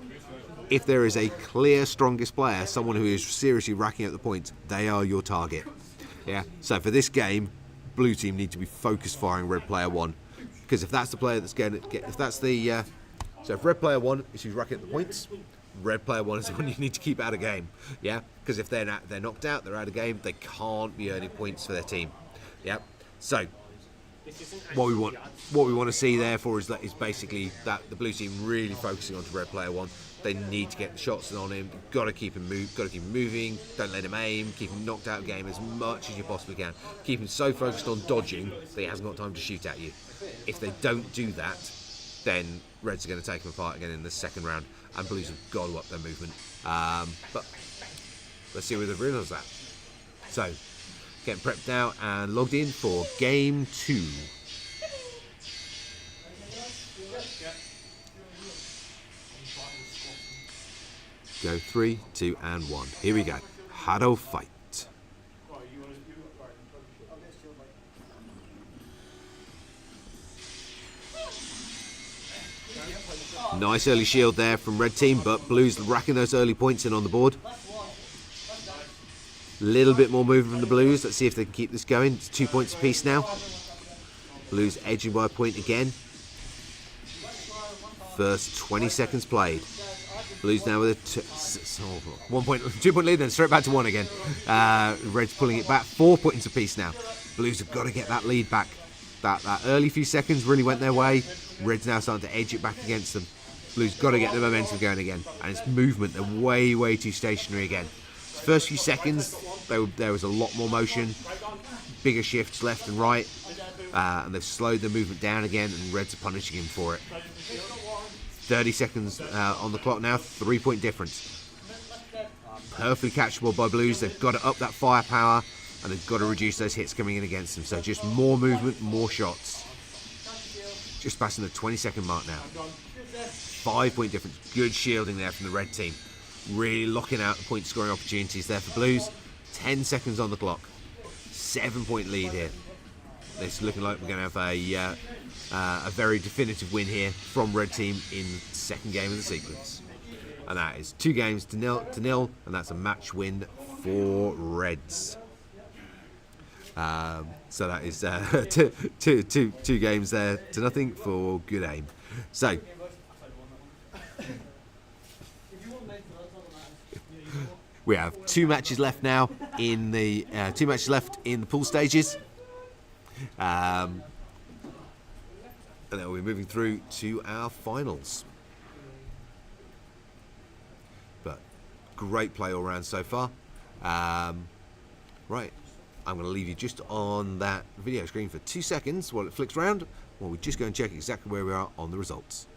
if there is a clear strongest player, someone who is seriously racking up the points, they are your target. Yeah. So for this game, blue team need to be focused firing red player 1, because if that's the player that's going to get, so if red player 1 is who's racking up the points, red player 1 is the one you need to keep out of game. Yeah. Because if they're knocked out, they're out of game. They can't be earning points for their team. Yeah. So what we want to see therefore is basically that the blue team really focusing on red player 1. They need to get the shots on him. Got to keep him moving. Don't let him aim. Keep him knocked out of game as much as you possibly can. Keep him so focused on dodging that he hasn't got time to shoot at you. If they don't do that, then Reds are going to take them apart again in the second round, and Blues have got to up their movement. But let's see whether they realise that. So, getting prepped now and logged in for game 2. Go 3, 2, and 1. Here we go. HADO fight. Nice early shield there from red team, but Blues racking those early points in on the board. Little bit more movement from the Blues. Let's see if they can keep this going. It's 2 points apiece now. Blues edging by a point again. First 20 seconds played. Blues now with a 2 point lead, then straight back to 1 again. Reds pulling it back. 4 points apiece now. Blues have got to get that lead back. That early few seconds really went their way. Reds now starting to edge it back against them. Blues got to get the momentum going again. And it's movement. They're way too stationary again. First few seconds, there was a lot more motion. Bigger shifts left and right. And they've slowed the movement down again, and Reds are punishing him for it. 30 seconds on the clock now, 3 point difference. Perfectly catchable by Blues. They've got to up that firepower, and they've got to reduce those hits coming in against them. So just more movement, more shots. Just passing the 20-second mark now. 5 point difference. Good shielding there from the red team. Really locking out the point scoring opportunities there for Blues. 10 seconds on the clock. 7 point lead here. It's looking like we're going to have a very definitive win here from red team in the second game of the sequence. And that is 2 games to nil, and that's a match win for Reds. So that is two games there to nothing for good aim. So we have 2 matches left now in the pool stages. And then we'll be moving through to our finals. But great play all round so far. Right, I'm going to leave you just on that video screen for 2 seconds while it flicks around, while we just go and check exactly where we are on the results.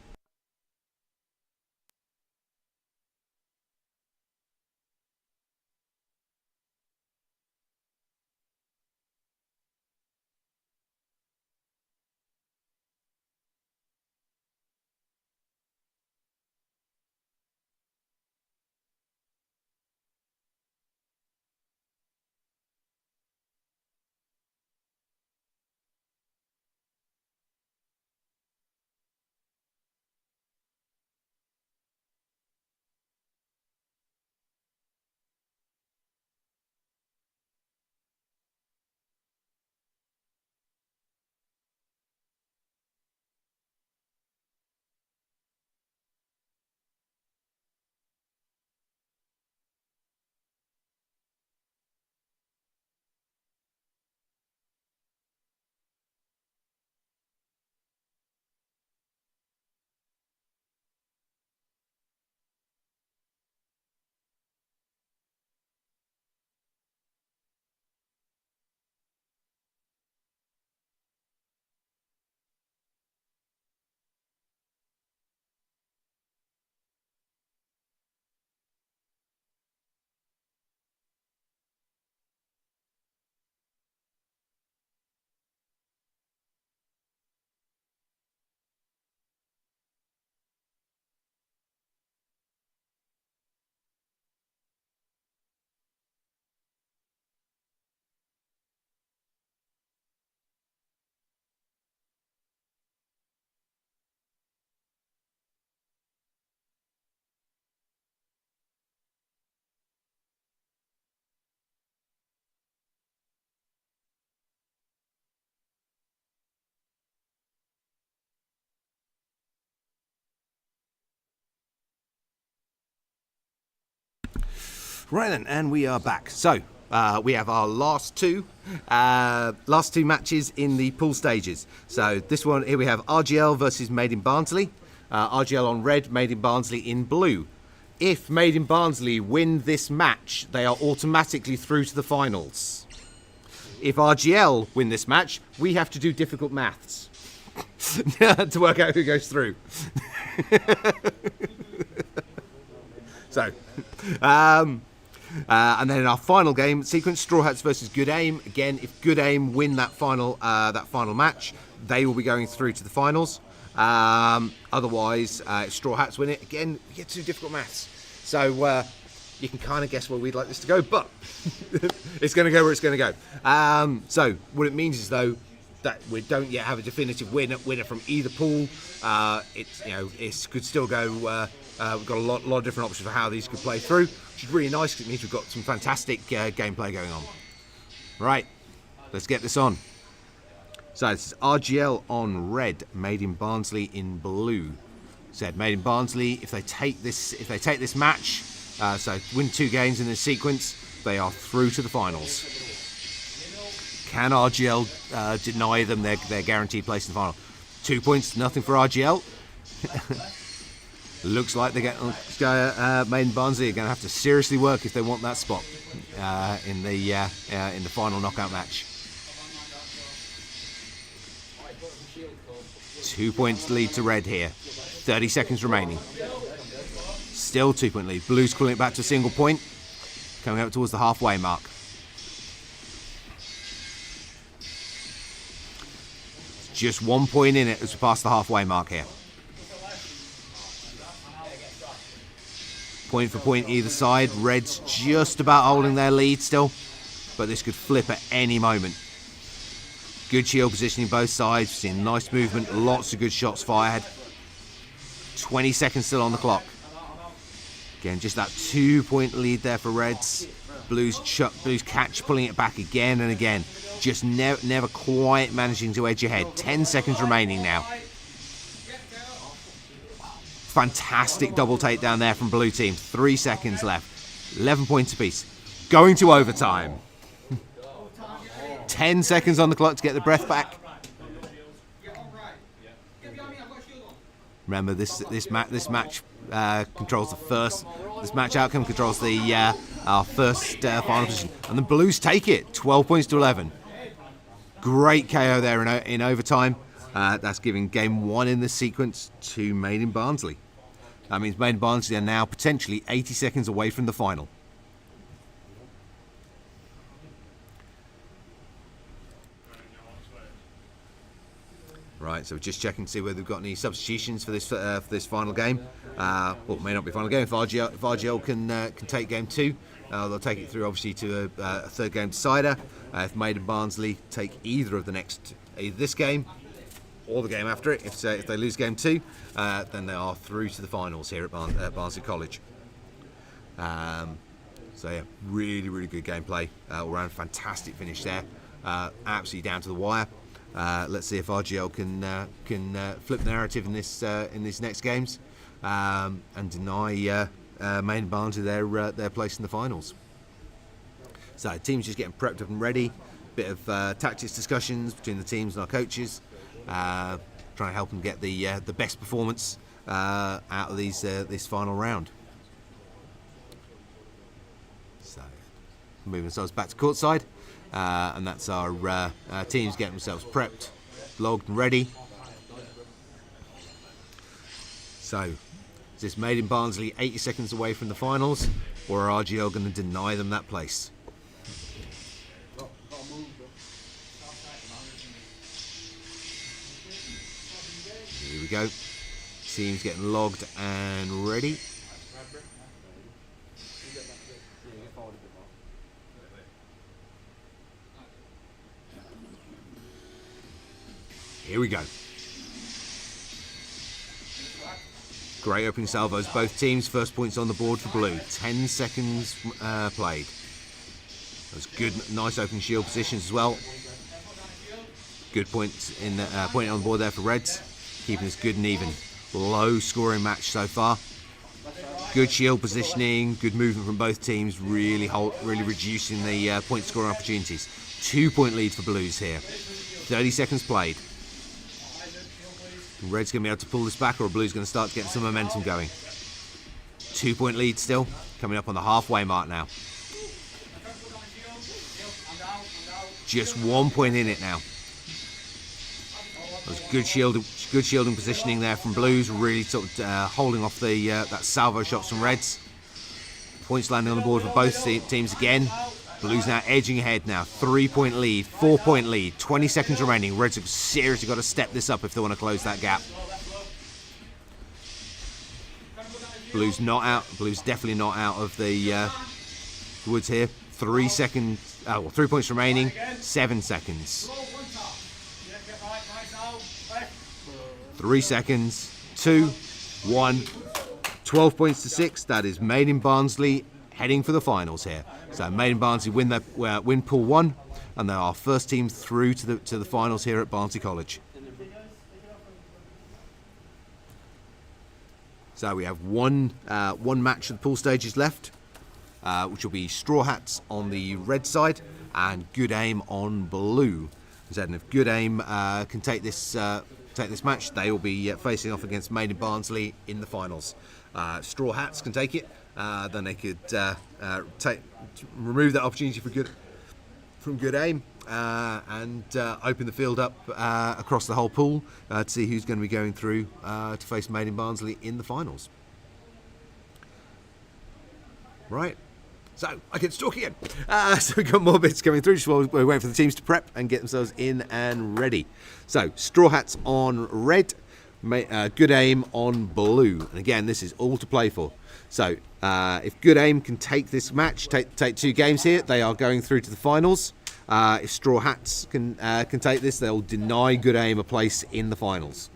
Right then, and we are back. So we have our last two matches in the pool stages. So this one here we have RGL versus Made in Barnsley. RGL on red, Made in Barnsley in blue. If Made in Barnsley win this match, they are automatically through to the finals. If RGL win this match, we have to do difficult maths to work out who goes through. So, and then in our final game sequence, Straw Hats versus Good Aim. Again, if Good Aim win that final match, they will be going through to the finals. Otherwise, if Straw Hats win it, again, we get to do difficult maths. So you can kind of guess where we'd like this to go, but it's going to go where it's going to go. So what it means is, though, that we don't yet have a definitive winner from either pool. It could still go. We've got a lot of different options for how these could play through, which is really nice because it means we've got some fantastic gameplay going on. Right, let's get this on. So this is RGL on red, Made in Barnsley in blue. Said Made in Barnsley, if they take this match, so win 2 games in this sequence, they are through to the finals. Can RGL deny them their guaranteed place in the final? 2 points, nothing for RGL. Looks like Made in Barnsley are going to have to seriously work if they want that spot in the final knockout match. 2 points lead to red here. 30 seconds remaining. Still 2 point lead. Blue's calling it back to a single point. Coming up towards the halfway mark. Just 1 point in it as we pass the halfway mark here. Point for point either side. Red's just about holding their lead still, but this could flip at any moment. Good shield positioning both sides. Seeing nice movement, lots of good shots fired. 20 seconds still on the clock. Again, just that 2 point lead there for Reds. Blues catch, pulling it back again and again. Just never quite managing to edge ahead. 10 seconds remaining now. Fantastic double takedown there from blue team. 3 seconds left. 11 points apiece. Going to overtime. 10 seconds on the clock to get the breath back. Remember, this match controls the first. This match outcome controls our first final position, and the Blues take it. 12 points to 11. Great KO there in overtime. That's giving game 1 in this sequence to Made in Barnsley. That means Made in Barnsley are now potentially 80 seconds away from the final. Right, so we're just checking to see whether we've got any substitutions for this final game. Well, it may not be final game. If RGL can take game 2, they'll take it through obviously to a third game decider. If Made in Barnsley take either this game or the game after it, if they lose game 2, then they are through to the finals here at Barnsley College. So yeah, really good gameplay all round. Fantastic finish there, absolutely down to the wire. Let's see if RGL can flip the narrative in these next games and deny Made in Barnsley their place in the finals. So teams just getting prepped up and ready. Bit of tactics discussions between the teams and our coaches, trying to help them get the best performance out of this final round. So moving ourselves back to courtside. And that's our teams getting themselves prepped, logged and ready. So, is this Made in Barnsley 80 seconds away from the finals, or are RGL going to deny them that place? Here we go. Teams getting logged and ready. Here we go. Great opening salvos, both teams. First points on the board for blue. 10 seconds played. That's good, nice opening shield positions as well. Good points point on the board there for Reds. Keeping this good and even. Low scoring match so far. Good shield positioning, good movement from both teams, really reducing the point scoring opportunities. 2-point lead for Blues here. 30 seconds played. Red's going to be able to pull this back, or Blues going to start getting some momentum going. 2-point lead still, coming up on the halfway mark now. Just 1 point in it now. There's good shielding positioning there from Blues, really sort of holding off the that salvo shots from Reds. Points landing on the board for both teams again. Blues now edging ahead now. 3-point lead, 4-point lead, 20 seconds remaining. Reds have seriously got to step this up if they want to close that gap. Blues not out. Blues definitely not out of the woods here. 3 seconds. 3 points remaining. 7 seconds. 3 seconds. 2, 1. 12 points to 6. That is Made in Barnsley heading for the finals here. So Made in Barnsley win Pool 1, and they're our first team through to the finals here at Barnsley College. So we have one match of the pool stages left, which will be Straw Hats on the red side and Good Aim on blue. And if Good Aim can take this match, they will be facing off against Made in Barnsley in the finals. Straw Hats can take it, then they could remove that opportunity from Good Aim and open the field up across the whole pool to see who's going to be going through to face Made in Barnsley in the finals. Right. So I can talk again. So we've got more bits coming through just while we're waiting for the teams to prep and get themselves in and ready. So Straw Hats on red, Good Aim on blue. And again, this is all to play for. So if Good Aim can take this match, take 2 games here, they are going through to the finals. If Straw Hats can take this, they'll deny Good Aim a place in the finals.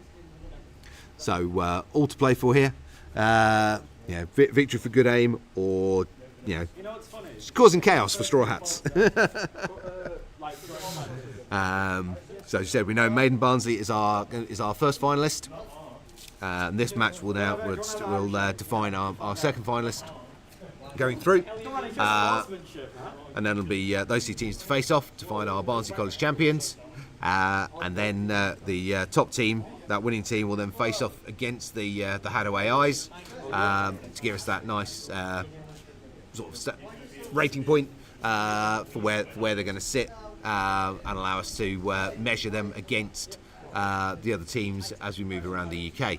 So all to play for here. Victory for Good Aim, or it's causing chaos for Straw Hats. So as you said, we know Made in Barnsley is our first finalist. And this match will define our second finalist going through. And then it'll be those 2 teams to face off to find our Barnsley College champions. And then the top team, that winning team, will then face off against the HADO AIs to give us that nice sort of rating point for where they're going to sit and allow us to measure them against the other teams as we move around the UK.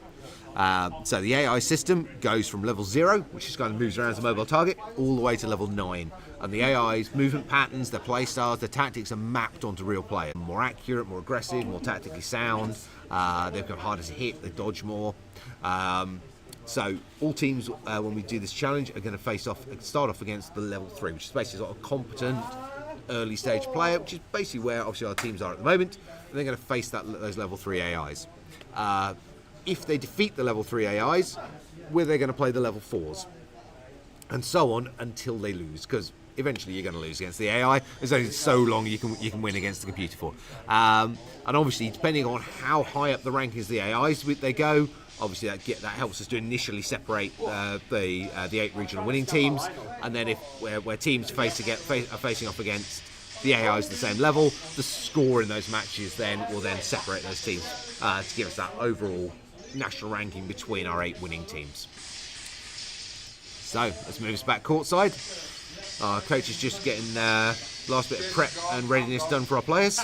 So the AI system goes from level 0, which just kind of moves around as a mobile target, all the way to level 9. And the AI's movement patterns, their play styles, their tactics are mapped onto real play. More accurate, more aggressive, more tactically sound. They've got harder to hit, they dodge more. So all teams, when we do this challenge, are going to start off against the level 3, which is basically sort of competent early stage player, which is basically where obviously our teams are at the moment. And they're going to face those level 3 AIs. If they defeat the level 3 AIs, they're going to play the level 4s, and so on until they lose, because eventually you're going to lose against the AI. There's only so long you can win against the computer for. And obviously, depending on how high up the rankings the AIs they go, obviously that helps us to initially separate the 8 regional winning teams, and then where teams are facing off against the AIs at the same level, the score in those matches will then separate those teams to give us that overall national ranking between our 8 winning teams. So let's move us back courtside. Our coach is just getting last bit of prep and readiness done for our players.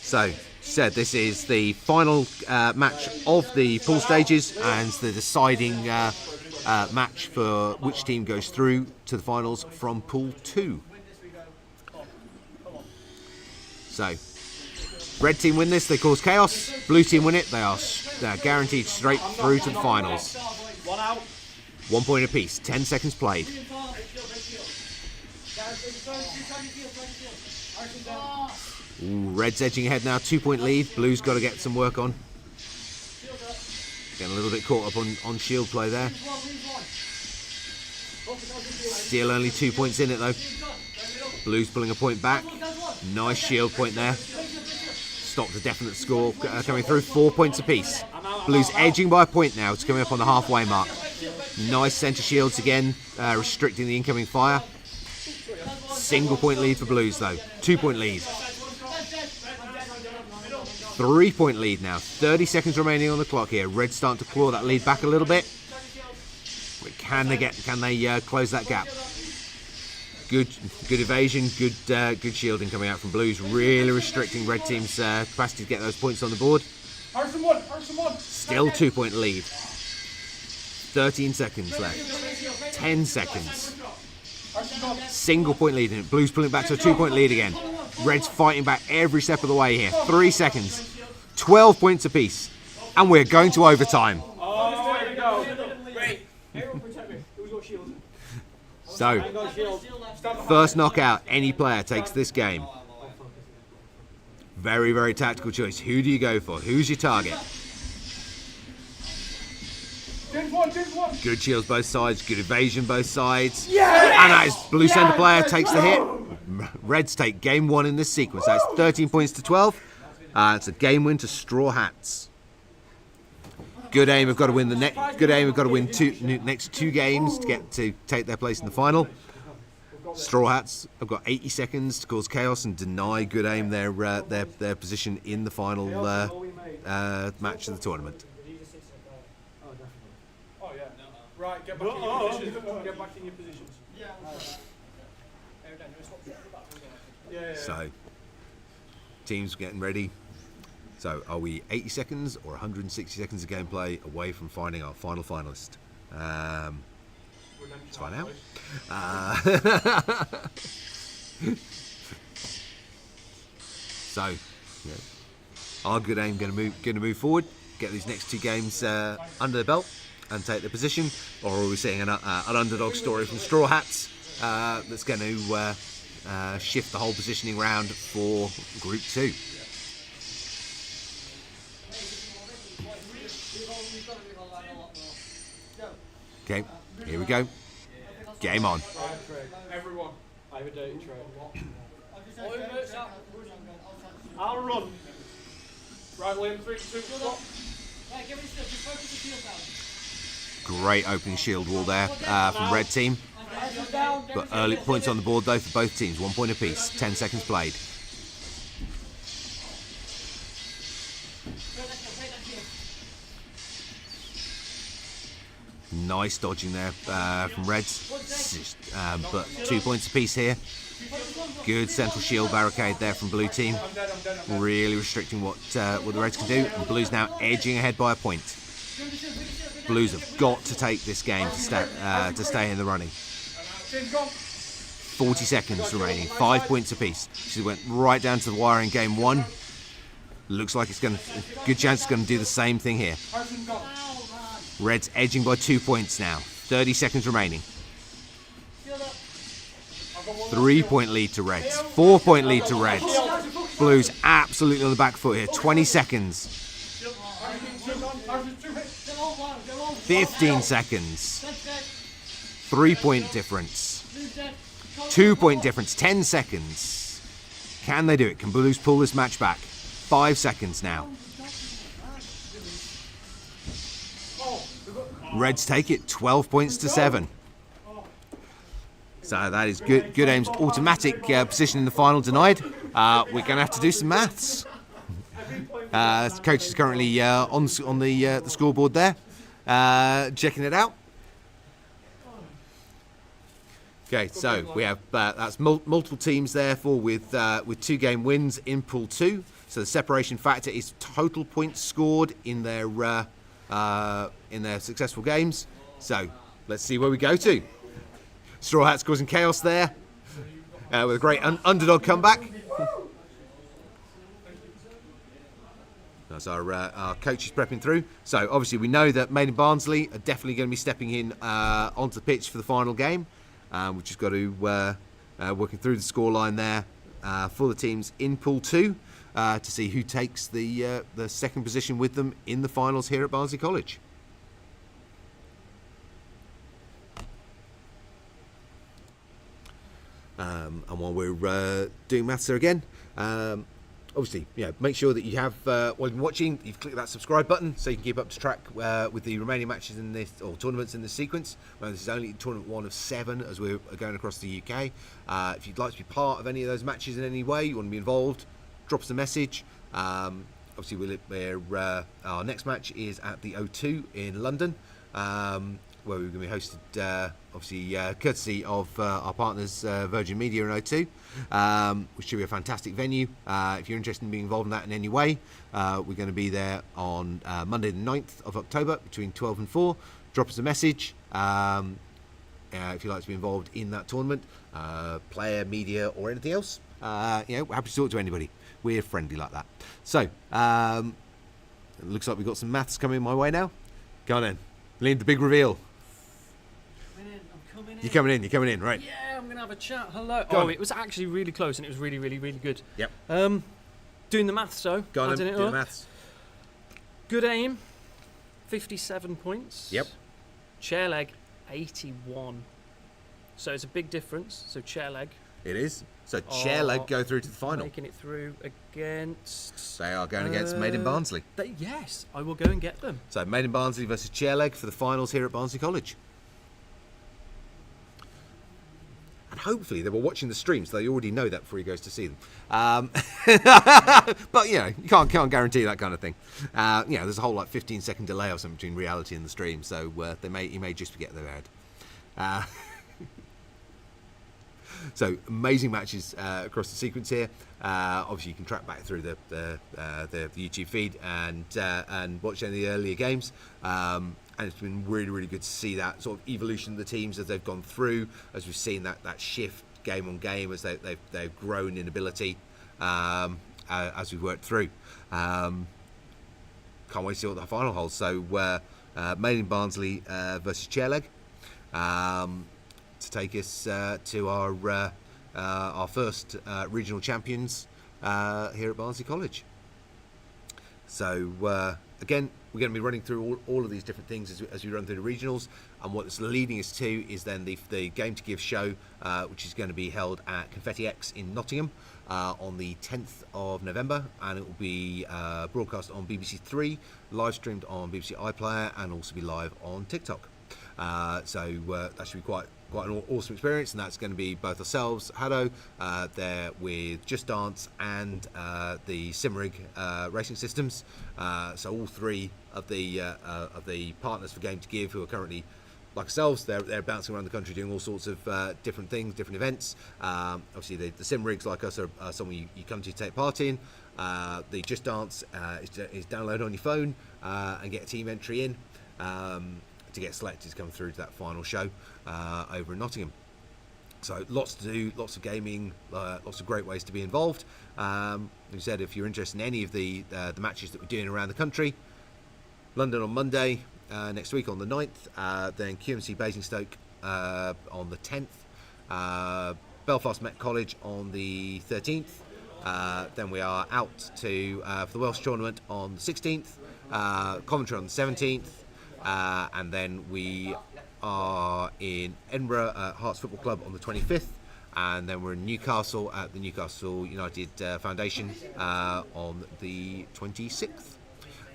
So this is the final match of the pool stages and the deciding match for which team goes through to the finals from Pool 2. So, red team win this, they cause chaos. Blue team win it, they are guaranteed straight through to the finals. 1 point apiece, 10 seconds played. Ooh, red's edging ahead now, 2 point lead. Blue's got to get some work on. Getting a little bit caught up on shield play there. Still only 2 points in it though. Blue's pulling a point back. Nice shield point there. Stopped a definite score coming through. 4 points apiece. Blues edging by a point now. It's coming up on the halfway mark. Nice centre shields again, restricting the incoming fire. Single point lead for Blues though. 2 point lead. 3 point lead now. 30 seconds remaining on the clock here. Red's starting to claw that lead back a little bit. But can they close that gap? Good evasion, good shielding coming out from Blues. Really restricting Red team's capacity to get those points on the board. Still 2 point lead. 13 seconds left. 10 seconds. Single point lead in it. Blues pulling back to a 2 point lead again. Red's fighting back every step of the way here. 3 seconds. 12 points apiece. And we're going to overtime. So, first knockout, any player takes this game. Very, very tactical choice. Who do you go for? Who's your target? Good shields both sides, good evasion both sides. And that is blue centre player takes the hit. Reds take game 1 in this sequence. That's 13 points to 12. It's a game win to Straw Hats. Good aim have got to win the next. Good aim have got to win next 2 games to take their place in the final. Straw Hats have got 80 seconds to cause chaos and deny Good aim their position in the final match of the tournament. Right, get back in your positions. Get back in your positions. So, teams getting ready. So, are we 80 seconds or 160 seconds of gameplay away from finding our final finalist? Let's find out. So, yeah. Are Good aim going to move forward, get these next 2 games under the belt, and take the position, or are we seeing an underdog story from Straw Hats that's going to shift the whole positioning round for Group 2? Okay, here we go. Game on. Everyone, I have a dirty trade. I'll run. Right, Liam, 3, 2, stop. Great opening shield wall there from Red team. But early points on the board though for both teams. 1 point apiece. 10 seconds played. Nice dodging there from Reds. But 2 points apiece here. Good central shield barricade there from Blue team. Really restricting what the Reds can do. And Blue's now edging ahead by a point. Blues have got to take this game to stay in the running. 40 seconds remaining, 5 points apiece. She went right down to the wire in game 1. Looks like good chance it's going to do the same thing here. Reds edging by 2 points now. 30 seconds remaining. 3 point lead to Reds. 4 point lead to Reds. Blues absolutely on the back foot here. 20 seconds. 15 seconds. 3 point difference. 2 point difference. 10 seconds. Can they do it? Can Blues pull this match back? 5 seconds now. Reds take it 12 points to 7. So that is good aim's automatic position in the final denied. We're going to have to do some maths. The coach is currently on the scoreboard there, checking it out. Okay, so we have that's multiple teams therefore with 2 game wins in Pool 2. So the separation factor is total points scored in their successful games. So let's see where we go to. Straw Hats causing chaos there with a great underdog comeback. That's our coach is prepping through. So obviously we know that Maiden Barnsley are definitely going to be stepping in onto the pitch for the final game. We've just got to working through the scoreline there for the teams in Pool 2 to see who takes the second position with them in the finals here at Barnsley College. And while we're doing maths there again, obviously, make sure that you have, while you're watching, you've clicked that subscribe button so you can keep up to track with the remaining matches in this, or tournaments in this sequence. Well, this is only tournament 1 of 7 as we're going across the UK. If you'd like to be part of any of those matches in any way, you want to be involved, drop us a message. Obviously, our next match is at the O2 in London, where we're going to be hosted, courtesy of our partners, Virgin Media and O2, which should be a fantastic venue. If you're interested in being involved in that in any way, we're going to be there on Monday the 9th of October between 12 and 4. Drop us a message if you'd like to be involved in that tournament, player, media, or anything else. We're happy to talk to anybody. We're friendly like that. So, it looks like we've got some maths coming my way now. Go on then. Lead the big reveal. You're coming in, right? Yeah, I'm going to have a chat. Hello. Go on. It was actually really close and it was really, really, really good. Yep. Doing the maths, though. Go on Adding then, it do the up. maths. Good aim, 57 points. Yep. Chair leg, 81. So it's a big difference. So chair leg. It is. So chair leg go through to the final. Making it through against... They are going against Made in Barnsley. Yes, I will go and get them. So Made in Barnsley versus chair leg for the finals here at Barnsley College. And hopefully they were watching the stream, so they already know that before he goes to see them. But you can't guarantee that kind of thing. There's a whole 15-second delay or something between reality and the stream, so you may just get their ad. So amazing matches across the sequence here. Obviously, you can track back through the YouTube feed and watch any of the earlier games. And it's been really, really good to see that sort of evolution of the teams as they've gone through, as we've seen that shift game on game as they've grown in ability as we've worked through. Can't wait to see what the final holds. So, Made in Barnsley versus Chairleg to take us to our first regional champions here at Barnsley College. So again, we're going to be running through all of these different things as we run through the regionals, and what it's leading us to is then the Game to Give show, which is going to be held at Confetti X in Nottingham on the 10th of November, and it will be broadcast on BBC Three, live streamed on BBC iPlayer, and also be live on TikTok. So that should be quite an awesome experience, and that's going to be both ourselves, HADO, there with Just Dance and the Simrig Racing Systems. So all three of the partners for Game to Give, who are currently, like ourselves, they're bouncing around the country doing all sorts of different things, different events. Obviously, the Simrigs, like us, are someone you come to take part in. The Just Dance is download on your phone and get a team entry in. To get selected to come through to that final show over in Nottingham. So lots to do, lots of gaming, lots of great ways to be involved. Like I said, if you're interested in any of the matches that we're doing around the country, London on Monday, next week on the 9th, then QMC Basingstoke on the 10th, Belfast Met College on the 13th, then we are out to for the Welsh tournament on the 16th, Coventry on the 17th, and then we are in Edinburgh at Hearts Football Club on the 25th, and then we're in Newcastle at the Newcastle United Foundation on the 26th.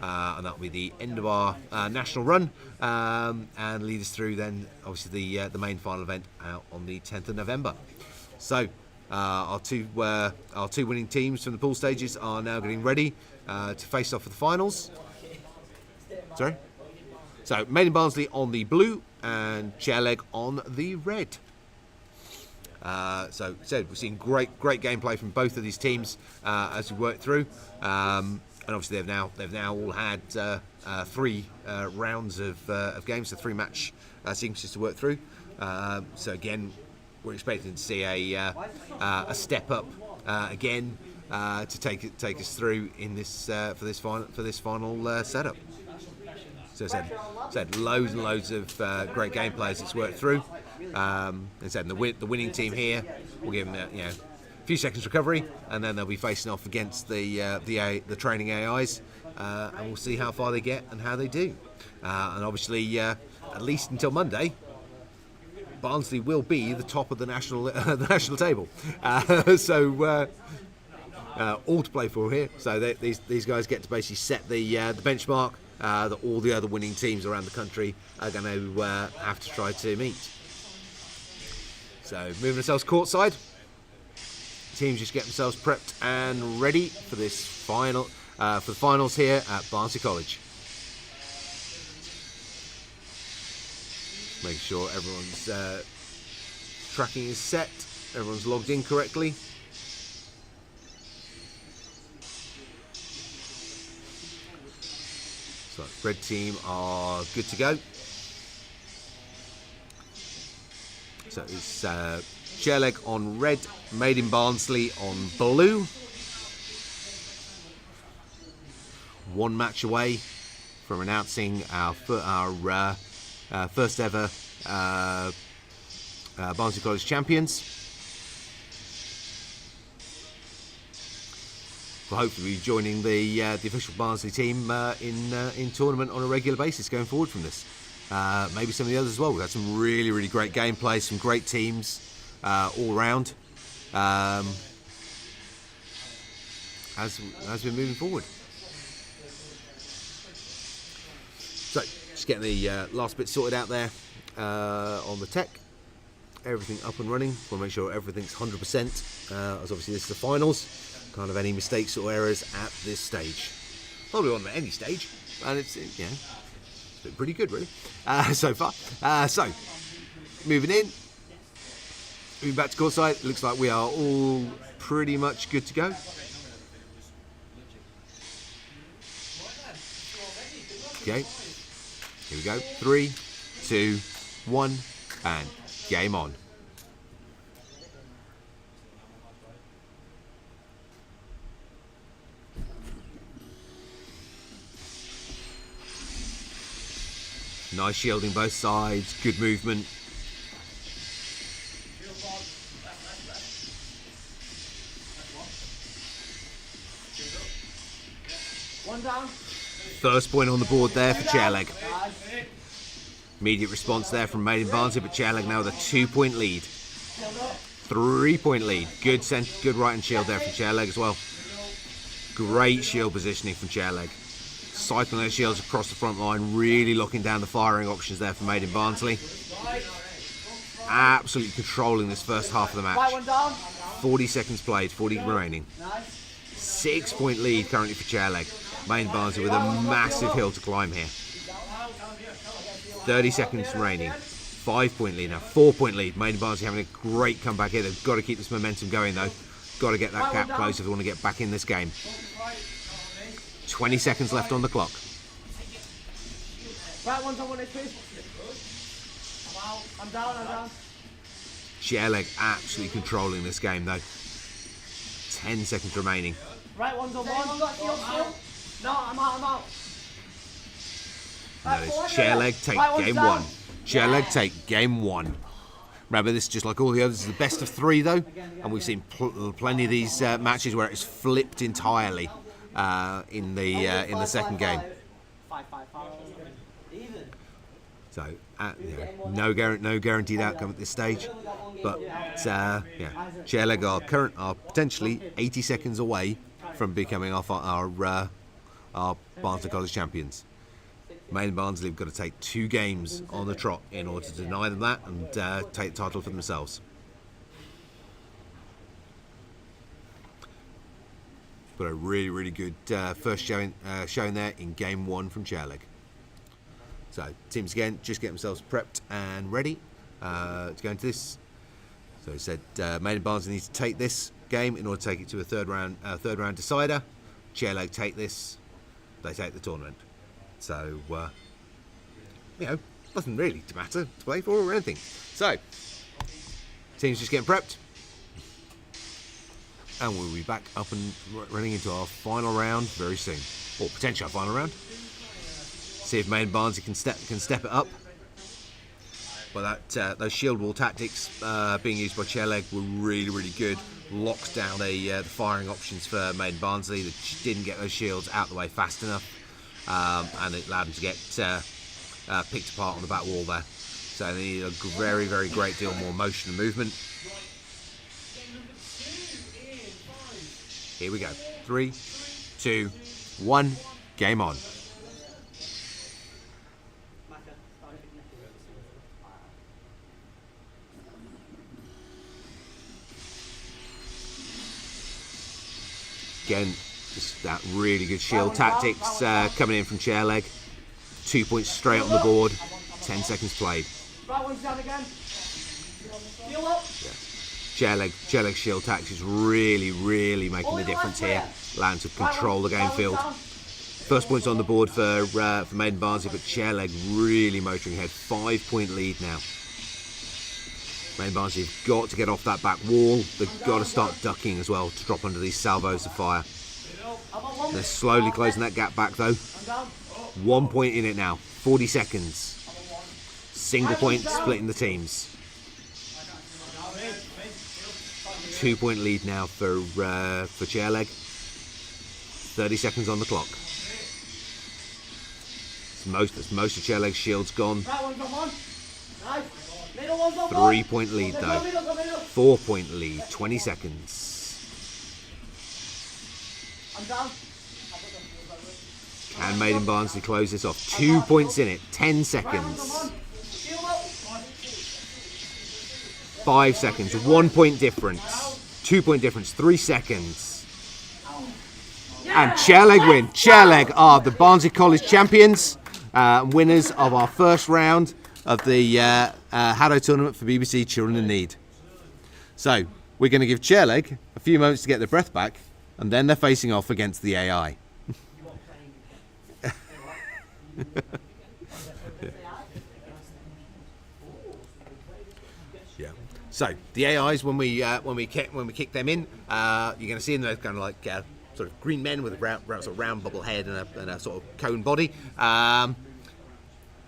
And that'll be the end of our national run, and lead us through then obviously the main final event out on the 10th of November. So our two winning teams from the pool stages are now getting ready to face off for the finals. Sorry? So Made in Barnsley on the blue and Chairleg on the red. So we're seeing great gameplay from both of these teams as we work through. And obviously they've now all had 3 rounds of games, so 3 match sequences to work through. So again, we're expecting to see a step up again to take us through in this for this final setup. So I said loads and loads of great gameplay as it's worked through. And said the winning team here will give them a few seconds recovery, and then they'll be facing off against the training AIs, and we'll see how far they get and how they do. And obviously, at least until Monday, Barnsley will be the top of the national table. So all to play for here. So these guys get to basically set the benchmark that all the other winning teams around the country are going to have to try to meet. So moving ourselves courtside. Teams just get themselves prepped and ready for this final, for the finals here at Barnsley College. Make sure everyone's tracking is set, everyone's logged in correctly. So red team are good to go. So it's Chairleg on red, Made in Barnsley on blue. One match away from announcing our first ever Barnsley College champions. We'll hopefully be joining the official Barnsley team in tournament on a regular basis going forward from this. Maybe some of the others as well. We've had some really, really great gameplay, some great teams all round as we're moving forward. So, just getting the last bit sorted out there on the tech. Everything up and running. Want to make sure everything's 100%. As obviously this is the finals. Kind of any mistakes or errors at this stage. Probably on any stage, and it's it's been pretty good really so far. So moving back to courtside. It looks like we are all pretty much good to go. Okay, here we go. 3, 2, 1, and game on. Nice shielding both sides, good movement. One down. First point on the board there for Chairleg. Immediate response there from Made in Barnsley, but Chairleg now with a 2-point lead. 3-point lead. Good right and shield there from Chairleg as well. Great shield positioning from Chairleg. Cycling those shields across the front line, really locking down the firing options there for Made in Barnsley. Absolutely controlling this first half of the match. 40 seconds played, 40 remaining. 6-point lead currently for Chairleg. Made in Barnsley with a massive hill to climb here. 30 seconds remaining. 5-point lead now, 4-point lead. Made in Barnsley having a great comeback here. They've got to keep this momentum going though. Got to get that gap close if they want to get back in this game. 20 seconds left on the clock. Right, one's on one HP. I'm down. Chairleg absolutely controlling this game though. 10 seconds remaining. Right, one's on one. No, I'm out. Notice Chairleg take game one. Chairleg take game one. Remember, this is just like all the others. This is the best of 3 though, and we've seen plenty of these matches where it's flipped entirely in the second game. So no guaranteed outcome at this stage, but Chairleg are potentially 80 seconds away from becoming our Barnsley College champions. Made in Barnsley have got to take 2 games on the trot in order to deny them that and take the title for themselves. But a really, really good first showing there in game 1 from Chairleg. So teams again just get themselves prepped and ready to go into this. So he said Made in Barnsley needs to take this game in order to take it to a third round decider. Chairleg take this, they take the tournament. So nothing really to matter to play for or anything. So teams just getting prepped, and we'll be back up and running into our final round very soon, or potential final round. See if Made in Barnsley can step it up. But those shield wall tactics being used by Chairleg were really, really good. Locked down the firing options for Made in Barnsley. They didn't get those shields out the way fast enough, and it allowed them to get picked apart on the back wall there. So they need a very, very great deal more motion and movement. Here we go. 3, 2, 1. Game on. Again, just that really good shield tactics coming in from chair leg. 2 points straight on the board. 10 seconds played. Right one's down again. Heal up. Chair leg shield tactics is really making the difference here. Allowing to control the game field. First points on the board for Maiden Barnsley, but chair leg really motoring ahead. 5-point lead now. Maiden Barnsley have got to get off that back wall. They've got to start ducking as well to drop under these salvos of fire. They're slowly closing that gap back though. 1 point in it now. 40 seconds. Single point splitting the teams. 2 point lead now for chair leg. 30 seconds on the clock. Most of chair leg's shields gone. 3 point lead though. 4 point lead. 20 seconds. Can Maiden Barnsley close this off? 2 points in it. 10 seconds. 5 seconds. 1 point difference. 2 point difference. 3 seconds. And chair leg win. Chair leg are the Barnsley College champions. Winners of our first round of the HADO tournament for BBC Children in Need. So we're going to give chair leg a few moments to get their breath back, and then they're facing off against the AI. Yeah. So the AIs, when we kick them in, you're going to see them. They're kind of like sort of green men with a sort of round bubble head and a sort of cone body.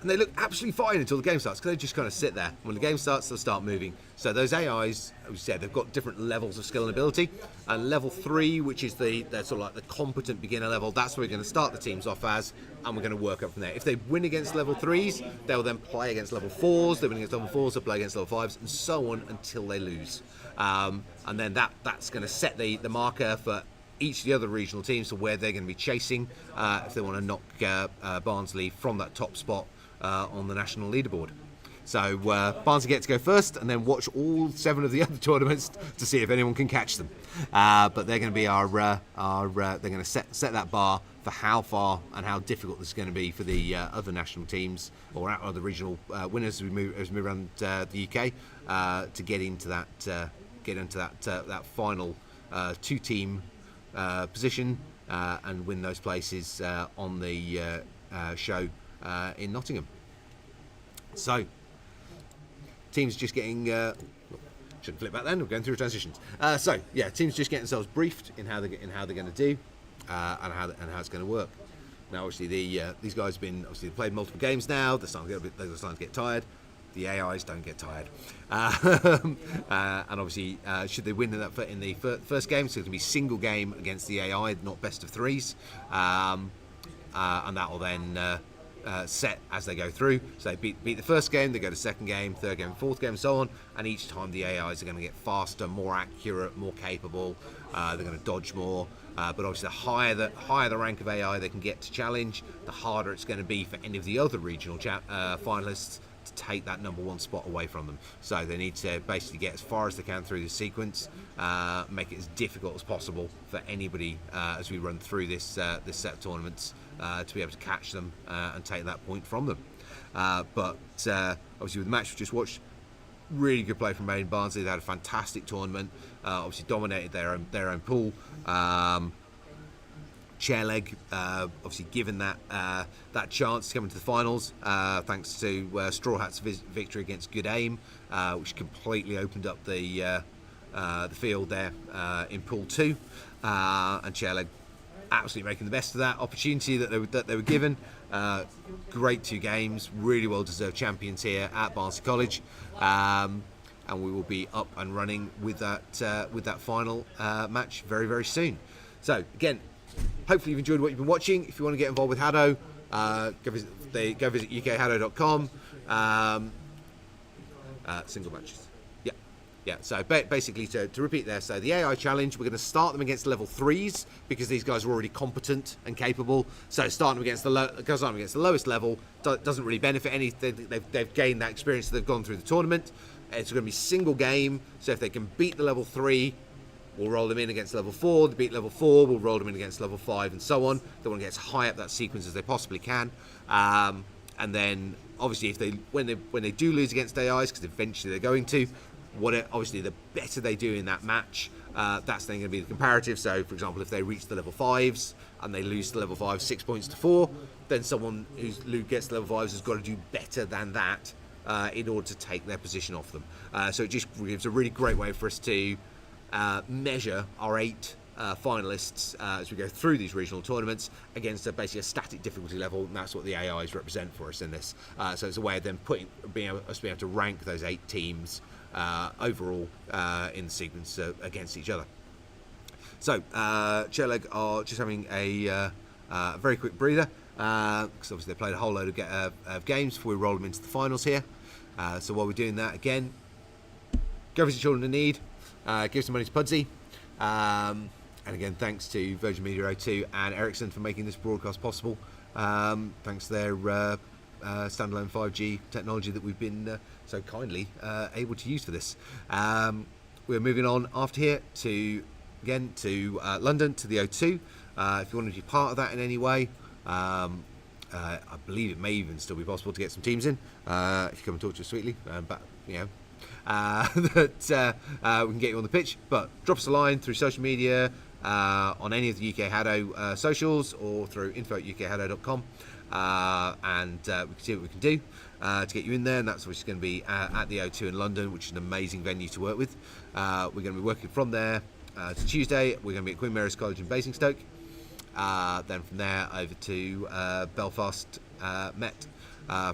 And they look absolutely fine until the game starts, because they just kind of sit there. When the game starts, they'll start moving. So those AIs, as we said, they've got different levels of skill and ability. And level 3, which is the sort of like the competent beginner level, that's where we're going to start the teams off as, and we're going to work up from there. If they win against level 3s, they'll then play against level 4s. They win against level 4s, they'll play against level 5s, and so on until they lose. And then that's going to set the marker for each of the other regional teams to where they're going to be chasing if they want to knock Barnsley from that top spot on the national leaderboard. So Barnsley get to go first, and then watch all 7 of the other tournaments to see if anyone can catch them. But they're going to be our they're going to set that bar for how far and how difficult this is going to be for the other national teams or other regional winners as we move around the UK to get into that final 2-team position and win those places on the show in Nottingham. So teams just getting shouldn't flip back then, we're going through transitions. Teams just getting themselves briefed in how they're going to do and how it's going to work. Now obviously these guys have been played multiple games now. They're starting to get tired. The AIs don't get tired, and obviously should they win in the first game, so it's going to be single game against the AI, not best of 3s, and that will then set as they go through. So they beat the first game, they go to second game, third game, fourth game, and so on. And each time the AIs are going to get faster, more accurate, more capable. They're going to dodge more. But obviously, the higher the rank of AI they can get to challenge, the harder it's going to be for any of the other regional finalists to take that number 1 spot away from them. So they need to basically get as far as they can through the sequence, make it as difficult as possible for anybody as we run through this set of tournaments to be able to catch them and take that point from them. But obviously with the match we just watched, really good play from Maiden Barnsley. They had a fantastic tournament, obviously dominated their own pool. Chair leg, obviously given that chance to come into the finals, thanks to Straw Hat's victory against Good Aim, which completely opened up the field there in Pool 2, and Chair leg absolutely making the best of that opportunity that they were given. Great 2 games, really well deserved champions here at Barnsley College, and we will be up and running with that final match very, very soon. So again, hopefully you've enjoyed what you've been watching. If you want to get involved with HADO, go visit ukhado.com. Single matches. Yeah. Yeah, so basically to repeat there, so the AI challenge, we're going to start them against level 3s because these guys are already competent and capable. So starting them against the lowest level doesn't really benefit anything. They've gained that experience, so they've gone through the tournament. It's going to be single game, so if they can beat the level 3, we'll roll them in against level 4. They beat level 4, we'll roll them in against level 5, and so on. They want to get as high up that sequence as they possibly can. And then obviously when they do lose against AIs, because eventually they're going to, obviously the better they do in that match, that's then going to be the comparative. So for example, if they reach the level 5s and they lose to level 5 6 points to 4, then someone who gets to level 5s has got to do better than that in order to take their position off them. So it just gives a really great way for us to measure our 8 finalists as we go through these regional tournaments against basically a static difficulty level, and that's what the AIs represent for us in this. So it's a way of them being able to rank those 8 teams overall in the sequence against each other. So Chairleg are just having a very quick breather because obviously they played a whole load of games before we roll them into the finals here. So while we're doing that, again, go visit children in need, give some money to Pudsey. And again, thanks to Virgin Media 02 and Ericsson for making this broadcast possible. Thanks to their standalone 5G technology that we've been so kindly able to use for this. We're moving on after here to London, to the O2. If you want to be part of that in any way, I believe it may even still be possible to get some teams in if you come and talk to us sweetly. But you know. That we can get you on the pitch, but drop us a line through social media on any of the UK HADO socials or through info@ukhado.com, and we can see what we can do to get you in there. And that's which is going to be at the O2 in London, which is an amazing venue to work with. We're going to be working from there to Tuesday. We're going to be at Queen Mary's College in Basingstoke, then from there over to Belfast Met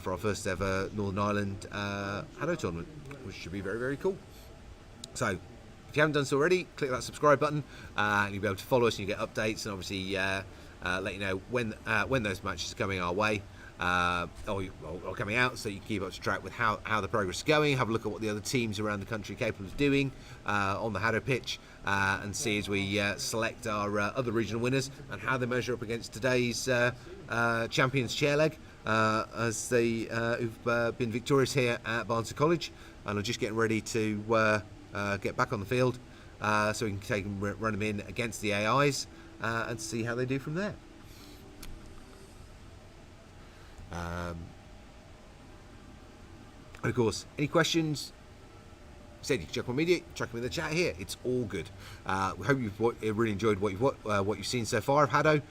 for our first ever Northern Ireland HADO tournament, which should be very, very cool. So if you haven't done so already, click that subscribe button and you'll be able to follow us and you get updates, and obviously let you know when those matches are coming our way or coming out, so you can keep up to track with how the progress is going. Have a look at what the other teams around the country are capable of doing on the HADO pitch, and see as we select our other regional winners and how they measure up against today's champions Chairleg, as they who've been victorious here at Barnsley College and are just getting ready to get back on the field, so we can take them, run them in against the AIs and see how they do from there. And of course, any questions, said you can check my media, check them in the chat here. It's all good. We hope you've really enjoyed what you've seen so far of HADO.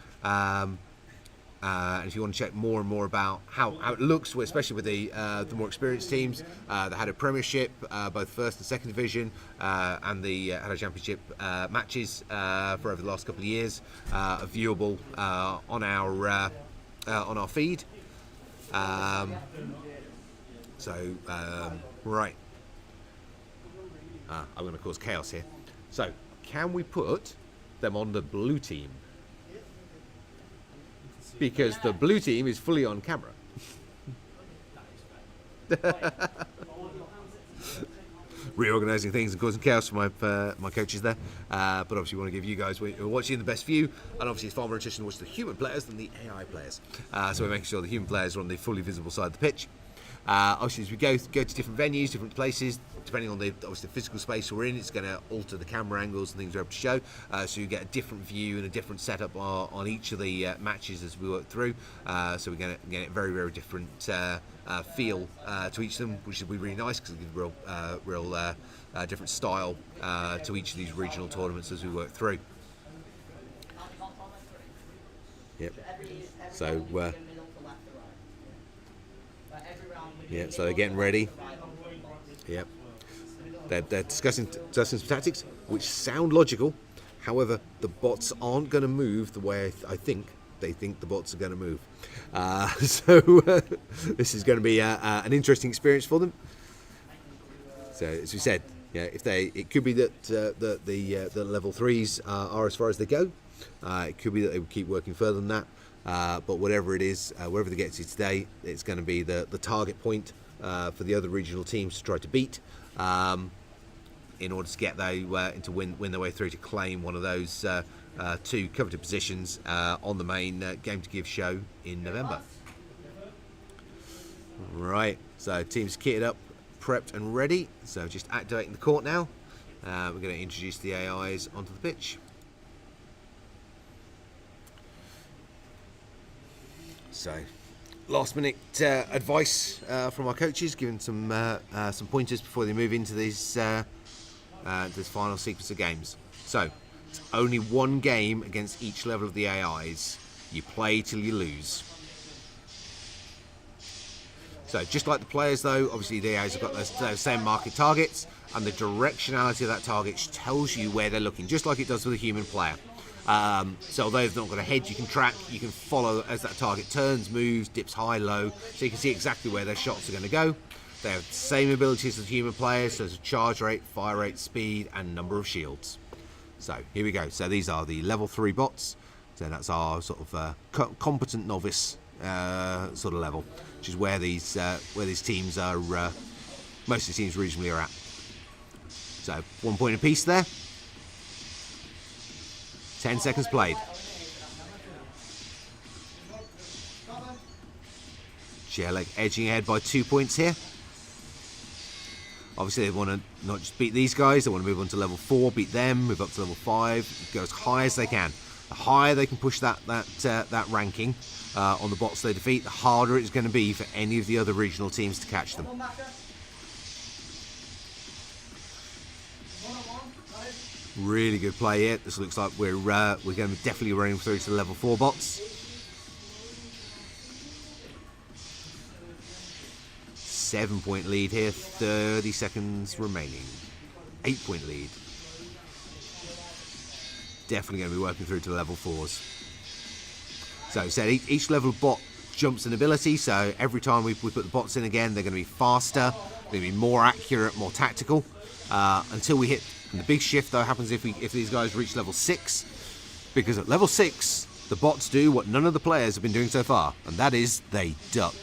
And if you want to check more and more about how it looks, especially with the more experienced teams, the HADO Premiership, both first and second division, and the HADO Championship matches for over the last couple of years, are viewable on our feed. Right. I'm going to cause chaos here. So, can we put them on the blue team? Because the blue team is fully on camera. Reorganising things and causing chaos for my coaches there. But obviously we want to give you guys who are watching the best view, and obviously it's far more interesting to watch the human players than the AI players. So we're making sure the human players are on the fully visible side of the pitch. Obviously as we go to different venues, different places, depending on the physical space we're in, it's going to alter the camera angles and things we're able to show, so you get a different view and a different setup on each of the matches as we work through, so we're going to get a very, very different feel to each of them, which will be really nice because it gives real different style to each of these regional tournaments as we work through. Yep. So yeah, so they're getting ready. Yep. They're discussing some tactics which sound logical. However, the bots aren't going to move the way I think they think the bots are going to move. So this is going to be an interesting experience for them. So as we said, yeah, it could be that the level 3s are as far as they go. It could be that they will keep working further than that. But whatever it is, wherever they get to today, it's going to be the target point for the other regional teams to try to beat. in order to get to win their way through to claim one of those 2 coveted positions on the main Game to Give show in November. Right, so teams kitted up, prepped and ready. So just activating the court now. We're going to introduce the AIs onto the pitch. So, last minute advice from our coaches, giving some pointers before they move into this final sequence of games. So, it's only 1 game against each level of the AIs. You play till you lose. So, just like the players though, obviously the AIs have got those same market targets, and the directionality of that target tells you where they're looking, just like it does with a human player. So although they've not got a head you can track, you can follow as that target turns, moves, dips high, low, so you can see exactly where their shots are going to go. They have the same abilities as human players, so there's a charge rate, fire rate, speed, and number of shields. So here we go. So these are the level 3 bots. So that's our sort of competent novice sort of level, which is where these teams are. Most of the teams regionally are at. So 1 point apiece there. 10 seconds played. Chairleg edging ahead by 2 points here. Obviously they want to not just beat these guys, they want to move on to level 4, beat them, move up to level 5, go as high as they can. The higher they can push that ranking on the bots they defeat, the harder it's going to be for any of the other regional teams to catch them. Really good play here. This looks like we're going to be definitely running through to the level 4 bots. 7 point lead here, 30 seconds remaining. 8 point lead. Definitely going to be working through to the level 4s. So said each level bot jumps in ability, so every time we put the bots in again, they're going to be faster, they're going to be more accurate, more tactical, until we hit. And the big shift though happens if these guys reach level 6, because at level 6 the bots do what none of the players have been doing so far, and that is they duck.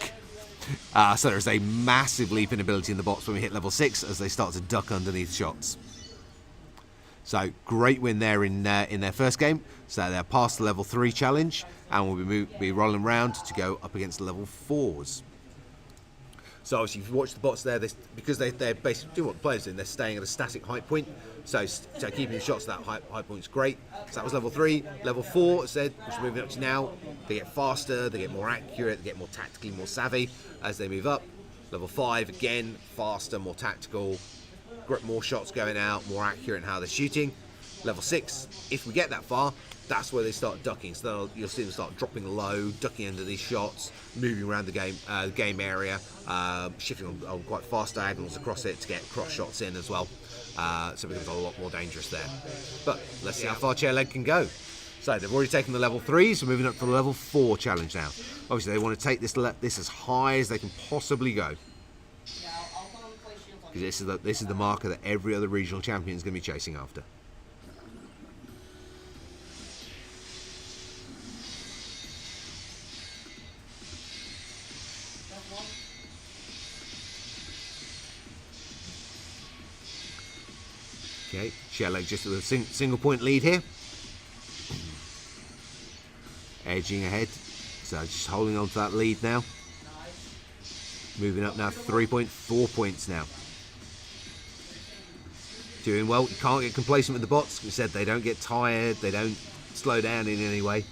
So there's a massive leap in ability in the bots when we hit level 6 as they start to duck underneath shots. So great win there in their first game. So they're past the level 3 challenge, and we'll be rolling around to go up against the level 4s. So obviously if you watch the bots there, because they're basically doing what the players are doing, they're staying at a static height point. So keeping the shots at that height point is great. So that was level 3. Level 4, as I said, which we're moving up to now, they get faster, they get more accurate, they get more tactically more savvy as they move up. Level 5, again, faster, more tactical, more shots going out, more accurate in how they're shooting. Level 6, if we get that far, that's where they start ducking. So you'll see them start dropping low, ducking under these shots, moving around the game area, shifting on quite fast diagonals across it to get cross shots in as well. So it becomes a lot more dangerous there. But let's see how far Chairleg can go. So they've already taken the level 3, so moving up to the level 4 challenge now. Obviously they want to take this as high as they can possibly go, because this is the marker that every other regional champion is going to be chasing after. Okay, Chairleg just with a single point lead here. Edging ahead, so just holding on to that lead now. Moving up now, 3.4 points now. Doing well. You can't get complacent with the bots. We said they don't get tired, they don't slow down in any way.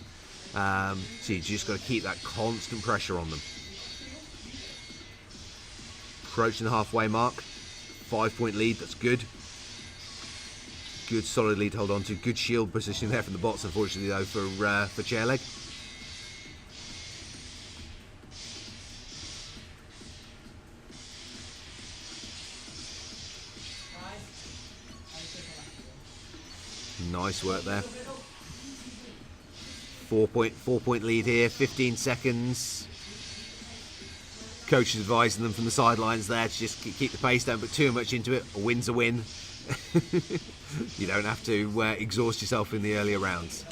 So you just got to keep that constant pressure on them. Approaching the halfway mark. 5 point lead, that's good. Good solid lead to hold on to. Good shield positioning there from the bots, unfortunately though, for Chairleg. Nice work there. 4 point lead here, 15 seconds. Coach is advising them from the sidelines there to just keep the pace, don't put too much into it. A win's a win. You don't have to exhaust yourself in the earlier rounds.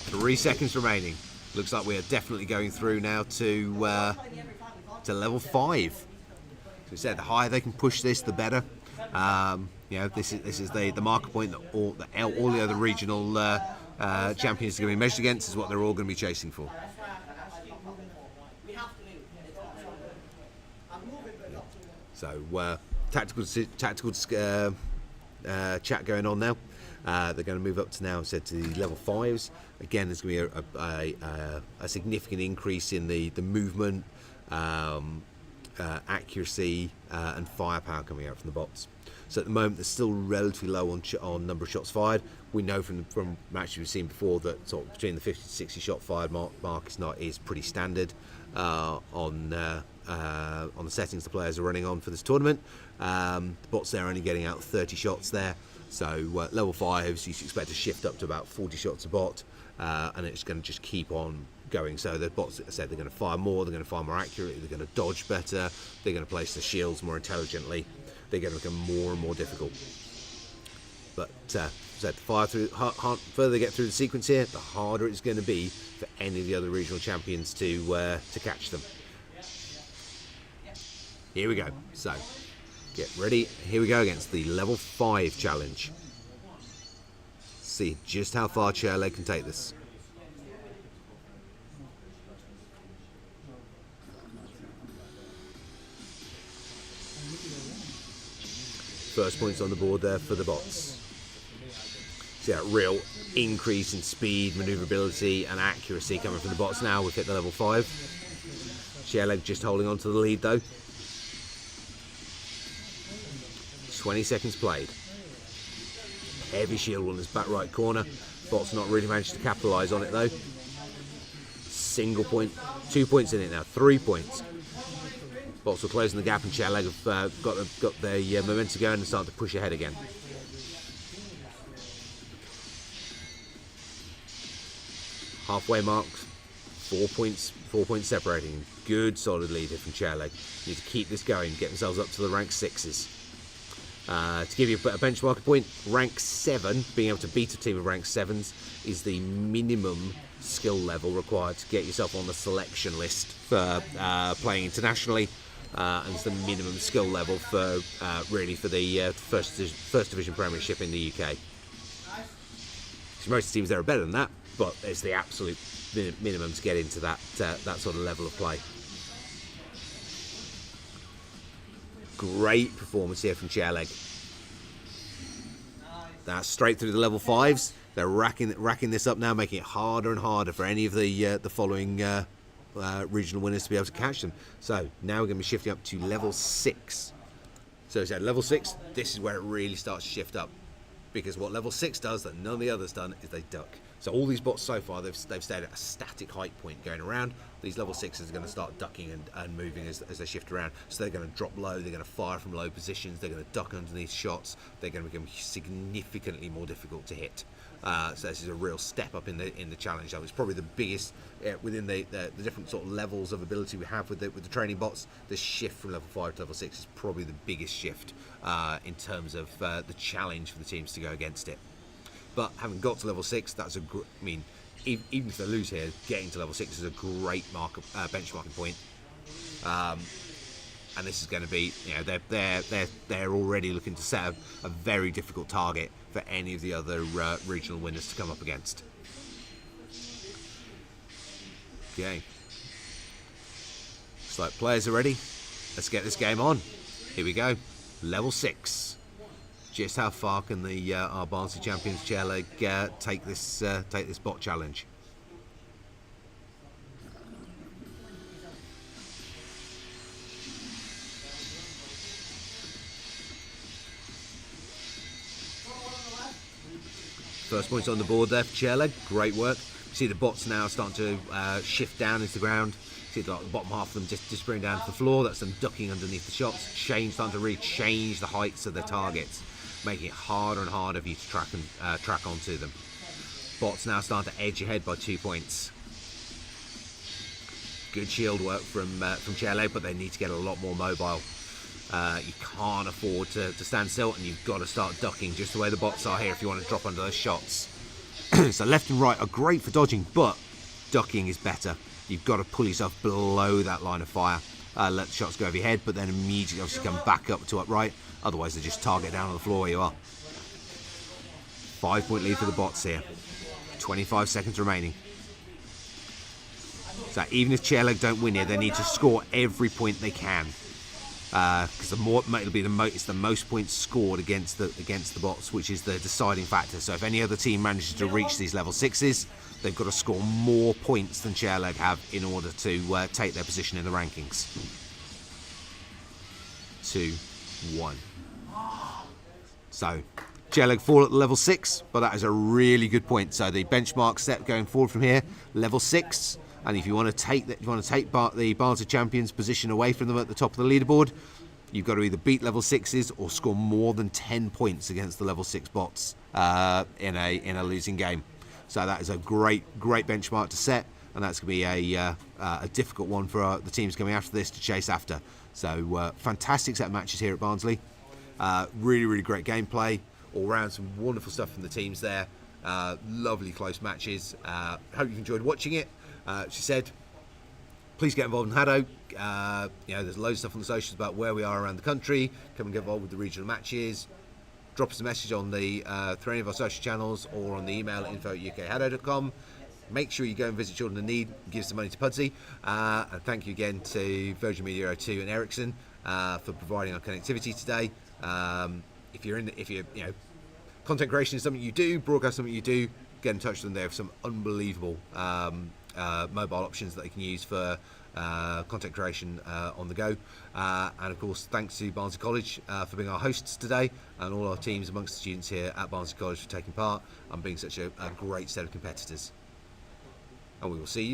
3 seconds remaining. Looks like we are definitely going through now to level 5. So we said the higher they can push this, the better. This is the marker point that all the other regional champions are going to be measured against. Is what they're all going to be chasing for. So tactical chat going on now. They're going to move up to now said to the level 5s. Again, there's going to be a significant increase in the movement, accuracy, and firepower coming out from the bots. So at the moment, they're still relatively low on number of shots fired. We know from matches we've seen before that sort of between the 50 to 60 shot fired mark is pretty standard on the settings the players are running on for this tournament. The bots there are only getting out 30 shots there. So level 5s, you should expect to shift up to about 40 shots a bot, and it's going to just keep on going. So the bots, as I said, they're going to fire more, they're going to fire more accurately, they're going to dodge better, they're going to place the shields more intelligently, they're going to become more and more difficult. But the further they get through the sequence here, the harder it's going to be for any of the other regional champions to catch them. Here we go. So get ready. Here we go against the level 5 challenge. See just how far Chairleg can take this. First points on the board there for the bots. See that real increase in speed, manoeuvrability and accuracy coming from the bots now. We've hit the level 5. Chairleg just holding on to the lead though. 20 seconds played. Heavy shield on his back right corner. Bot's not really managed to capitalise on it though. Single point, 2 points in it now, 3 points. Bots are closing the gap and Chairleg have got their momentum going and starting to push ahead again. Halfway mark, 4 points separating. Good solid lead here from Chairleg. Need to keep this going, get themselves up to the rank 6s. To give you a benchmark point, rank 7, being able to beat a team of rank 7s, is the minimum skill level required to get yourself on the selection list for playing internationally, and it's the minimum skill level for really for the first division Premiership in the UK. So most teams there are better than that, but it's the absolute minimum to get into that sort of level of play. Great performance here from Chairleg. That's straight through the level 5s. They're racking this up now, making it harder and harder for any of the following regional winners to be able to catch them. So now we're going to be shifting up to level 6. So at level 6, this is where it really starts to shift up, because what level 6 does that none of the others done is they duck. So all these bots so far, they've stayed at a static height point going around. These level 6s are going to start ducking and moving as they shift around. So they're going to drop low, they're going to fire from low positions, they're going to duck underneath shots, they're going to become significantly more difficult to hit. So this is a real step up in the challenge. It's probably the biggest within the different sort of levels of ability we have with the training bots. The shift from level 5 to level 6 is probably the biggest shift in terms of the challenge for the teams to go against it. But having got to level 6, that's even if they lose here, getting to level 6 is a great benchmarking point. And this is going to be, they're already looking to set a very difficult target for any of the other regional winners to come up against. Okay. Looks like players are ready. Let's get this game on. Here we go. Level 6. Just how far can the our Barnsley champions Chairleg take this bot challenge? First points on the board there for Chairleg. Great work. You see the bots now starting to shift down into the ground. See the bottom half of them just disappearing down to the floor. That's them ducking underneath the shots. Starting to really change the heights of their targets, making it harder and harder for you to track onto them. Bots now starting to edge ahead by 2 points. Good shield work from Chairleg, but they need to get a lot more mobile. You can't afford to stand still, and you've got to start ducking just the way the bots are here if you want to drop under those shots. So left and right are great for dodging, but ducking is better. You've got to pull yourself below that line of fire let the shots go over your head, but then immediately obviously come back up to upright. Otherwise, they just target down on the floor where you are. 5-point lead for the bots here. 25 seconds remaining. So even if Chairleg don't win here, they need to score every point they can. Because it's the most points scored against the bots, which is the deciding factor. So if any other team manages to reach these level 6s, they've got to score more points than Chairleg have in order to take their position in the rankings. 2, 1. So Chairleg fall at level 6, but that is a really good point. So the benchmark set going forward from here, level 6. And if you want to take the Barnsley champions position away from them at the top of the leaderboard, you've got to either beat level 6s or score more than 10 points against the level 6 bots in a losing game. So that is a great benchmark to set, and that's going to be a difficult one for the teams coming after this to chase after. So fantastic set of matches here at Barnsley. Really great gameplay all round. Some wonderful stuff from the teams there. Lovely close matches. Hope you've enjoyed watching it. She said, please get involved in HADO. There's loads of stuff on the socials about where we are around the country. Come and get involved with the regional matches. Drop us a message on through any of our social channels or on the email info@ukhado.com. Make sure you go and visit Children in Need. Give some money to Pudsey. And thank you again to Virgin Media 02 and Ericsson for providing our connectivity today. If content creation is something you do, broadcast something you do, get in touch with them. They have some unbelievable mobile options that they can use for content creation on the go. And of course, thanks to Barnsley College for being our hosts today, and all our teams amongst the students here at Barnsley College for taking part and being such a great set of competitors. And we will see you